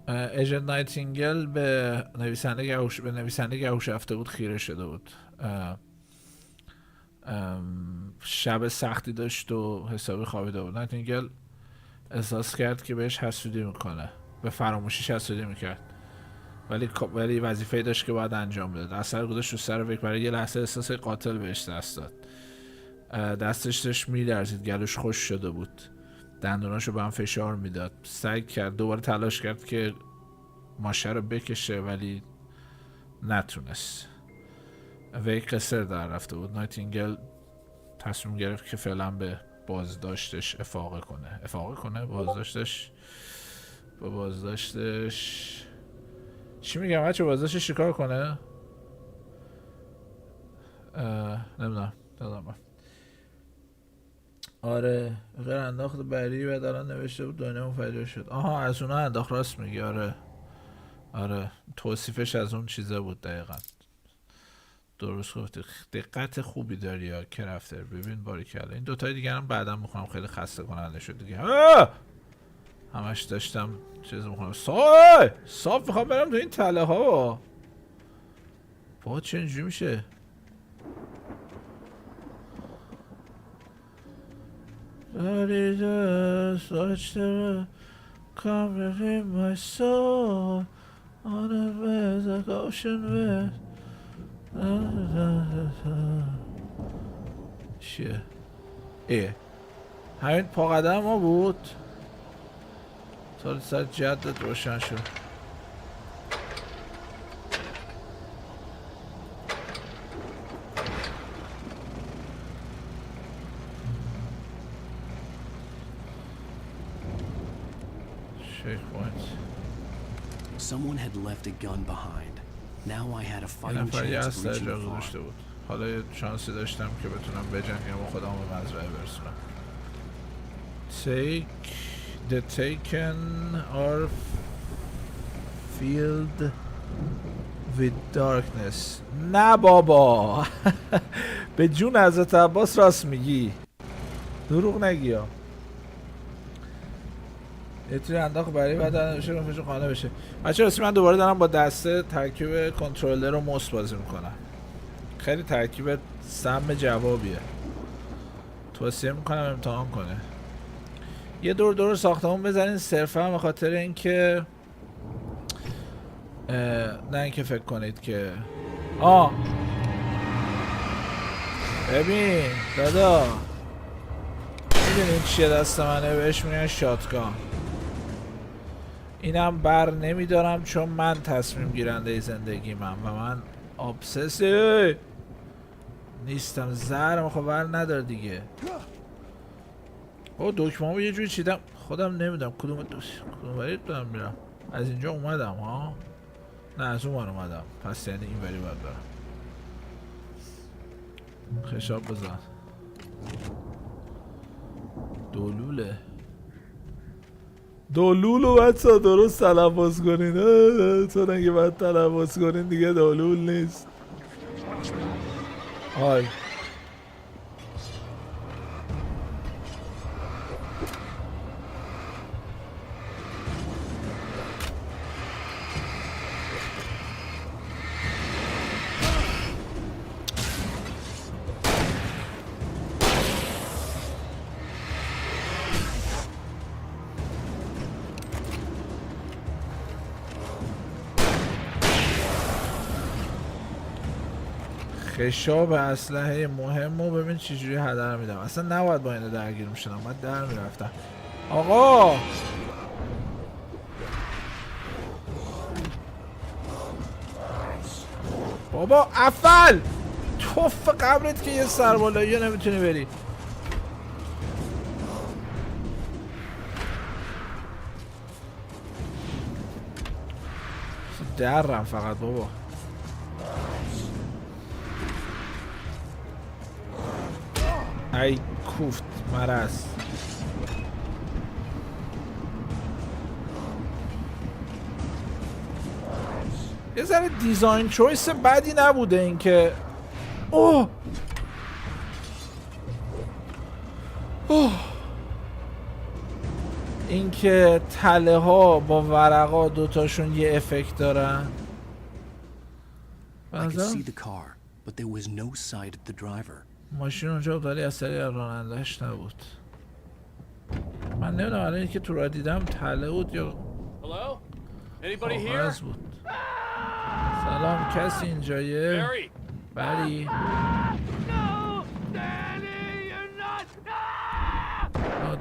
ایجنت نایتینگل به نویسنده گهوش رفته بود خیره شده بود. شب سختی داشت و حسابی خوابیده بود. نایتینگل احساس کرد که بهش حسودی میکنه، به فراموشیش حسودی میکرد، ولی وظیفه‌ای داشت که باید انجام بده. اثر گذاشت رو سر ویک. برای یه لحظه احساس قاتل بهش دست داد. دستش داشت میلرزید، گلوش خشک شده بود، دندوناشو به هم فشار میداد. سعی کرد دوباره تلاش کرد که ماشه رو بکشه ولی نتونست. ویک قصر در رفته بود. نایتینگل تصمیم گرفت که فعلا به بازداشتش افاقه کنه. بازداشتش چی میگم بچه؟ بازداشتش چیکار کنه؟ نمیدونم. آره غیر انداخت برای و دارن نوشته بود دنیا منفجر شد. آها از اونها انداخت، راست میگی. آره توصیفش از اون چیزه بود. دقیقا درست گفتی. دقت خوبی داری یا کرفتر. ببین باریکلا. این دوتای دیگه هم بعدا میخونم، خیلی خسته کننده شد دیگه. همش داشتم چیز میخونم. صاف میخوام برم تو این تله ها. با چه اینجوری میشه؟ داری دست داشته کامل in my soul on a bed like ocean bed. چیه؟ همین پا قدم ما بود. تا سر جدت روشن شد. Someone had left a gun behind. Now I had a fighting chance of reaching the farm. حالا یه شانسی داشتم که بتونم بجنگم و خودم به مزرعه برسونم. Take the taken or filled with darkness. نه بابا. به جون حضرت عباس راست میگی. دروغ نگی ها. یه توی انداخت برای بعد نمیشه رو فشو خانه بشه. بچه راستی من دوباره دارم با دسته ترکیب کنترلر و موس بازی میکنم. خیلی ترکیب سم جوابیه. توصیه میکنم امتحان کنه. یه دور ساختمون بزنین صرفا به خاطر اینکه نه اینکه فکر کنید که ببین دادا میدونید چیه دست منه؟ بهش میگن شاتگان. اینم بر نمیدارم چون من تصمیم گیرنده زندگیمم و من ابسسی نیستم. زهرم خب ور نداره دیگه. دکمه‌مو یه جوری چیدم خودم نمیدونم کدوم برید دارم میرم. از اینجا اومدم ها؟ نه از اون اومدم، پس یعنی این بری باید برم. خشاب بزن. دولولو بچه درست تلفظ کنین. تو نگه باید تلفظ کنین دیگه دولول نیست. آی خشاب اسلحه مهمو ببین چجوری هدر میدم. اصلا نباید با اینو درگیر میشدم، باید در میرفتم. آقا بابا افل توف قبرت که یه سربالایی نمیتونی بری. درم فقط بابا. ای کوفت مرض. یه ذره دیزاین چویس بدی نبوده این که این که تله ها با ورقا دوتاشون یه افکت دارن. ماشین اونجا بود ولی اثری از رانندهش نبود. من نمیدونم الان این که تو را دیدم تله بود یا کاغذ بود. سلام کسی اینجایه؟ بری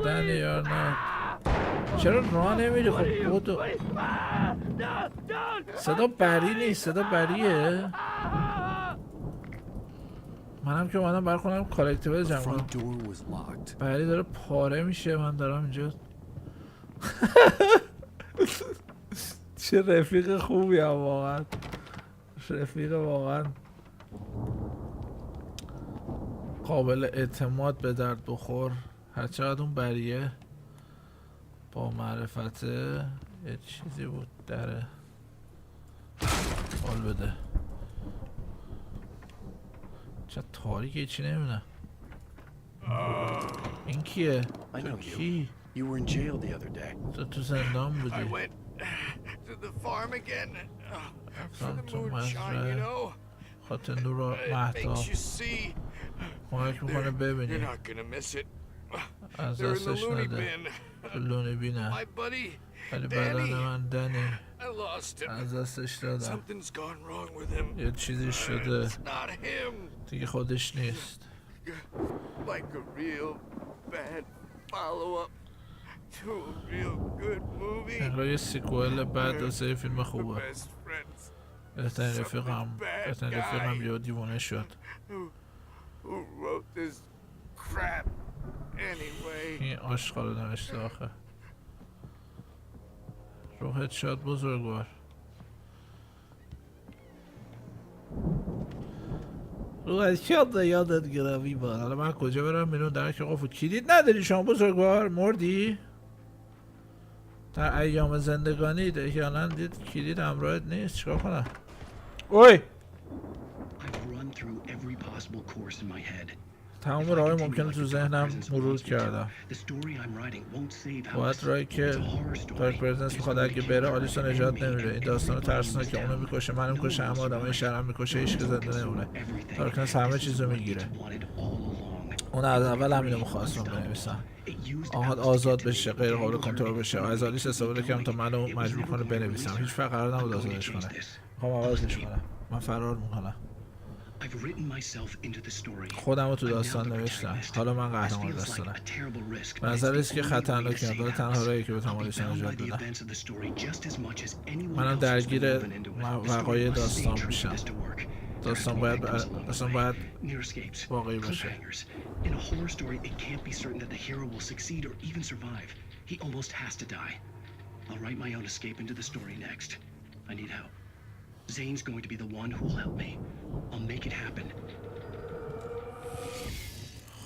دنی یا نه چرا راه نمیری؟ خب بودو. صدا بری نیست، صدا بریه. منم که اومدم برخونم کالکتیبل جمع کنم. بری داره پاره میشه. من دارم اینجا چه رفیق خوبی هم واقعا. رفیق واقعا قابل اعتماد، به درد بخور. هرچقدر اون بریه با معرفته یه چیزی بود داره حال بده. چه تاریکه چی نمیدونم. این کیه؟ تو کی؟ تو زندان بودی. رفتم تو مزرعه خاطر نور مهتاب کمک میکنه ببینی. از دستش نده. تو لونی بینه ولی بدن من دنی از دستش دادم. یه چیزی شده دیگه خودش نیست. انگار یه سیکوئل بعد واسه یه فیلم خوبه. بهترین رفیقم یه دیوانه شد. این آشقا رو نوشته آخه. روحت شاد بزرگوار. روحت شاد یادت گرامی باد. حالا من کجا برم بیرون؟ در که قفل کلید نداری شما بزرگوار؟ مردی؟ در ایام زندگانی احیانا دید کلید همراهت نیست. چیکار کنم؟ اوی تمام راهی ممکنه تو ذهنم مرور کردم. باید راهی که دارک پرزنس میخواد اگه بره آلیسون نجات نمیره. این داستان ترسناک که اونو میکشه منو میکشه همه آدمای شهرم میکشه هیچ که زنده نمونه. دارکنس همه چیزو میگیره. اون از اول همینو میخواستم بنویسم. آهات آزاد بشه، غیر قابل کنترل بشه و از آلیس استفاده کردم تا منو مجبور کنه بنویسم. هیچ وقت قرار نبود آزادش کنه. میخوام عوضش کنم. من فرار میکنم. خودم رو تو داستان نوشتم. حالا من قهرمان داستانم. به نظر است که خطرناکی مقدار تنها راهی که به تماشا نجات بدم. منم درگیر وقایع داستان میشم. داستان باید واقعی باشه. Zane's going to be the one who will help me. I'll make it happen.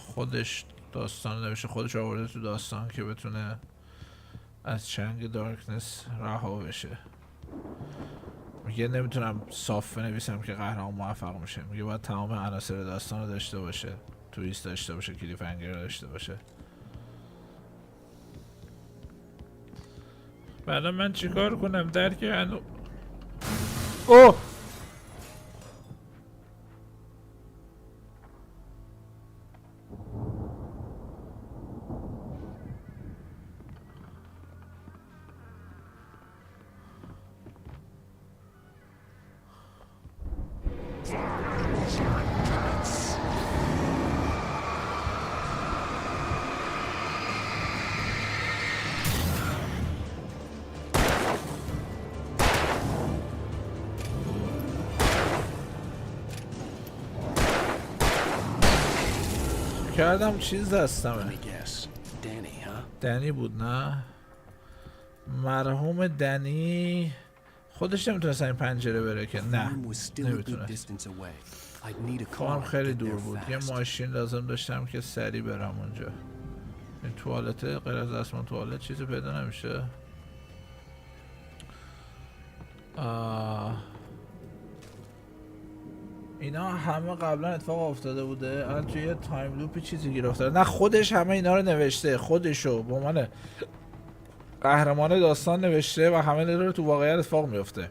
خودش داستان نوشته، خودش آورده تو داستان که بتونه از چنگ دارکنس رها بشه. میگه نمیتونم صاف بنویسم که قهرمان موفق میشه. میگه باید تمام عناصر داستان رو داشته باشه، تویست داشته باشه، کلیفهنگر داشته باشه. بعدا من چیکار کنم؟ درک انو اوه کردم چیز دستمه. دنی بود نه؟ مرحوم دنی خودش نمیتونست این پنجره بره که نه نمیتونست. خوان خیلی دور بود. یه ماشین لازم داشتم که سریع برم اونجا. این توالته غیر از دستمان توالت چیزی پیدا نمیشه. اینا همه قبلا اتفاق افتاده بوده. الان توی یه تایم لوپی چیزی گیر افتاده. نه خودش همه اینا رو نوشته، خودشو به عنوان قهرمان داستان نوشته و همه رو تو واقعیت اتفاق میفته.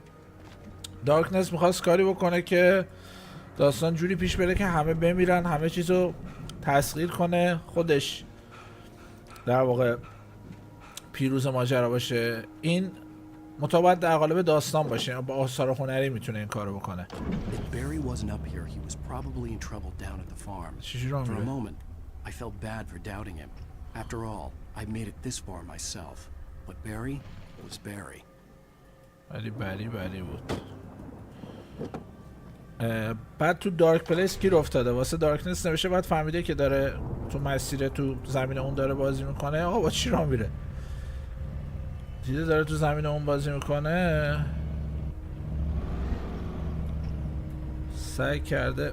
دارکنس میخواست کاری بکنه که داستان جوری پیش بره که همه بمیرن، همه چیزو تسخیر کنه، خودش در واقع پیروز ماجرا باشه. این مطابق در قالب داستان باشه، با آثار هنری میتونه این کارو بکنه. Barry wasn't up here. He was probably in trouble down at the farm. For a moment, I felt bad for doubting him. After all, I made it this far myself. But Barry was Barry. ولی بری بود. بعد تو دارک پلیس گیر افتاده. واسه دارکنس نوشته، بعد فهمیده که داره تو مسیر تو زمین اون داره بازی میکنه. آقا با چی راه میره؟ دیده داره تو زمین اون بازی میکنه. سعی کرده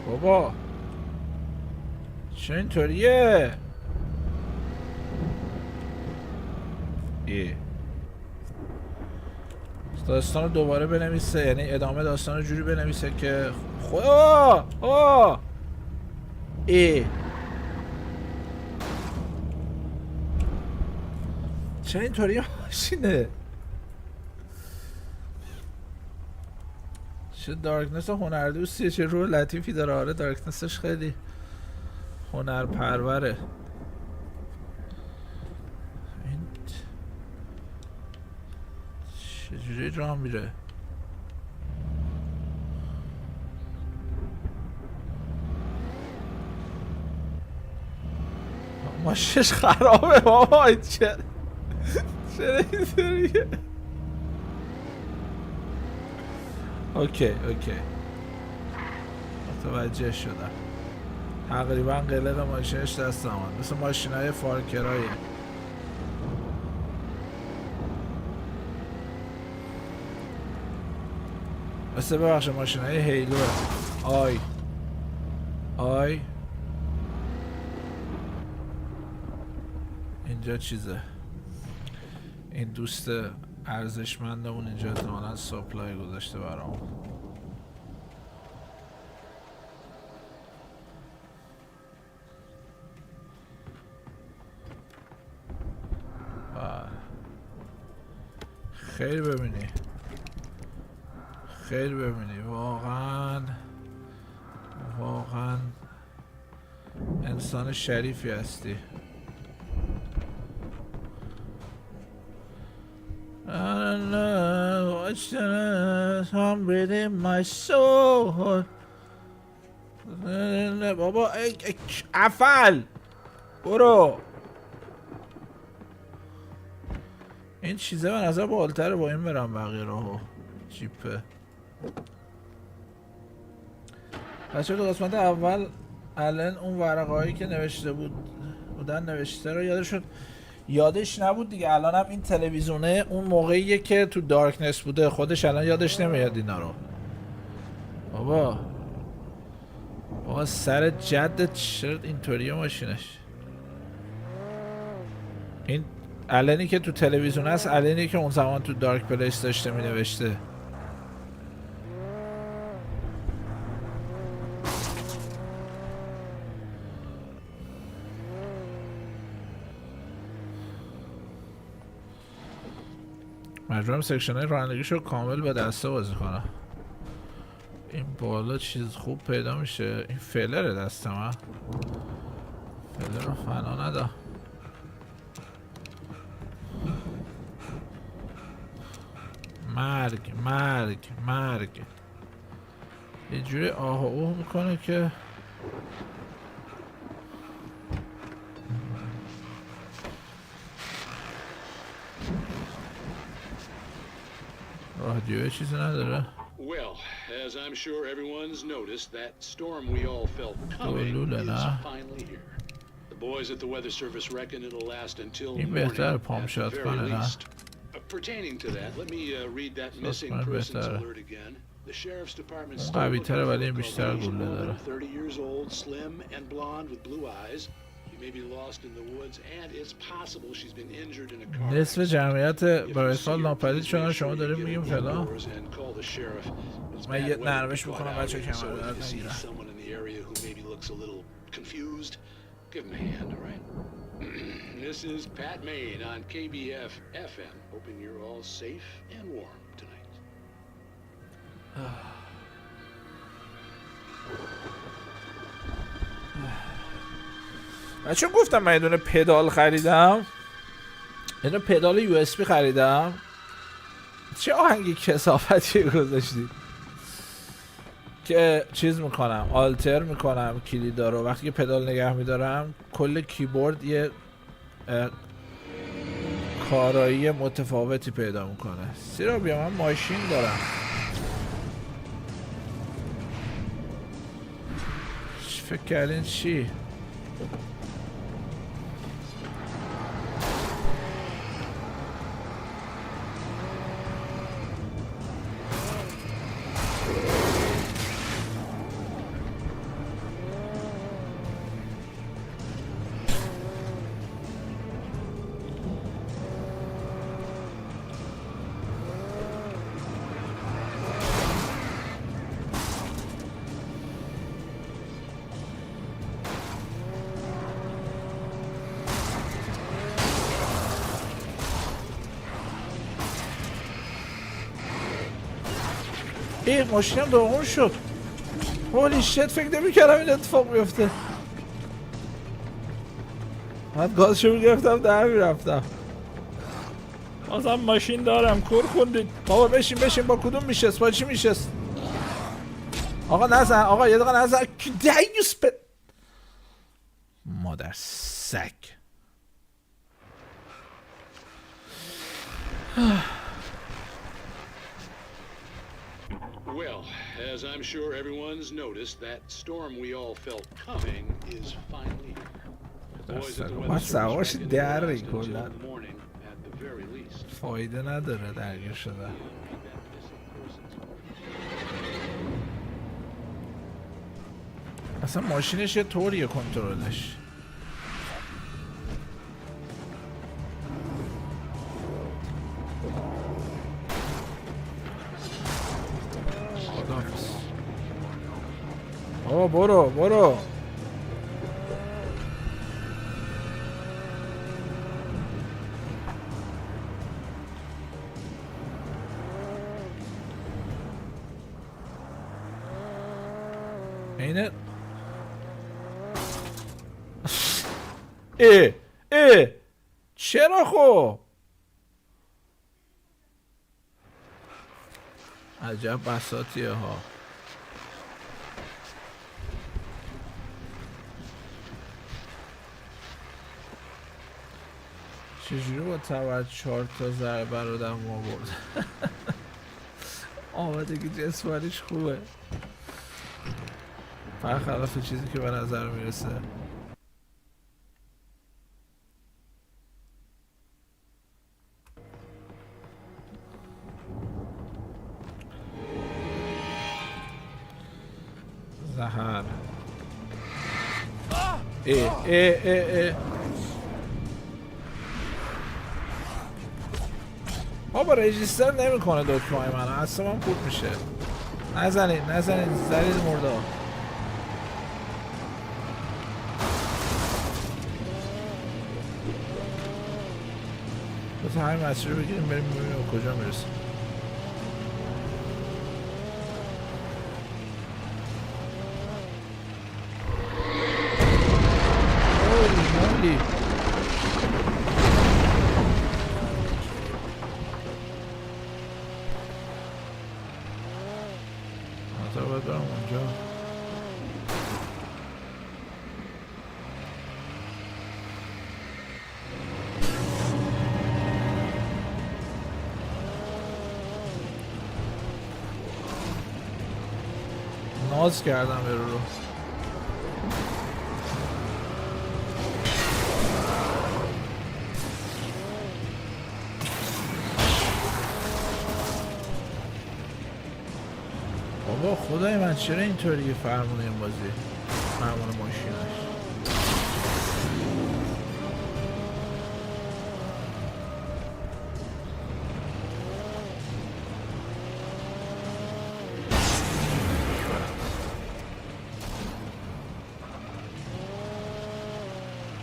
بابا چه اینطوریه؟ داستان رو دوباره بنویسه، یعنی ادامه داستان رو جوری بنویسه که چه اینطوریه ماشینه؟ چه دارکنس هنردوستیه، چه روح لطیفی داره. آره دارکنسش خیلی هنرپروره. این چجوری راه میره؟ ماشینش خرابه بابا. چرا اینطوریه؟ اوکی متوجه شدم. تقریبا قلق ماشینش دست نمان، مثل ماشینای فارکرایه. مثل ببخش ماشینای هیلوه. آی اینجا چیزه. این دوست ارزشمندمون اینجا احتمالاً سپلای گذاشته برام. خیلی ببینی خیر ببینی. واقعا انسان شریفی هستی. I'm breathing my soul. بابا افل برو. این چیزه به نظر بالتره، با این برم بقیه راهو. جیپه. بچه تو قسمت اول الان اون ورقهایی که نوشته بودن نوشته رو یادش نبود دیگه. الان هم این تلویزیونه اون موقعیه که تو دارکنس بوده، خودش الان یادش نمیاد اینا رو. بابا سر جدت چرا اینطوریه ماشینش؟ این الانی که تو تلویزیون هست، الانی که اون زمان تو دارک پلیس داشته می نوشته. مجبورم سکشن های رانندگیشو کامل به دسته بازی کنم. این بالا چیز خوب پیدا میشه. این فلره دست من. فلر رو فنا ندا. مرگ یه جوری آه اوه میکنه که رادیو چیزی نداره. Well, as I'm sure everyone's noticed, that storm we all felt coming is finally here. The boys at the weather service reckon it'll last until morning at the very least. Pertaining to that, let me read that missing persons alert again. The sheriff's department still looking for a 30 years old, slim and blonde with blue eyes. She may be lost in the woods, and it's possible she's been injured in a car. نصف جمعیت برای سال ناپدید شدن. شما داریم میگیم فلان. من یه نرمش بکنم بچه کمر درد نگیرم. Give him a hand, all right? This is Pat Main on KBF FM, hoping you're all safe and warm tonight. بچه گفتم من یه دونه پدال خریدم. یه دونه پدال یو اس بی خریدم. چه آهنگی کثافتی گذاشتید که چیز میکنم، آلتر میکنم کلیدا رو. وقتی که پدال نگه میدارم کل کیبورد یه کارایی متفاوتی پیدا میکنه. سیرا بیا، من ماشین دارم. فکر کردین چی؟ این ماشینم دومون شد. هولی شت، فکر نمی‌کردم این اتفاق بیفته. من گازشو می‌گرفتم در می‌رفتم. بازم ماشین دارم. کور خوندید. بابا بشین با کدوم میشست؟ با چی میشست؟ آقا نزن، آقا یه دقیقه نزن. دیوس پ مادر سگ. Well, as I'm sure everyone's noticed, that storm we all felt coming is finally here. The boys at the weather service reckon it'll last until the morning at the very least. فایده نداره درگیر شده. اصلا ماشینش یه طوریه کنترلش. برو اینه چرا خب عجب بساطیه ها. چجوری با تبعت 4 تا ضربه رو دم ما برد. آمادگی جسمانیش خوبه برخلاف چیزی که به نظر میرسه. زهر بابا رجیستر نمیکنه دکمه من اصلا من خود میشه. نزنید زلیل مرده. بس همین مسیر رو بگیریم بریم ببینیم کجا میرسیم. اولی باید برم اونجا. ناز کردم رو بابا خدای من چرا اینطوریه فرمون این بازی فرمون ماشینش.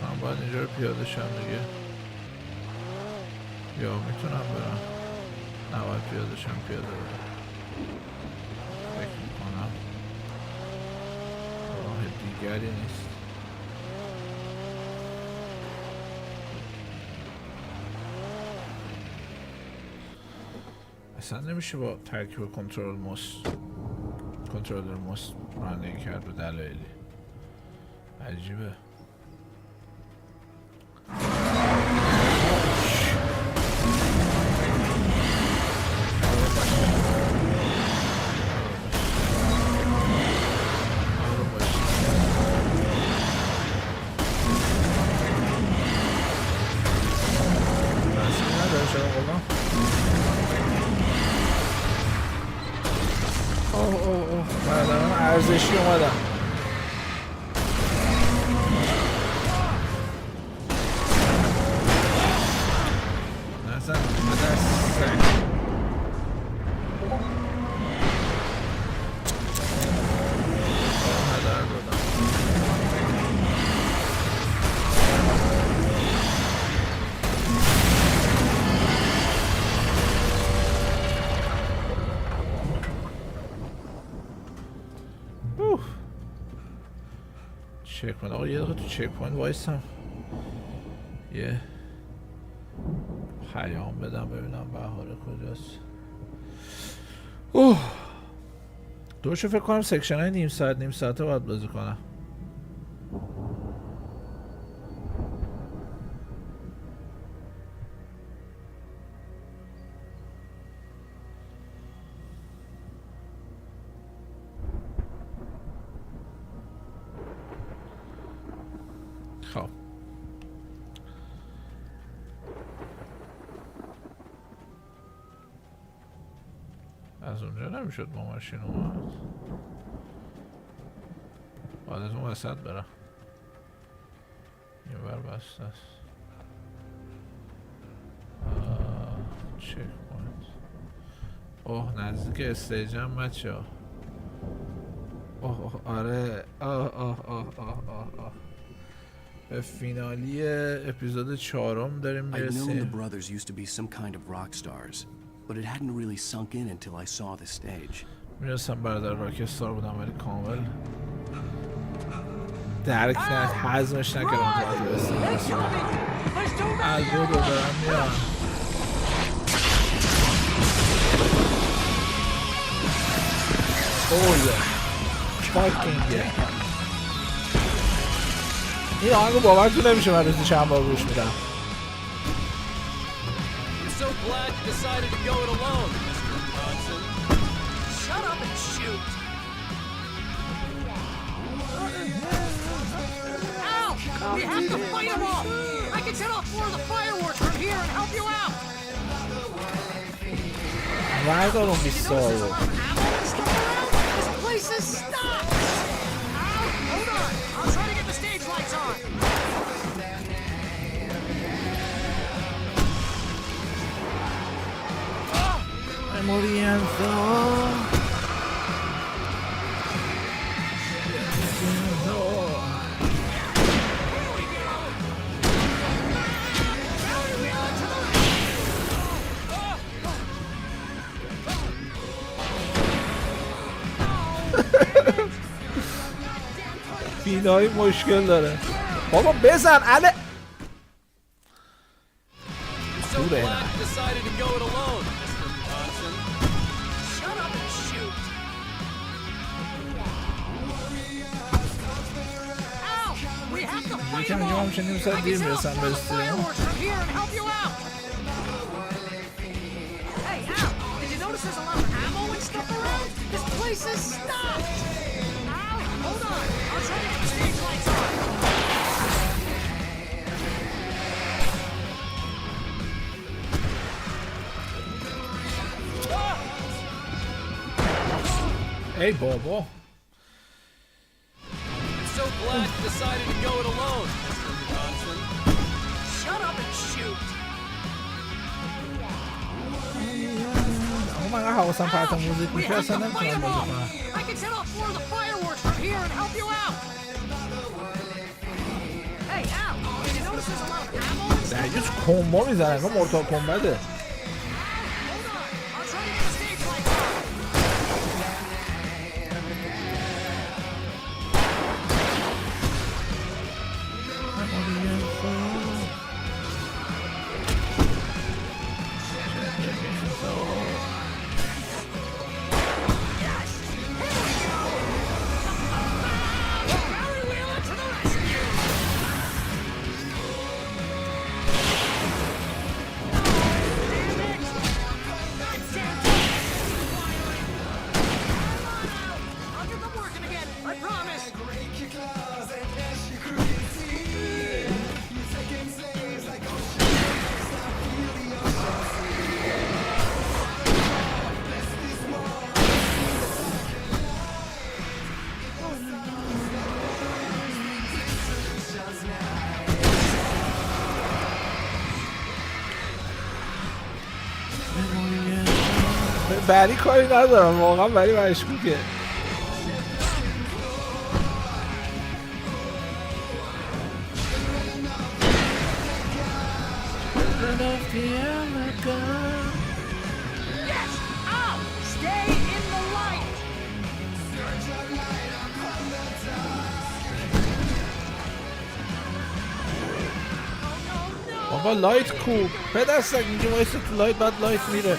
من باید اینجا رو پیاده شم دیگه یا میتونم برم نباید پیاده شم پیاده برم. دیگری نیست. اصلا نمیشه با ترکیب کنترلر موس رانندگی کرد به دلایلی عجیبه. ارزشی اومدم. نزن به دست سنگ. هدر دادم. چک کنم. آقا یه دقیقه تو چک پوینت وایسم یه پیام بدم ببینم بهاره کجاست. دوشو فکر کنم سکشن های نیم ساعته باید بازی کنم. خب از اونجا نمیشد با ماشین اومد. باید از اون وسط برم. این بر بسته است. چک پوینت. اوه نزدیک استیجم بچه ها. اوه آره به فینالی اپیزود 4 داریم میرسیم. میرسم برادر راکستار بودم ولی کامل درک هضمش نکردم تا برسیم. از دو دارم میرم. اوه فاکینگ. این آهنگو باورتون نمیشه من روزی چند بار گوش میدم. So glad you decided to go it alone, Mr. Johnson. Shut up and shoot. Ow! We have to fight them all. I can set off more of the fireworks from here and help you out. Why don't we solve it? This place is stopped. Ow! Hold on. I'll try to get the stage lights on. Muriendo. بینایی مشکل داره. بابا بزن اله. So glad you decided to go it alone, Mr. Johnson. Shut up and shoot. Ow! We have to fight them all. I can set off more of the fireworks from here and help you out. Hey, ow! Did you notice there's a lot of ammo and stuff around? This place is stopped. Ow! Hold on. I'll try to get the stage lights on. Hey, Bobo. So glad you decided to go it alone, Mr. Johnson. Shut up and shoot. من حواسم پرت موزیک میشه اصلا نمیتونم بازی کنم. I can set off more of the fireworks from here and help you out. Hey, ow! Did you notice there's a lot of ammo and stuff? درگیش کمبا میزنه که مورتال کمبده. بری کاری ندارم واقعا بری مشکوکه. بابا لایت کو پدستک میگه وایسه تو لایت بعد لایت میره.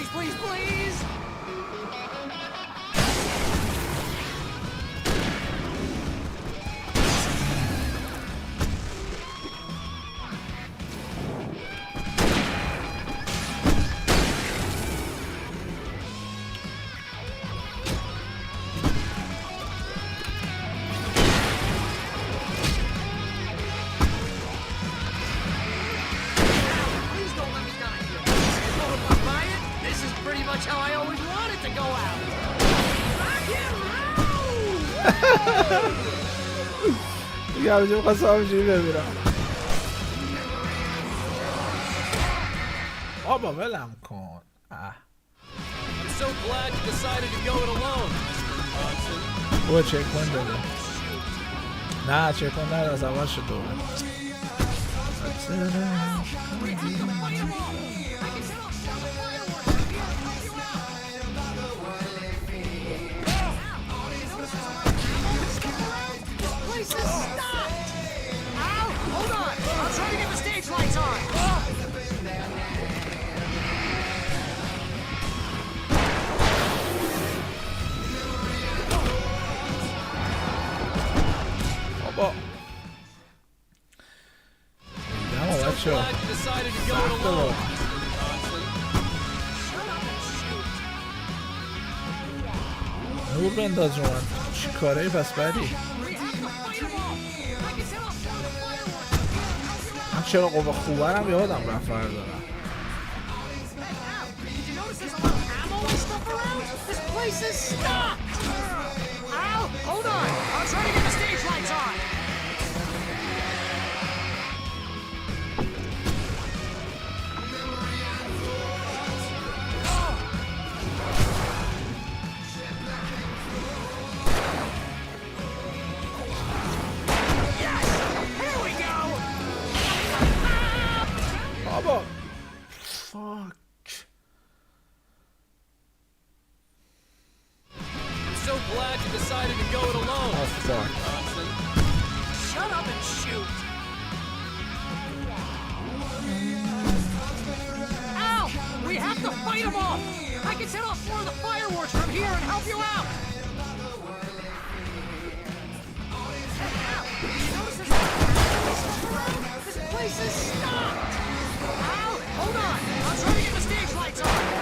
یارو خواستم همینجوری بمیرم. بابا ولم کن. So glad you decided to go it alone, Mr. Johnson. او چک کن داده. نه چک کن داده از اول شد دوباره. Hold on! I'm trying to get the stage lights on! بابا دیدم بچه سخته با نور بنداز رو من چی کاره پس بری من چرا قوه خوبرم یادم رفت دارم Hold on! I'm trying to get the stage lights on! Yes! Here we go! Baba! Fuck. So glad you decided to go it alone. Oh, fuck. Shut up and shoot! Ow! We have to fight them off! I can set off more of the fireworks from here and help you out! This place is stopped! Ow! Hold on! I'm trying to get the stage lights on!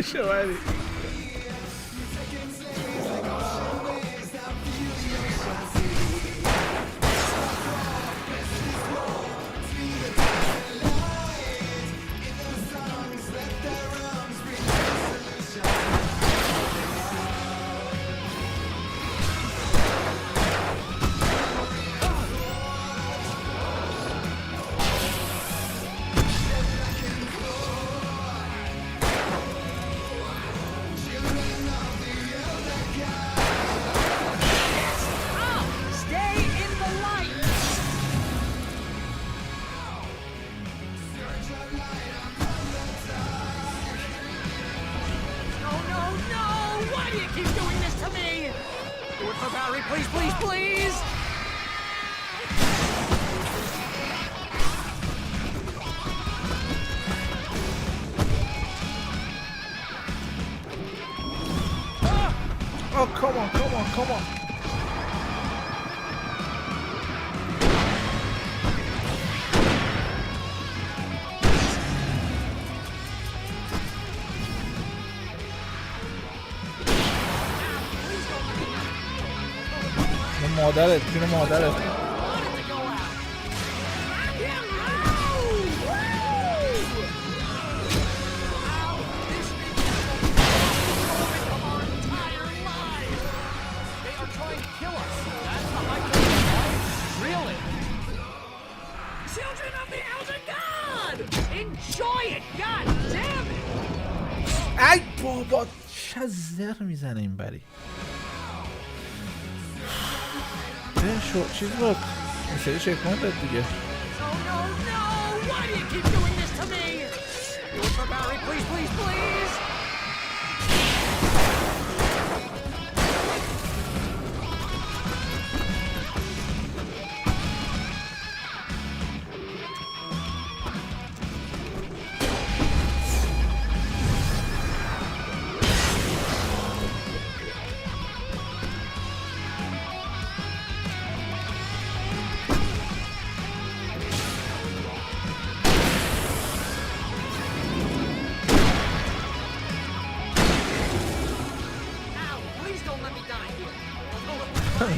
میشه ولی Please, please, please! Oh, come on, come on, come on. مادرت جون مادرت ای بابا چه زر میزنه این بری شو چیز بود این سری چکمان داد دیگه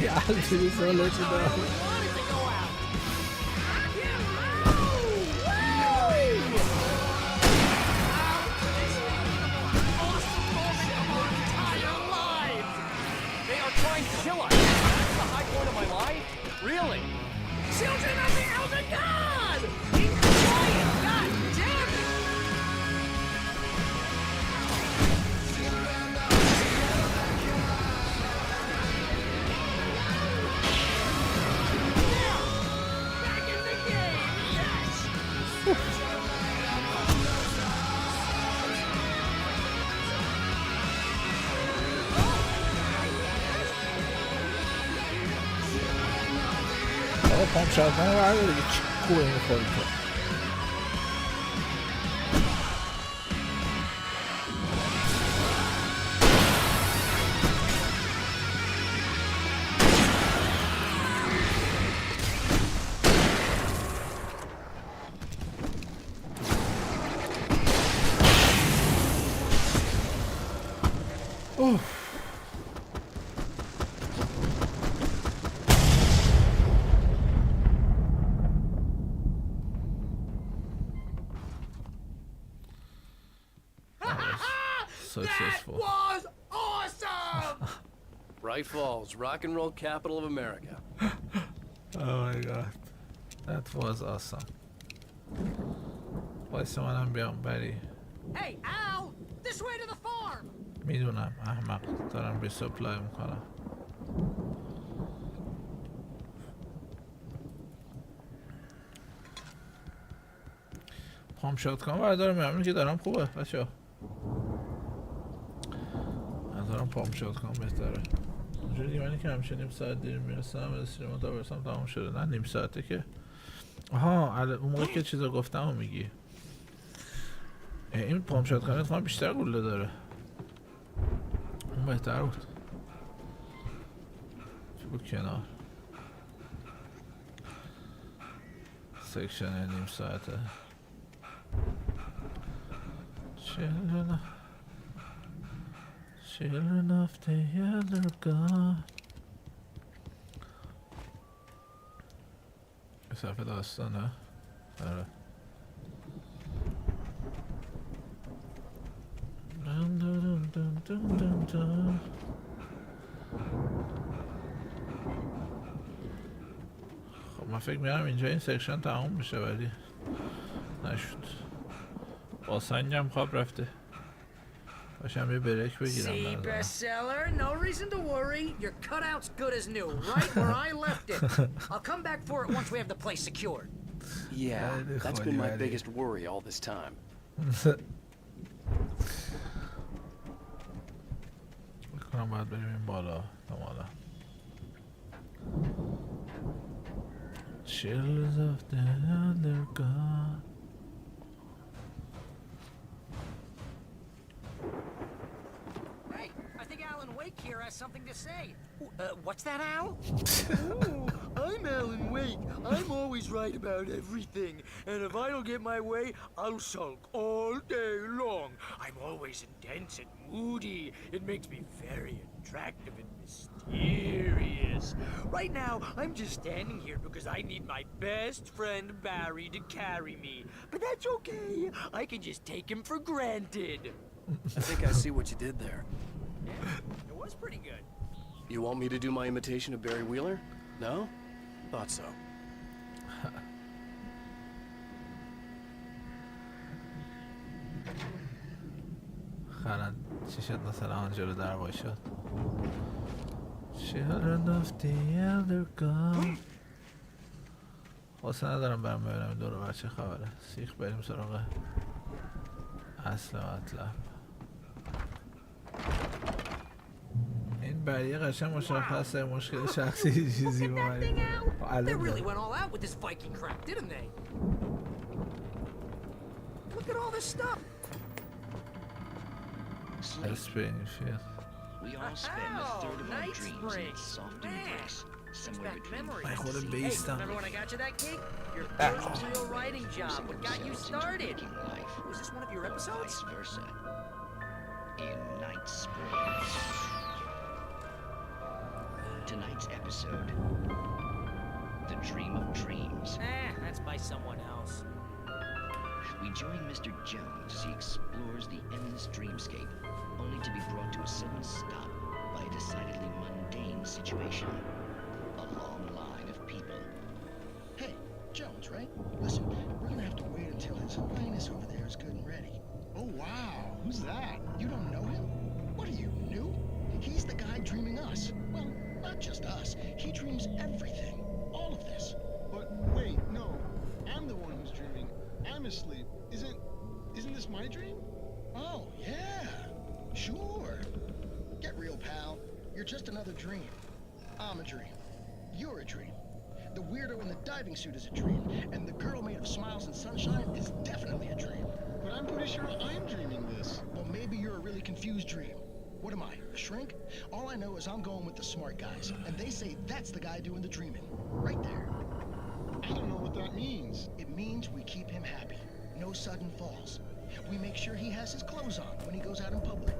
Yeah, please don't let you down. trying to kill us. That's the high point of my life? Really? Children of the Elder God! Keep quiet! God damn it! Back in the game! Yes! پامپ شد منو بردار دیگه چی کوه این خوری تو That was awesome! Bright Falls, rock and roll capital of America. Oh my god. That was awesome. واسه منم بیام بری. Hey, Al! This way to the farm! میدونم احمق دارم ریسپلای میکنم. پامپ شات کنم بردارم میرم که دارم خوبه بچه ها. دارم پامپ شات کنم بهتره. اونجوری دیگه منی که همیشه نیم ساعت دیر میرسم استریم تا برسم تمام شده. نه نیم ساعته که آها اون موقع که چیزا گفتم رو میگی. این پامپ شات کنم اتفاقا بیشتر گوله داره. اون بهتر بود. چی بود کنار سکشن نیم ساعته. Children of the elder God. صرف داستان نه؟ آره. خب من فکر می‌کنم اینجا این سکشن تموم میشه ولی نشد. با سنگم خواب رفته. باشم یه بریک بگیرم. See, bestseller, no reason to worry. Your cutout's good as new, right where I left it. I'll come back for it once we have the place secured. Yeah, that's been my biggest worry all this time. بکنم باید بریم این بالا تمالا. Children of the elder God. Hey, I think Alan Wake here has something to say. What's that, Al? I'm Alan Wake. I'm always right about everything. And if I don't get my way, I'll sulk all day long. I'm always intense and moody. It makes me very attractive and mysterious. Right now, I'm just standing here because I need my best friend Barry to carry me. But that's okay. I can just take him for granted. I think I see what you did there. Yeah, it was pretty good. You want me to do my imitation of Barry Wheeler? No? Thought so. خرد چی شد مثلا آنجا رو در وای شد. Children of the elder God. حوصله ندارم برم ببینم این دور بر چه خبره. سیخ بریم سراغ اصل مطلب. این بریه قشنگ مشخصه مشکل شخصی چیزی با من. They really went all out with this Viking crap, didn't they? Look at all this stuff. Springfield. We all spend a third of our dreams in its soft embrace, somewhere between Hey, remember when I got you that gig? Your first real writing job. What got you started? Was this one of your episodes? Vice versa. In Night Springs. Tonight's episode, The Dream of Dreams. That's by someone else. We join Mr. Jones as he explores the endless dreamscape, only to be brought to a sudden stop by a decidedly mundane situation. A long line of people. Hey, Jones, right? Listen, we're gonna have to wait until His Highness over there is good and ready. Oh, wow. Who's that? You don't know him? What are you, new? He's the guy dreaming us. Well, not just us. He dreams everything. All of this. But wait, no. I'm the one who's dreaming. I'm asleep. Isn't this my dream? Oh, yeah. Sure. Get real, pal. You're just another dream. I'm a dream. You're a dream. The weirdo in the diving suit is a dream. And the girl made of smiles and sunshine is definitely a dream. But I'm pretty sure I'm dreaming this. Well, maybe you're a really confused dream. What am I, a shrink? All I know is I'm going with the smart guys. And they say that's the guy doing the dreaming. Right there. I don't know what that means. It means we keep him happy. No sudden falls. We make sure he has his clothes on when he goes out in public.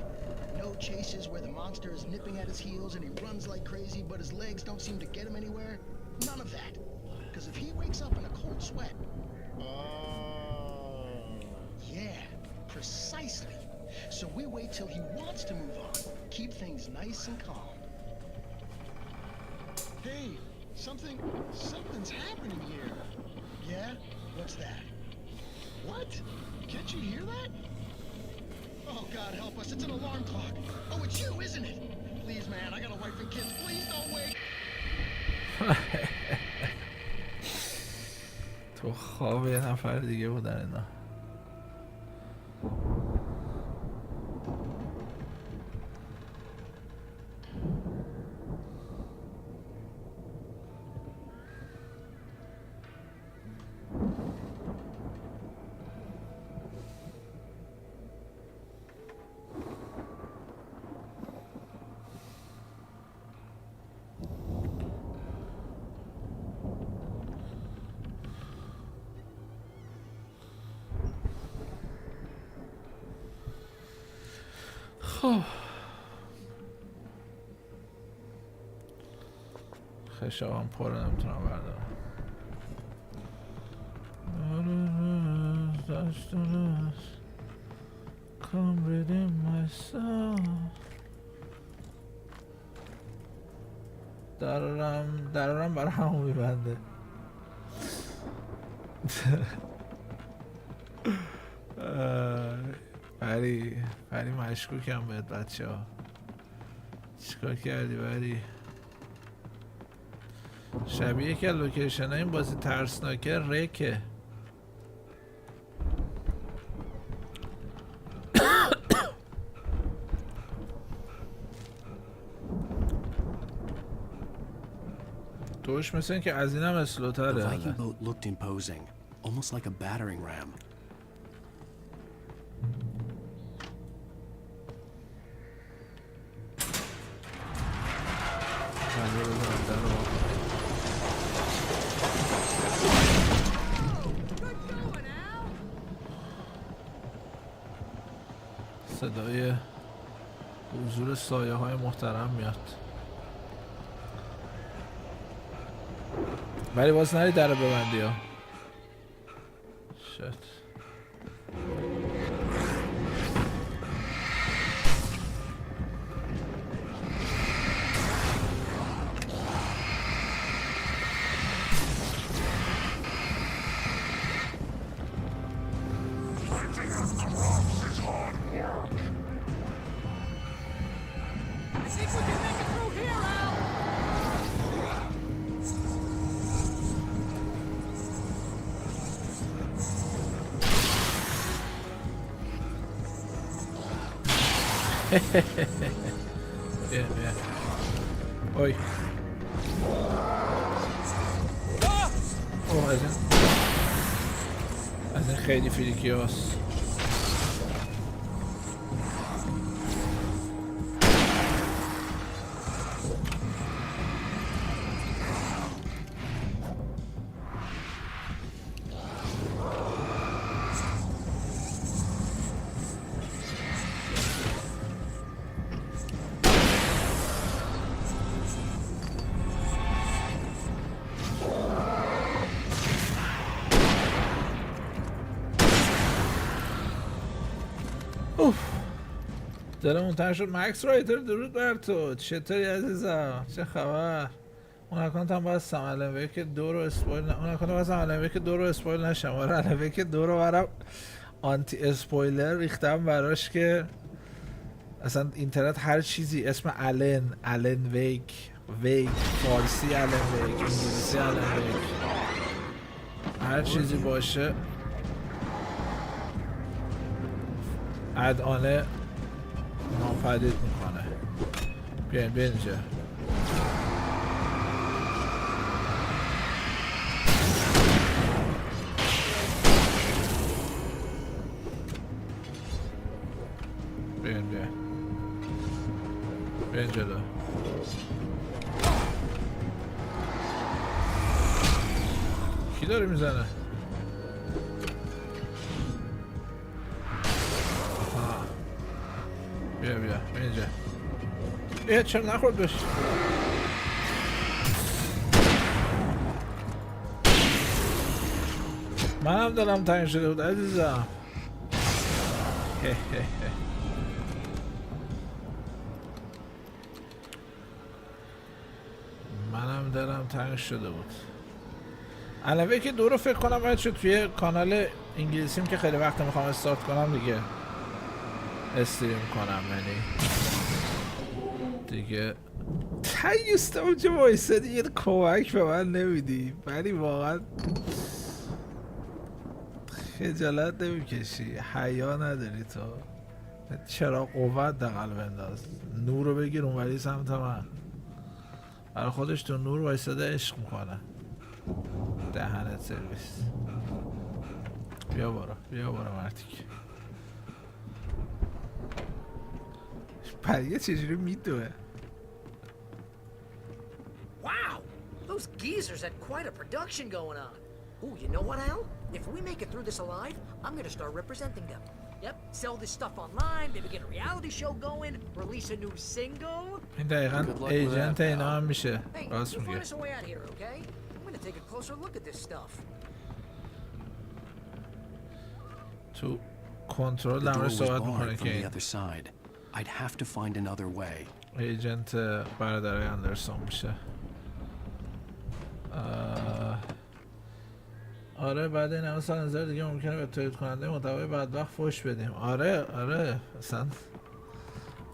No chases where the monster is nipping at his heels and he runs like crazy, but his legs don't seem to get him anywhere. None of that. Because if he wakes up in a cold sweat... Yeah, precisely. So we wait till he wants to move on. Keep things nice and calm. Hey, something's happening here. Yeah? What's that? What? Can't you hear that? Oh, God help us, it's an alarm clock. Oh, it's you, isn't it? Please, man, I got a wife and kids. Please don't wake. تو خواب یه نفر دیگه بودن اینا. خشابم پره نمیتونم بردارم. Come redeem myself. درارم برای همون میبنده. بری مشکوکم بهت بچه ها. چیکار کردی بری؟ شبیه که لوکیشن ها این بازی ترسناکه رکه. توش مثل این که از اینم اسلوتره. The Viking boat looked imposing, almost like a battering ram. صدای حضور سایه های محترم میاد. ولی باز نری در ببندی ها. شت. Bien. Oj. از این خیلی فریکی هست. دلمون تنگ شد. مکس رایتر درود بر تو، چطوری عزیزم؟ چه خبر؟ اون اکانت هم باید سمالنوه که دو رو اسپویل اون اکانت باید سمالنوه که دو رو اسپویل نشم. آره علوه که دو رو برم آنتی اسپویلر ریختم براش که اصلا اینترنت هر چیزی اسم آلن ویک فارسی آلن ویک، انگلیسی آلن ویک، هر چیزی باشه ادعانه ناپدید میکنه. بیاین اینجا. بیاین جلو. کی داره میزنه؟ بیا اینجا. چرا نخورد بش؟ منم دلم تنگ شده بود عزیزم. منم دلم تنگ شده بود. علاوه که دو رو فکر کنم باید شد توی کانال انگلیسیم که خیلی وقت میخوام استارت کنم دیگه استریم کنم، یعنی دیگه تایستم اونجا وایسادی یه کمک به من نمیدی، ولی واقعا خجالت نمیکشی؟ حیا نداری تو؟ چرا قوت دقل بنداز، نور رو بگیر اونوری سمت من. برای خودش تو نور وایساده عشق میکنه. دهنت سرویس. بیا برو مرتیک. پریه چجوری میدوه؟ Wow! Those geezers had quite a production going on. Ooh, you know what, Al? If we make it through this alive, I'm gonna start representing them. Yep, sell this stuff online, maybe get a reality show going, release a new single. این دقیقاً ایجنت اینا هم میشه. راست میگه. Find us a way out here, okay? I'm gonna take a closer look at this stuff. تو کنترل در مورد صحبت میکنه که I'd have to find another way. ایجنت برادرای اندرسون میشه. آره بعد این همه سال نظر دیگه ممکنه به تولید کننده محتوای بدبخت فوش بدیم. آره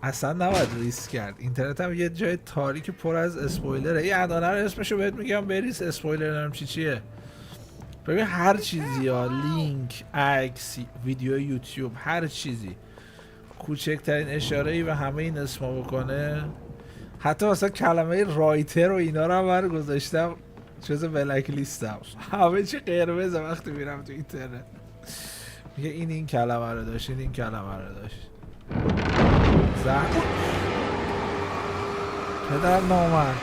اصلا نباید ریسک کرد. اینترنت هم یه جای تاریک پر از اسپویلره. یه ادانه رو اسمشو بهت میگم بریز، اسپویلر نرم چیه. ببین هر چیزی ها، لینک، عکس، ویدیو یوتیوب، هر چیزی کوچکترین اشاره ای به همه این اسما بکنه، حتی مثلا کلمه رایتر و اینا رو هم برگذاشتم جز بلک لیستم، همه چی قرمزه وقتی میرم تو اینترنت. میگه این کلمه رو داشت، این کلمه رو داشت. زهر پدر نامرد.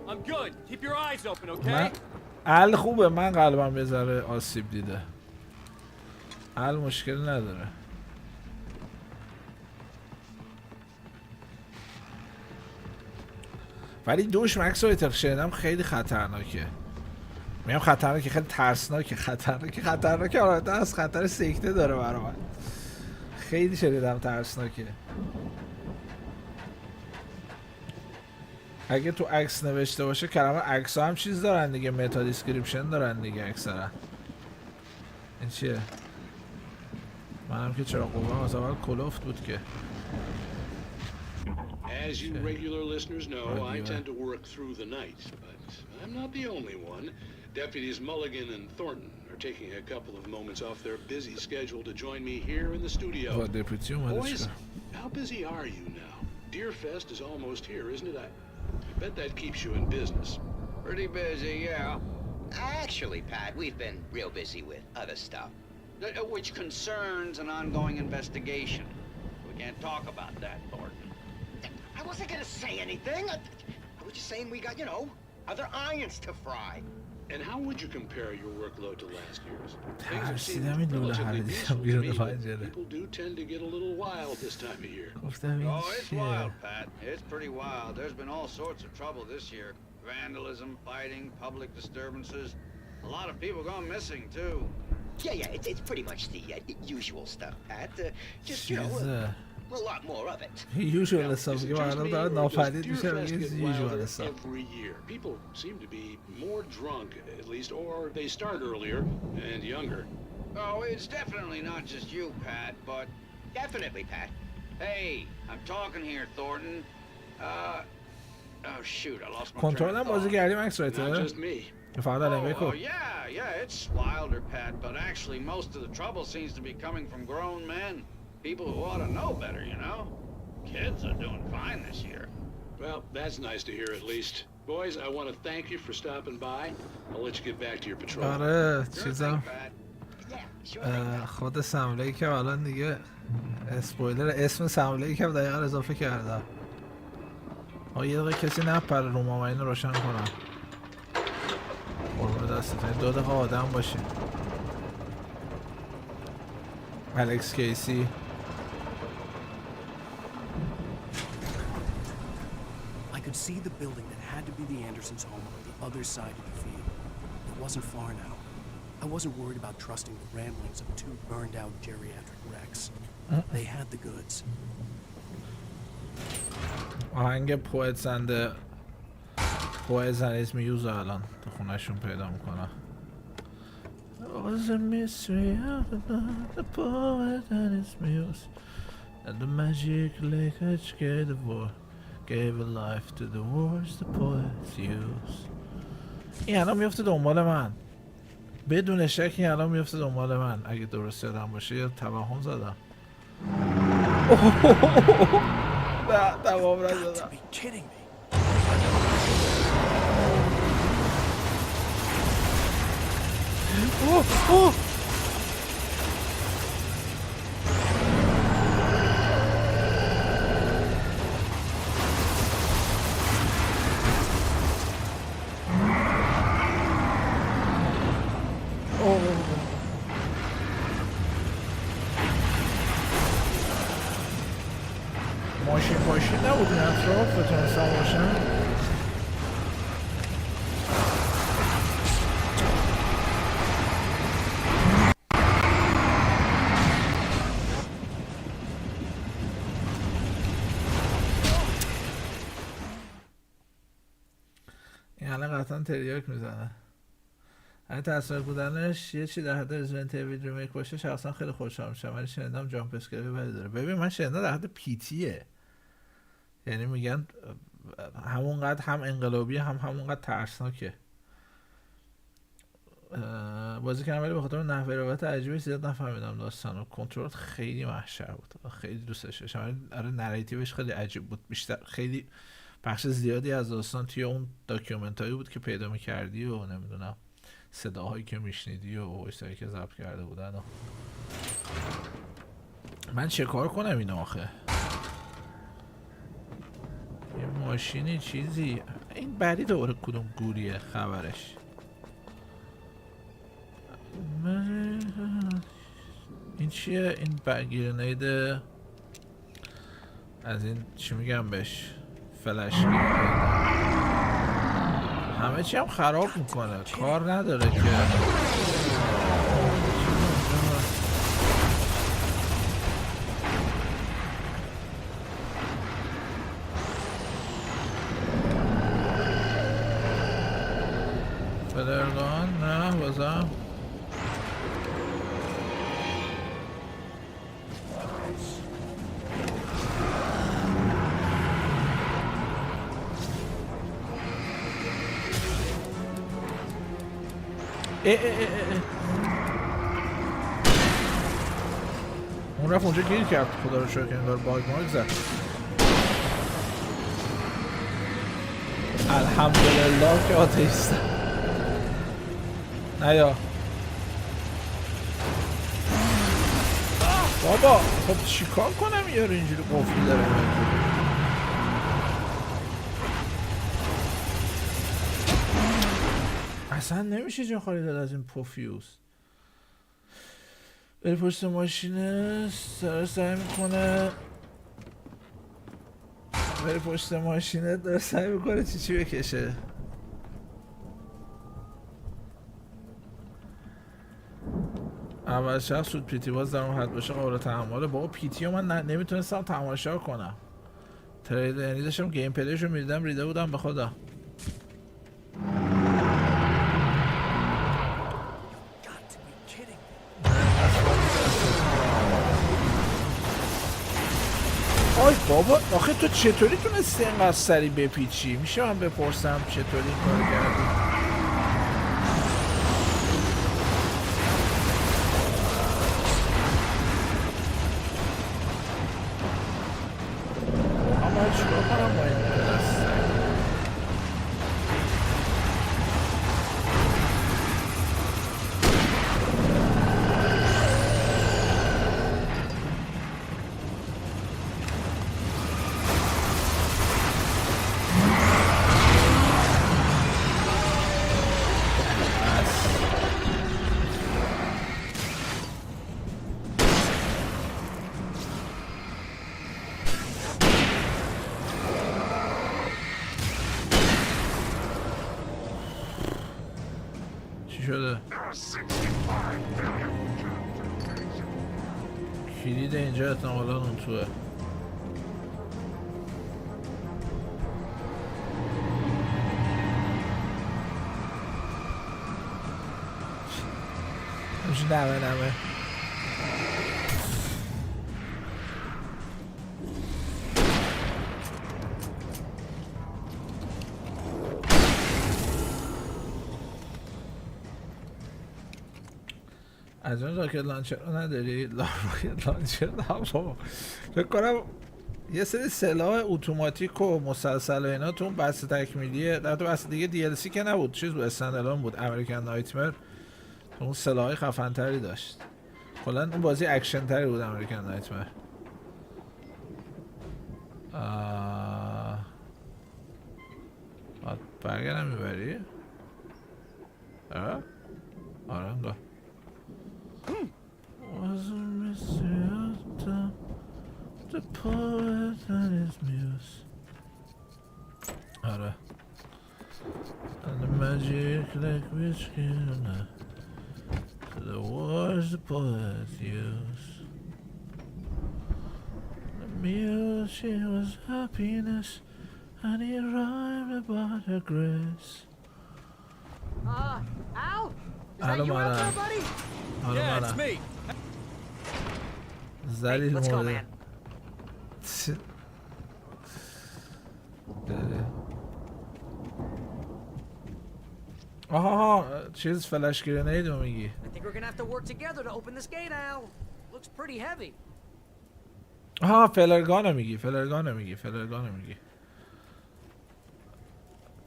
I'm good. Keep your eyes open, okay? ال خوبه، من قلبم یه ذره آسیب دیده. ال مشکل نداره. ولی دوش مکس رو شنیدم خیلی خطرناکه. میگم خطرناکه، خیلی ترسناکه. خطرناکه آره، از خطر سکته داره برای من. خیلی شنیدم ترسناکه. اگه تو عکس نوشته باشه، کلمه عکس ها هم چیز دارن دیگه، متا دیسکریپشن دارن دیگه اکثرا. این چیه؟ منم که چرا قوام از اول کلوفت بود که. As you regular listeners know, I tend to work through the night, but I'm not the only one. Deputies Mulligan and Thornton are taking a couple of moments off their busy schedule to join me here in the studio. Boys, how busy are you now? Deerfest is almost here, isn't it? I bet that keeps you in business. Pretty busy, yeah. Actually, Pat, we've been real busy with other stuff, which concerns an ongoing investigation. We can't talk about that, Thornton. I wasn't gonna say anything. I was just saying we got, other irons to fry. And how would you compare your workload to last year's? ترسیدم این لوله هر دیدم بیرون پنجره. People do tend to get a little wild this time of year. Oh, it's wild, Pat. It's pretty wild. There's been all sorts of trouble this year. vandalism, fighting, public disturbances. A lot of people gone missing, too. Yeah, it's pretty much the usual stuff, Pat. Just, you know, a lot more of it. Usual stuff. Usual stuff. Every year, people seem to be more drunk, at least, or they start earlier and younger. Oh, it's definitely not just you, Pat, but... Definitely, Pat. Hey, I'm talking here, Thornton. Oh, shoot, I lost my Control train of بازی کردیم عکس Not just me. Oh, yeah, it's wilder, Pat, but actually most of the trouble seems to be coming from grown men. People who ought to know better, you know? Kids are doing fine this year. Well, that's nice to hear at least. Boys, I want to thank you for stopping by. I'll let you get back to your patrol. آره چیزم خود سمله‌ای که الان دیگه اسپویلر اسم سمله‌ای که دقیقا اضافه کردم. یه دقیقه کسی نپره رو ما، من اینو روشن کنم. قربون دستتون 2 دقیقه آدم باشین. الکس کیسی I could see the building that had to be the Andersons' home on the other side of the field. It wasn't far now. I wasn't worried about trusting the ramblings of 2 burned-out geriatric wrecks. They had the goods. آهنگ پویزن از میوز الان تو خونهشون پیدا میکنم. Was a mystery of the poet and his muse, and the magic lake which gave a life to the words the poets use. این الان میفته دنبال من، بدون شک این الان میفته دنبال من. اگه درست یادم باشه یا توهم زدم. نه توهم نزدم. ماشین نبود این اطراف بتونستم باشم. این الان قطعا تریاک میزنه. اگه تصویر بودنش یه چی در حد رزیدنت ایول ریمیک باشه شخصا خیلی خوشحال میشم، ولی شنیدم جامپ اسکری ولی داره. ببین من شنیدم در حد پیتیه، یعنی میگن همونقدر هم انقلابی همونقدر ترسناکه. بازی کردم ولی به خاطر نحوه روایت عجیبی زیاد نفهمیدم داستانو. کنترل خیلی محشر بود، خیلی دوستش داشتم. آره نریتیوش خیلی عجیب بود. بیشتر خیلی بخش زیادی از داستان توی اون داکیومنتایی بود که پیدا می‌کردی و نمیدونم صداهایی که میشنیدی و وایسایی که ضبط کرده بودن و من چه کار کنم اینو آخه؟ یه ماشینی چیزی این بری دوباره کدوم گوریه خبرش؟ این چیه؟ این گرنید از این چی میگم بهش؟ فلش همه چی هم خراب میکنه، کار نداره که. فلرگان نه بازم اون رفت اونجا گیر کرد، خدا رو شکر انگار باگ مارک زد. الحمدلله که آتیستم. نیا بابا، خب چیکار کنم یارو اینجوری قفلی داره؟ اصلا نمیشه جا خالی داد از این پوفیوز. بری پشت ماشینه داره سعی میکنه چی بکشه. اول شخص شد پیتی باز در اون حد باشه قابل تحمله. بابا پیتی رو من نمیتونستم تماشا کنم. تریلر یعنی داشتم گیمپلیش رو میدیدم ریده بودم به خدا. آی بابا آخه تو چطوری تونستی اینقدر سریع بپیچی؟ میشه من بپرسم چطوری این کار کردی؟ من چیکار کنم با این دست؟ شده کلید اینجا احتمالا اون توه. نمه از اون راکت لانچر رو نداری؟ راکت لانچر دارم. فکر کنم یه سری سلاح اتوماتیک و مسلسل و اینا تو اون بسته تکمیلیه. در تو بسته دیگه DLC که نبود، چیز بود، استندالون بود. امریکن نایتمر اون سلاحای خفن تری داشت. کلا اون بازی اکشن تری بود امریکن نایتمر. برگردم میبری؟ آره انگار the poet and his muse. آره and the magic like which can to the words the poet used. The muse she was happiness and he rhymed about her grace. Al? Is that you out there, buddy? Yeah, it's me. Hey, let's go, man. آها چیز فلش گرنید رو میگی. I think we're gonna have to work together to open this gate, Al. Looks pretty heavy. آها فلرگانو میگی.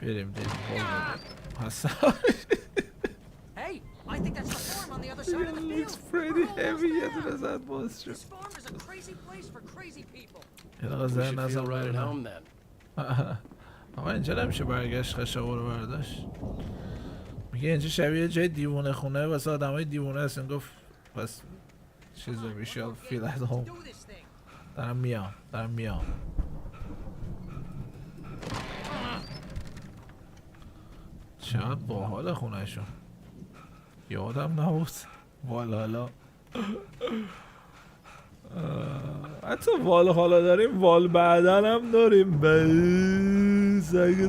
بریم Hey, I think that's the farm on the other side of the field. Looks pretty heavy. یه دونه زد باز شد. This farm is a crazy place for crazy people. یه دقیقه زن نزم بریم. آقا اینجا نمیشه برگشت خشابه رو برداشت. میگه اینجا شبیه جای دیوونه خونه واسه آدم های دیوونه هست. این گفت پس چیز رو بیشال فیل از هم. دارم میام. چقدر باحال خونه شون. یادم نبود والالا. حتی وال حالا داریم، وال بعدن هم داریم. زگه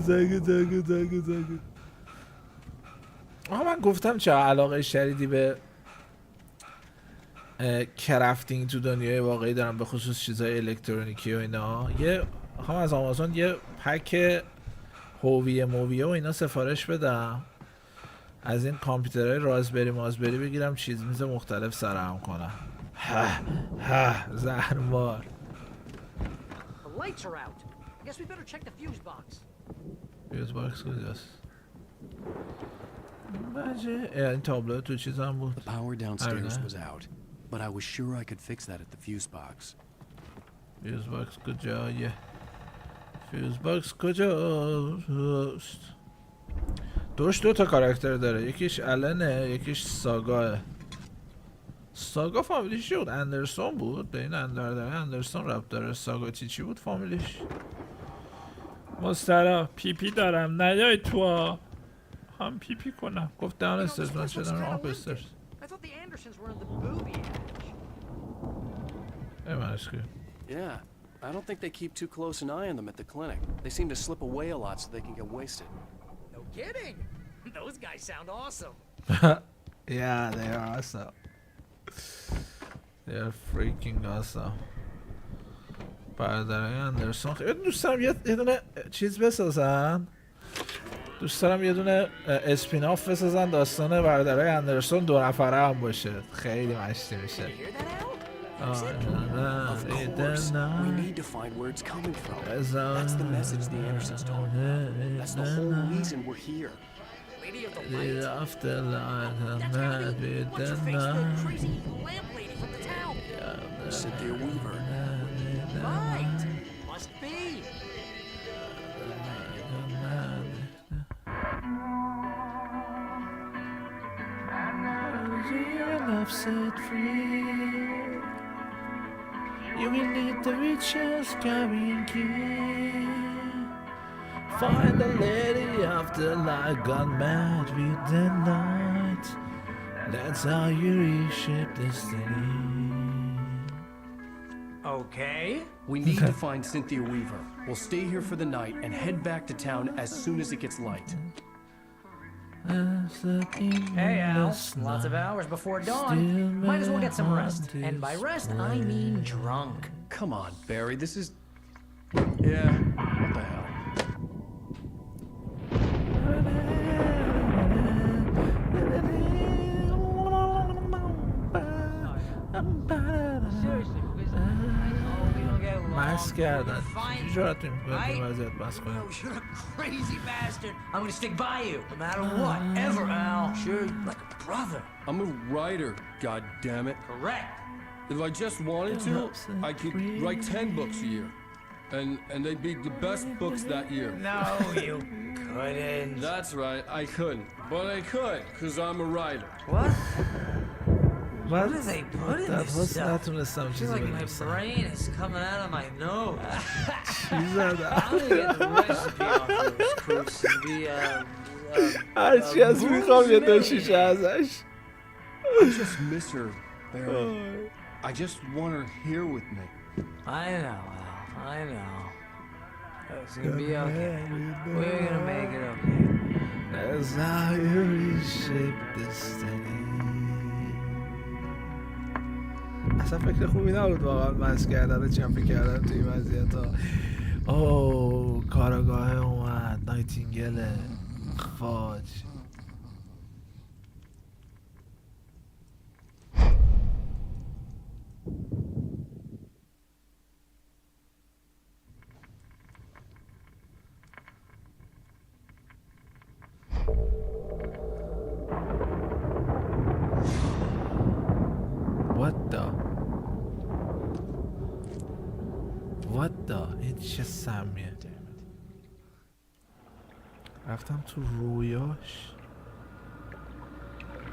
آها من گفتم چه علاقه شدیدی به کرافتینگ تو دنیای واقعی دارم، به خصوص چیزای الکترونیکی و اینا. یه هم از آمازون یه پک هویه مویه و اینا سفارش بدم، از این کامپیوترهای رازبری مازبری بگیرم، چیز میز مختلف سرهم کنم. زهرمار. The lights are out. I guess we better check the fuse box. Fuse box کجاست؟ این تابلو تو چیز هم بود. The power downstairs was out, but I was sure I could fix that at the fuse box. Fuse box کجایه؟ فیوز باکس کجاست؟ دو تا کاراکتر داره، یکیش النه یکیش ساگاه. ساگا فامیلیش چی بود؟ اندرسون بود؟ به این اندرسون ربط داره. ساگا چی بود فامیلیش؟ مسترا پیپی دارم نیای تو هم پیپی کنم. گفت داون استرز من شدم آپ استرز. I thought the Andersons were in the booby edge. Yeah, I don't think they keep too close an eye on them at the clinic. They seem to slip away a lot so they can get wasted. No kidding. Those guys sound awesome. Yeah, they are awesome. They are freaking awesome. برای اندرسون دوست دارم یه دونه چیز بسازن. دوست دارم یه دونه اسپیناف بسازن داستان برادرای اندرسون 2 نفره هم باشه. خیلی مشتی میشه. Of course, we need to find where it's coming from. That's the message the Andersons told me. That's the whole reason we're here. Lady of the Light? After light, That's gotta be what's her face, the crazy lamp lady from the town. Cynthia Weaver. Right. Must be. Set free. You will need the riches carrying key. Find the lady of the light, gone mad with the night. That's how you reshape destiny. Okay. We need to find Cynthia Weaver. We'll stay here for the night and head back to town as soon as it gets light. Hey, Al. Lots of hours before dawn. Might as well get some rest. And by rest, I mean drunk. Come on, Barry. This is... Yeah, what the hell? مست کردن جرأت نمی‌کنه تو وضعیت بس کنه. You're a crazy bastard. I'm gonna stick by you, no matter what, ever, Al. Sure, like a brother. I'm a writer, goddammit. Correct. If I just wanted to, I could write 10 books a year. And they'd be the best books that year. No, you couldn't. That's right, I couldn't. But I could, because I'm a writer. What? What do they put in this stuff? نتونستم I feel like my brain is coming out of my nose. چیز I'm gonna get the recipe off those proofs and be هرچی از میخوام یه دو شیشه ازش. I just miss her, Barry. I just want her here with me. I know, Al. I know. It's gonna be okay. We're gonna make it okay. That's how you reshape destiny. اصلا فکر خوبی نبود واقعا مست کردن و چمپی کردن توی این وضعیت ها. اوه کاراگاه اومد نایتینگل فاج. این چه سمیه رفتم تو رویاش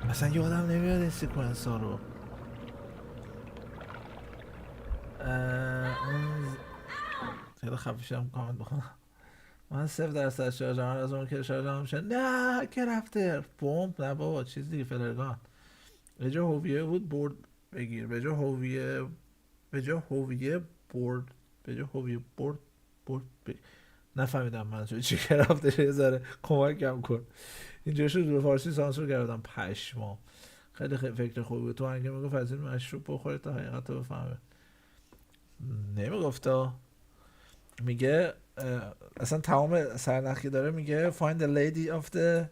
مثلا یادم نمیاد این سیکونس ها رو خیلی خفیشم کامنت بخونم من 0% شارژم از اون که شارژم میشه نه که رفته بمب نه بابا چیز دیگه فلرگان به جا هویه بود برد بگیر به جا هویه برد نفهمیدم من چی که رفته یه ذره کمکم کن اینجا شد رو فارسی سانسور کردم پشما خیلی فکر خوبی بود تو هنگه میگفت از این مشروب بخوری تا حقیقت رو بفهمه نمیگفتا میگه اصلا تمام سرنخی داره میگه find the lady of the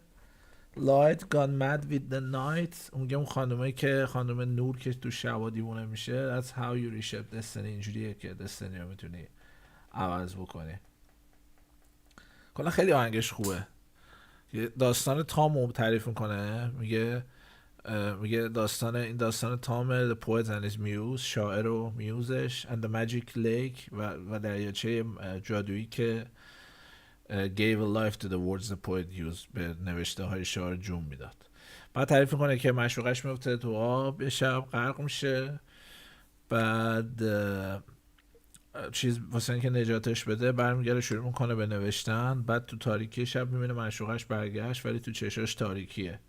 light gone mad with the night اون میگه اون خانومه که خانوم نور که تو شبا دیوونه میشه that's how you reshape destiny اینجوریه که دستنی رو میتونی عوض بکنی کلا خیلی آهنگش خوبه داستان تامو تعریف میکنه میگه این داستان تام the poet and his muse شاعر و میوزش and the magic lake و دریاچه جادویی که gave a life to the words the poet used به نوشته های شاعر جون میداد بعد تعریف میکنه که معشوقش میفته تو آب یه شب غرق میشه بعد چیز واسه اینکه نجاتش بده برمیگره شروع میکنه به نوشتن بعد تو تاریکی شب میبینه معشوقش برگشت ولی تو چشاش تاریکیه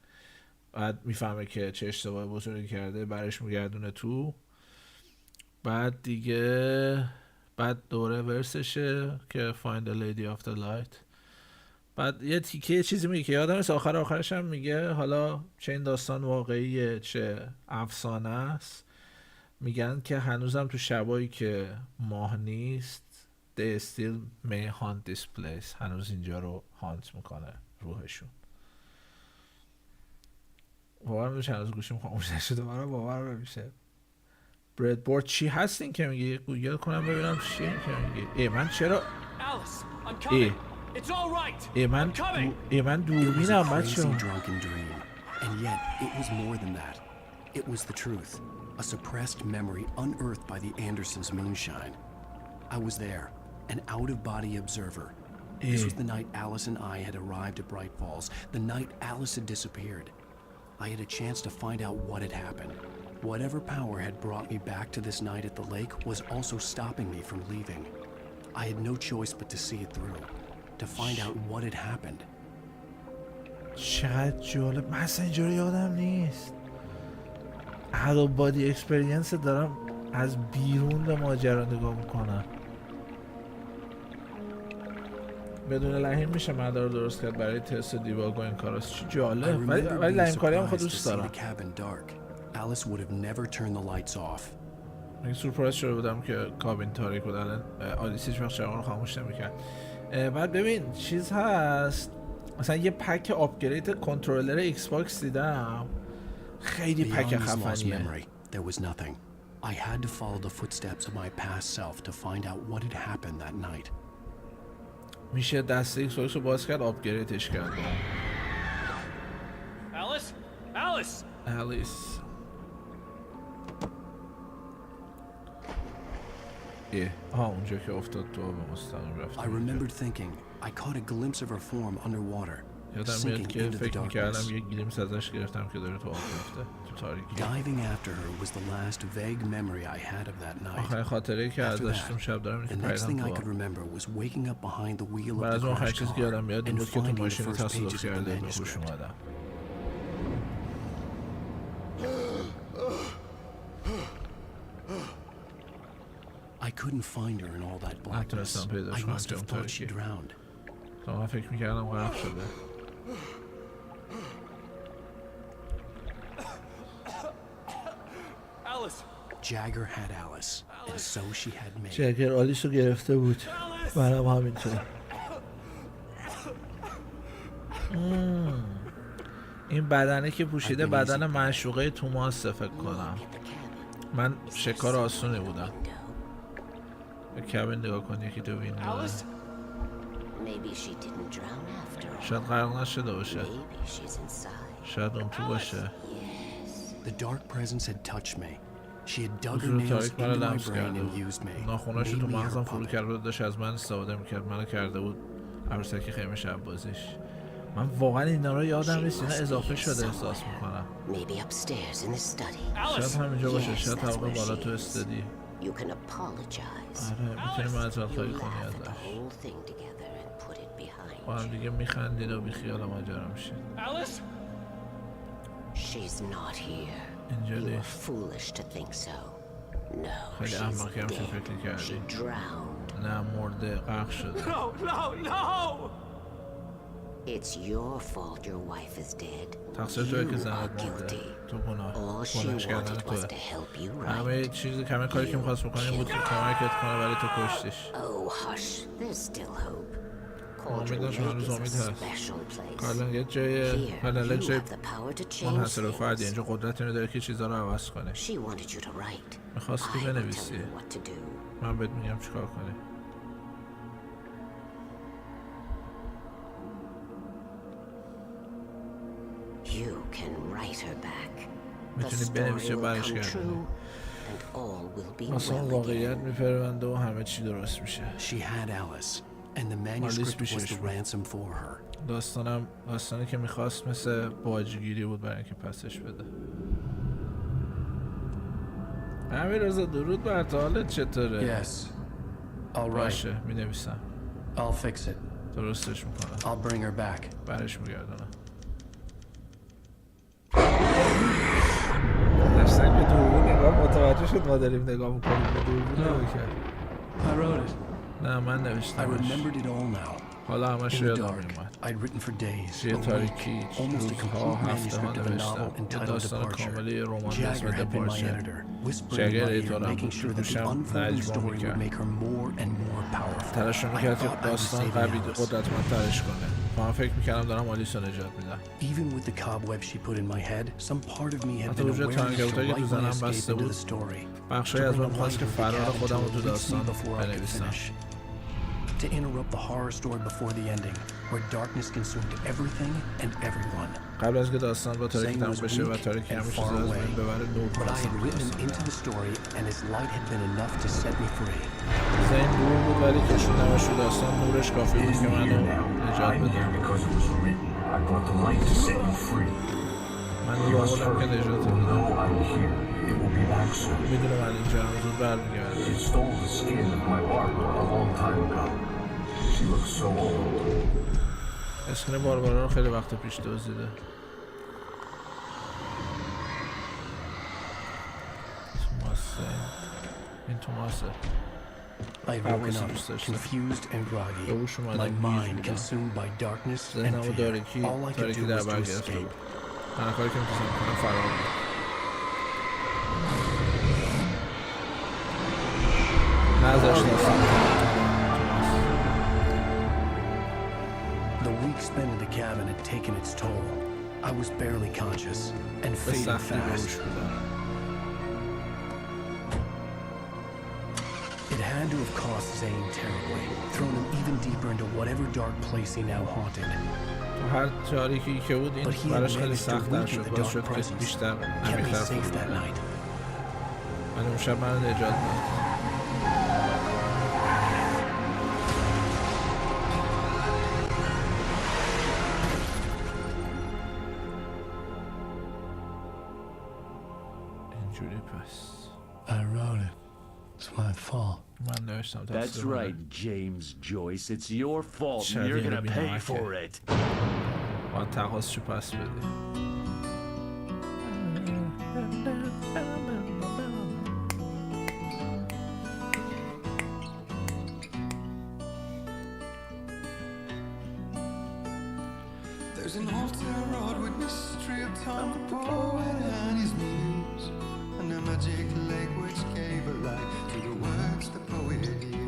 بعد میفهمه که چه اشتباه بزرگی کرده، برش میگردونه تو. بعد دیگه دوره ورسشه که find the lady of the light. بعد یه تیکه یه چیزی میگه که یادم نیست، آخرش هم میگه حالا چه این داستان واقعیه چه افسانه است. میگن که هنوزم تو شبایی که ماه نیست they still may haunt this place، هنوز اینجا رو هانت میکنه روحشون. باور میشه هنوز گوشیم خاموش نشده، برای باور نمیشه. بردبورد چی هستین که میگه؟ گوگل کنم ببینم چی که میگه. من چرا من دوربینم بچه. And yet, it was more than that. It was the truth. A suppressed memory unearthed by the Andersons' moonshine. I was there, an out-of-body observer. This was the night Alice and I had arrived at Bright Falls, the night Alice had disappeared. I had a chance to find out what had happened. Whatever power had brought me back to this night at the lake was also stopping me from leaving. I had no choice but to see it through, to find out what had happened. چقدر جالب. من اصلا اینجا رو یادم نیست. out of body experience دارم از بیرون به ماجرا نگاه میکنم. بدون لحین میشه مدار درست کرد برای تست دیباگ و این کاراست. چی جالب. ولی لحین کاری هم خود دوست دارم. Alice would have never turned the lights off. من سورپرایز شده بودم که کابین تاریک بود. الان آلیسی هیچ وقت چراغ رو خاموش نمی‌کرد. بعد ببین چیز هست، مثلا یه پک آپگرید کنترلر ایکس باکس دیدم، خیلی پک خفنیه. There was nothing. I had to follow the footsteps of my past self to find out what had happened that night. میشه دست ایکس باکس رو باز کرد، آپگریدش کرد. Alice. اونجا که افتاد تو به مستقیم رفت. I remembered thinking I caught a glimpse of her form underwater. یادم میاد که فکر می‌کردم یه گلیمس ازش گرفتم که داره تو آب میفته تو تاریکی. Diving after her was the last vague memory I had of that night. آخرین خاطره‌ای که ازش تو شب دارم اینه که پریدم تو آب. بعد از اون آخرین چیزی که یادم میاد این بود که تو ماشین تصادف کرده به هوش اومدم. I couldn't find her in all that blackness. I must have thought she drowned. من فکر می‌کردم غرق شده. Jagger had Alice, and so she had me. جگر آلیس رو گرفته بود. منم همینطور. این بدنه که پوشیده بدن معشوقه توماسه فکر کنم. من شکار آسونی بودم. به کابین نگاه کن، یکی تو وین داره. شاید غرق نشده باشه. شاید اون تو باشه. حضور تاریک من لمس کرده بود. ناخوناشو تو مغزم فرو کرده بود، داشت از من استفاده میکرد. منو کرده بود عروسک خیمه شب بازیش. من واقعا اینا رو یادم نیست، اینا اضافه شده احساس میکنم. شاید همینجا باشه، شاید طبقه بالا تو استادی. آره میتونیم معذرت خواهی کنی ازش. با هم دیگه میخندید و بیخیال ماجرا میشید. اینجا نیست. خیلی احمقی همچین فکر کردی. نه مرده، غرق شده. تقصیر توی که زنت مرده. تو گناهش کردن توه. همه چیزی همه کاری که میخواست بکنی بود که کمکت کنه ولی تو کشتیش. امید داشت، هنوز امید هست. کارلن یه جای پنل جای منحصر به فردی، اینجا قدرت اینو داره که چیزا رو عوض کنه. میخواست که بنویسی، من بهت میگم چیکار کنی. میتونی بنویسی و برش کردنی. مثلا واقعیت میپرونده و همه چی درست میشه. داستانی که میخواست مثل باجگیری بود برای اینکه پسش بده. همین رضا درود بر تو، حالت چطوره؟ باشه مینویسم. درستش میکنم. برش میگردونم. متوجه شد ما داریم نگاه میکنیم به دوربین نمی‌کرد. I wrote it. نه من I نوشتمش. remembered it all now. حالا همش In the یادم dark, میومد. I'd written for days, توی a week, تاریکی almost a روزها complete هفته ها manuscript of a نوشتم novel یه entitled داستان Departure. کاملی رمان به اسم Jagger had been my دپارچر. editor, whispering in جگر my ear, ایدارم making بود sure تو that the گوشم unfolding نجوا story would میکرد. make her more and more powerful. تلاش I میکرد که thought I was داستان saving قوی Alice. قدرتمندترش کنه. من فکر میکردم دارم آلیس رو نجات میدم. Even with the cobweb she put in my head, some part of me had حتی been وجود aware تانگه‌هایی to که تو write my زنم escape بسته into بود the story. بخشای از من خواست که فرار خودم رو تو داستان بنویسم. To interrupt the horror story before the ending, where darkness consumed everything and everyone. قبل از که داستان با تاریکی تموم بشه و تاریکی همه چیز از بین ببره نور But I had written him into the story and his light had been enough to set me free. زین دور بود ولی کشوندمش رو داستان نورش کافی بود که منو نجات بده. من نور آوردم که نجات بدم. میدونم من اینجا هم زود برمیگردم. اسکن باربارا رو خیلی وقت پیش دزدیده. این توماسه. I had woken up, confused and groggy, my mind consumed by darkness and fear. All I could do was to escape. تنها کاری که میتونستم کنم فرار بود. نذاشت The week spent in the cabin had taken its toll. I was barely conscious and fading fast. It had to have cost Zane terribly, thrown him even deeper into whatever dark place he now haunted. هر تاریکی که بود این براش خیلی سخت‌تر شد. باز شد که بیشتر عمیق‌تر فرو بره. من اون شب من نجات داد. I wrote it. It's my fault. That's right, James Joyce. It's your fault, and you're gonna pay for it. باید تقاضیشو پس بدی. There's an old road with mystery of time for poet and his muse, and a magic lake which gave a light to the words the poet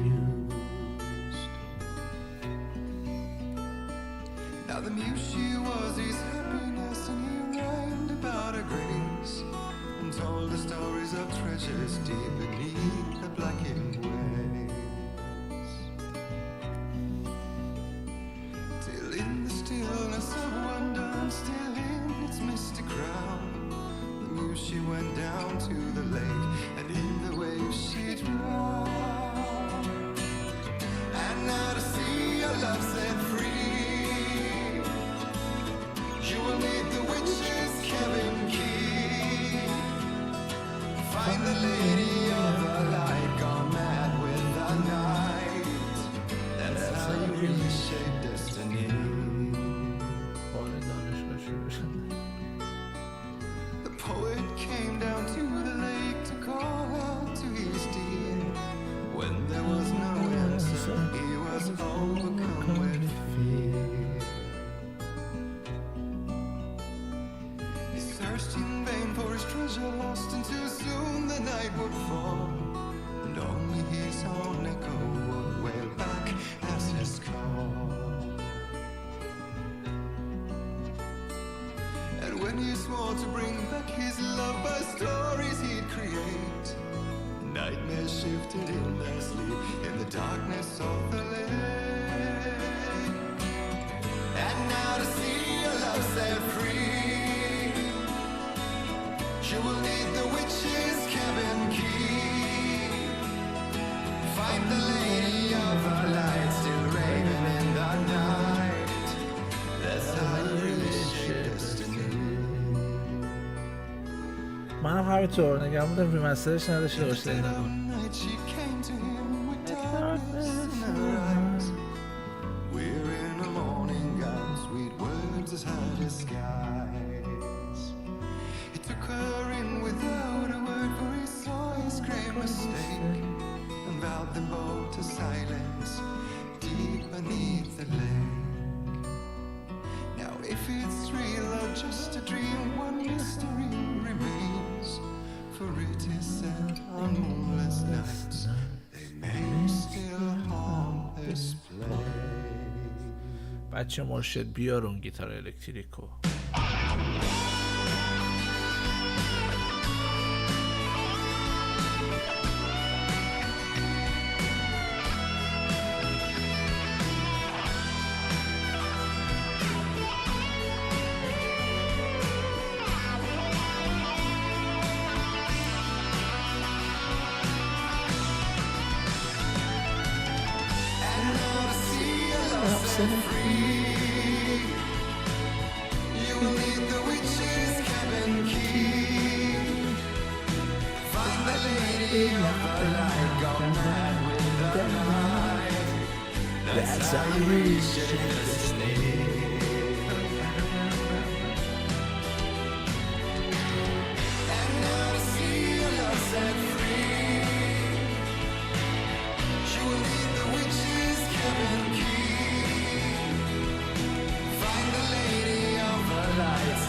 used. Now the muse she was his happiness, and he rhymed about her grace, and told the stories of treasures deep beneath the blackened waves. Till in the stillness of wonder, still in its mystic crown, the muse she went down to the lake, and in the waves she drowned. And now to see your love set free, you will need the witch's cabin key. Find the lady of the light, gone mad with the night. That's how you reshape destiny. The poet came down to the lake to call out to his dear. When there was no answer, he was overcome with fear. He searched in vain for his treasure lost, and too soon the night would fall, and only his own echo would wail back as his call. And when he swore to bring back his love by stories he'd create, nightmares shifted in their sleep in the darkness of the lake. And now to see your love set free, you will need the witch's cabin key. Find the lady of the light still raving in the night. That's how you really shape destiny. منم همینطور نگم بودم ریمسترش نداشته باشه این نگم. Night she came to him with darkness in her eyes. We're in a morning gown, sweet words as hard as skies. He took her in without a word, for he saw allowed them both to silence deep beneath the lake. Now if it's real or just a dream, one mystery remains, for it is said on moonless nights they may still haunt this place. بچه مرشد بیارون گیتار الکتریکو. You will need the witch's cabin key. Find the lady of the night, gone mad with the night. That's how you reach the snake. And now to see your love set free, you will need the witch's cabin key.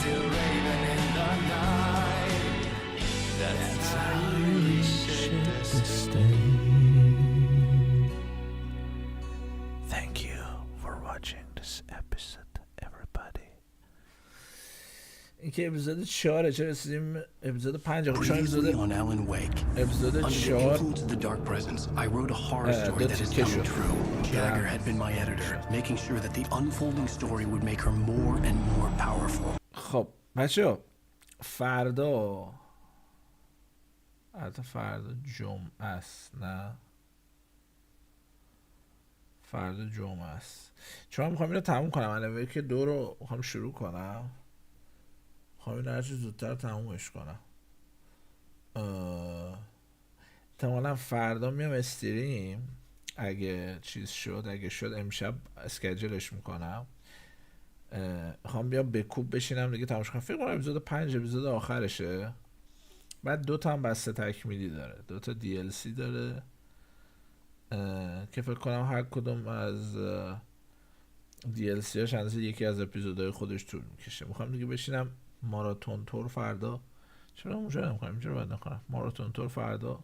Still raving in the night. That's how you reshape the state. Thank you for watching this episode, everybody. این که اپیزود 4 چه رسیدیم اپیزود 5 خوشم اپیزود on Alan Wake. اپیزود 4 the dark presence. I wrote a horror story that is coming true. Jagger had been my editor, making sure that the unfolding story would make her more and more powerful. خب بچه فردا جمعه است، نه فردا جمعه است، چون میخوام اینو تموم کنم. الان که 2 رو میخوام شروع کنم، میخوام اینو هرچی زودتر تمومش کنم. احتمالا فردا میام استریم، اگه چیز شد، اگه شد امشب اسکیجولش میکنم. میخوام بیام بکوب بشینم دیگه تماشا کنم. فکر کنم اپیزود 5 اپیزود آخرشه. بعد 2 تا هم بسته تکمیلی داره، 2 تا DLC داره که فکر کنم هر کدوم از DLC هاش اندازه یکی از اپیزودهای خودش طول میکشه. میخوام دیگه بشینم ماراتون تور فردا، چرا اونجا نمیخوام اینجا باید نکنم، ماراتون تور فردا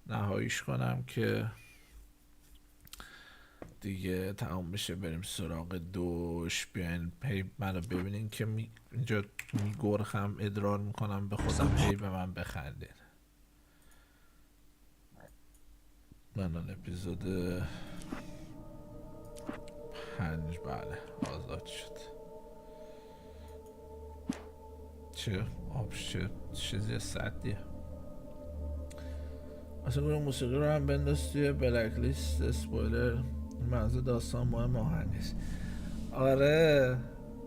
نهاییش کنم که دیگه تمام بشه، بریم سراغ دوش. بیاین پی منو ببینین که اینجا میگرخم، ادرار میکنم به خودم، پی به من بخندین. من اپیزود 5 بله آزاد شد. چه چیزی سدیه. اصلا گروه موسیقی رو هم بنداز توی بلک لیست اسپویلر. منظور داستان مهم آهنگ است.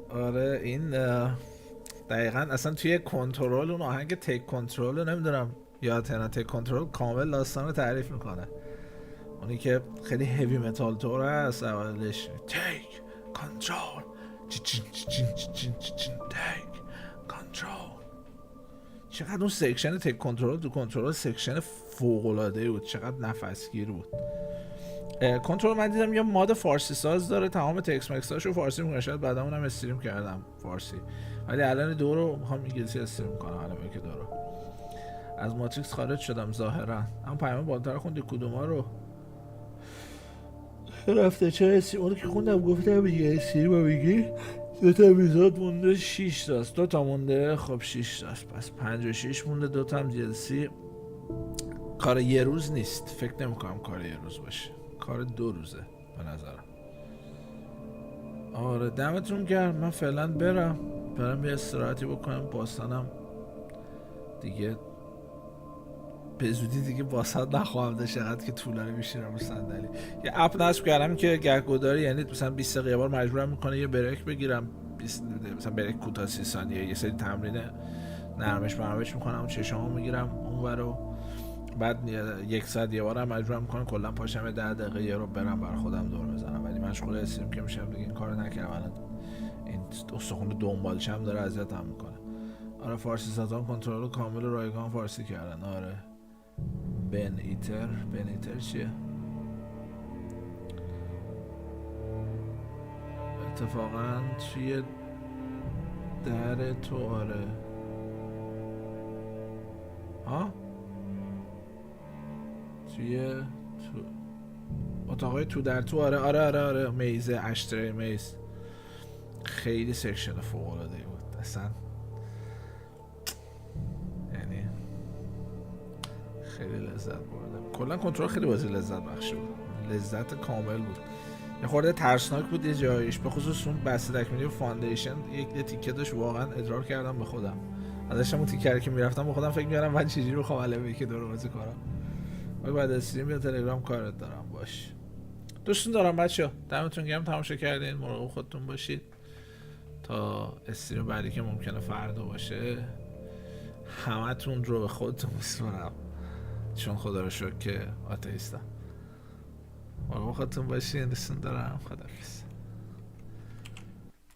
آره این دقیقا اصلا توی کنترل اون آهنگ تیک کنترل رو نمیدونم یادته نه، تیک کنترل کامل داستان رو تعریف میکنه. اونی که خیلی هیوی متال تور هست اولش، تیک کنترل تیک کنترل. چقدر اون سیکشن تیک کنترل تو کنترل سیکشن فوق‌العاده بود، چقدر نفسگیر بود. کنترل من دیدم یه ماد فارسی ساز داره، تمام تکس مکساشو فارسی میکنه، شاید بعدا اونم استریم کردم فارسی، ولی الان 2 رو میخوام انگلیسی استریم کنم. الان که 2 رو از ماتریکس خارج شدم ظاهرا، اما پیام بالاتر خوندی کدوما رو رفته چه اون که خوندم گفتم یه سری با میگی 2 تا اپیزود مونده، 6 تاست، 2 تا مونده. خب 6 تاست، پس 56 مونده، 2 تا هم DLC. کار یه روز نیست، فکر نمی‌کنم کار یه روز باشه، کار 2 روزه به نظرم. آره دمتون گرم. من فعلا برم یه استراحتی بکنم. باستانم دیگه به زودی دیگه باستان نخواهم داشت، چقدر که طولانی میشینم رو صندلی. یه اپ نصب کردم که گهگداری، یعنی مثلا 20 دقیقه بار مجبورم میکنه یه بریک بگیرم، مثلا بریک کوتاه 30 ثانیه، یه سری تمرین نرمش میکنم، چشامو میگیرم اونورو، بعد 1 ساعت یه بارم مجبورم میکنه کلا پاشم 10 دقیقه یه رو برم برای خودم دور بزنم، ولی مشغول استریم که میشم دیگه این کارو نکردم. الان این استخون دنبالچم داره اذیتم میکنه. آره فارسی سازان کنترل کامل و رایگان فارسی کردن. آره بن ایتر چیه؟ اتفاقا توی در تو آره ها؟ توی تو اتاقای تو در تو آره میزه اشتری میز خیلی سکشن فوق العاده بود اصلا، یعنی خیلی لذت بردم. کلا کنترل خیلی بازی لذت بخش بود، لذت کامل بود. یه خورده ترسناک بود یه جایش، به خصوص اون بسته تکمیلی فاندیشن یک تیکه داشت واقعا ادرار کردم به خودم ازشم. اون تیکه که میرفتم به خودم فکر می‌کردم من چجوری بخوام علمه که دور بازی کنم. بعد استریم یا تلگرام کارت دارم باش. دوستون دارم بچه‌ها، دمتون گرم تماشا کردین، مراقب خودتون باشید تا استریم بعدی که ممکنه فردا باشه. همتون رو به خودتون میسپارم چون خدا رو شکر که آتئیستم. مراقب خودتون باشین، دوستون دارم. خداحافظ.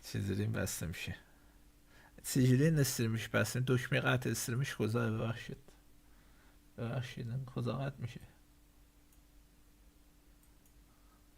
چجوری این بسته میشه؟ چجوری این استریمش بسته؟ دکمه قطع استریمش کجاه؟ ببخشید این کجا قطع میشه؟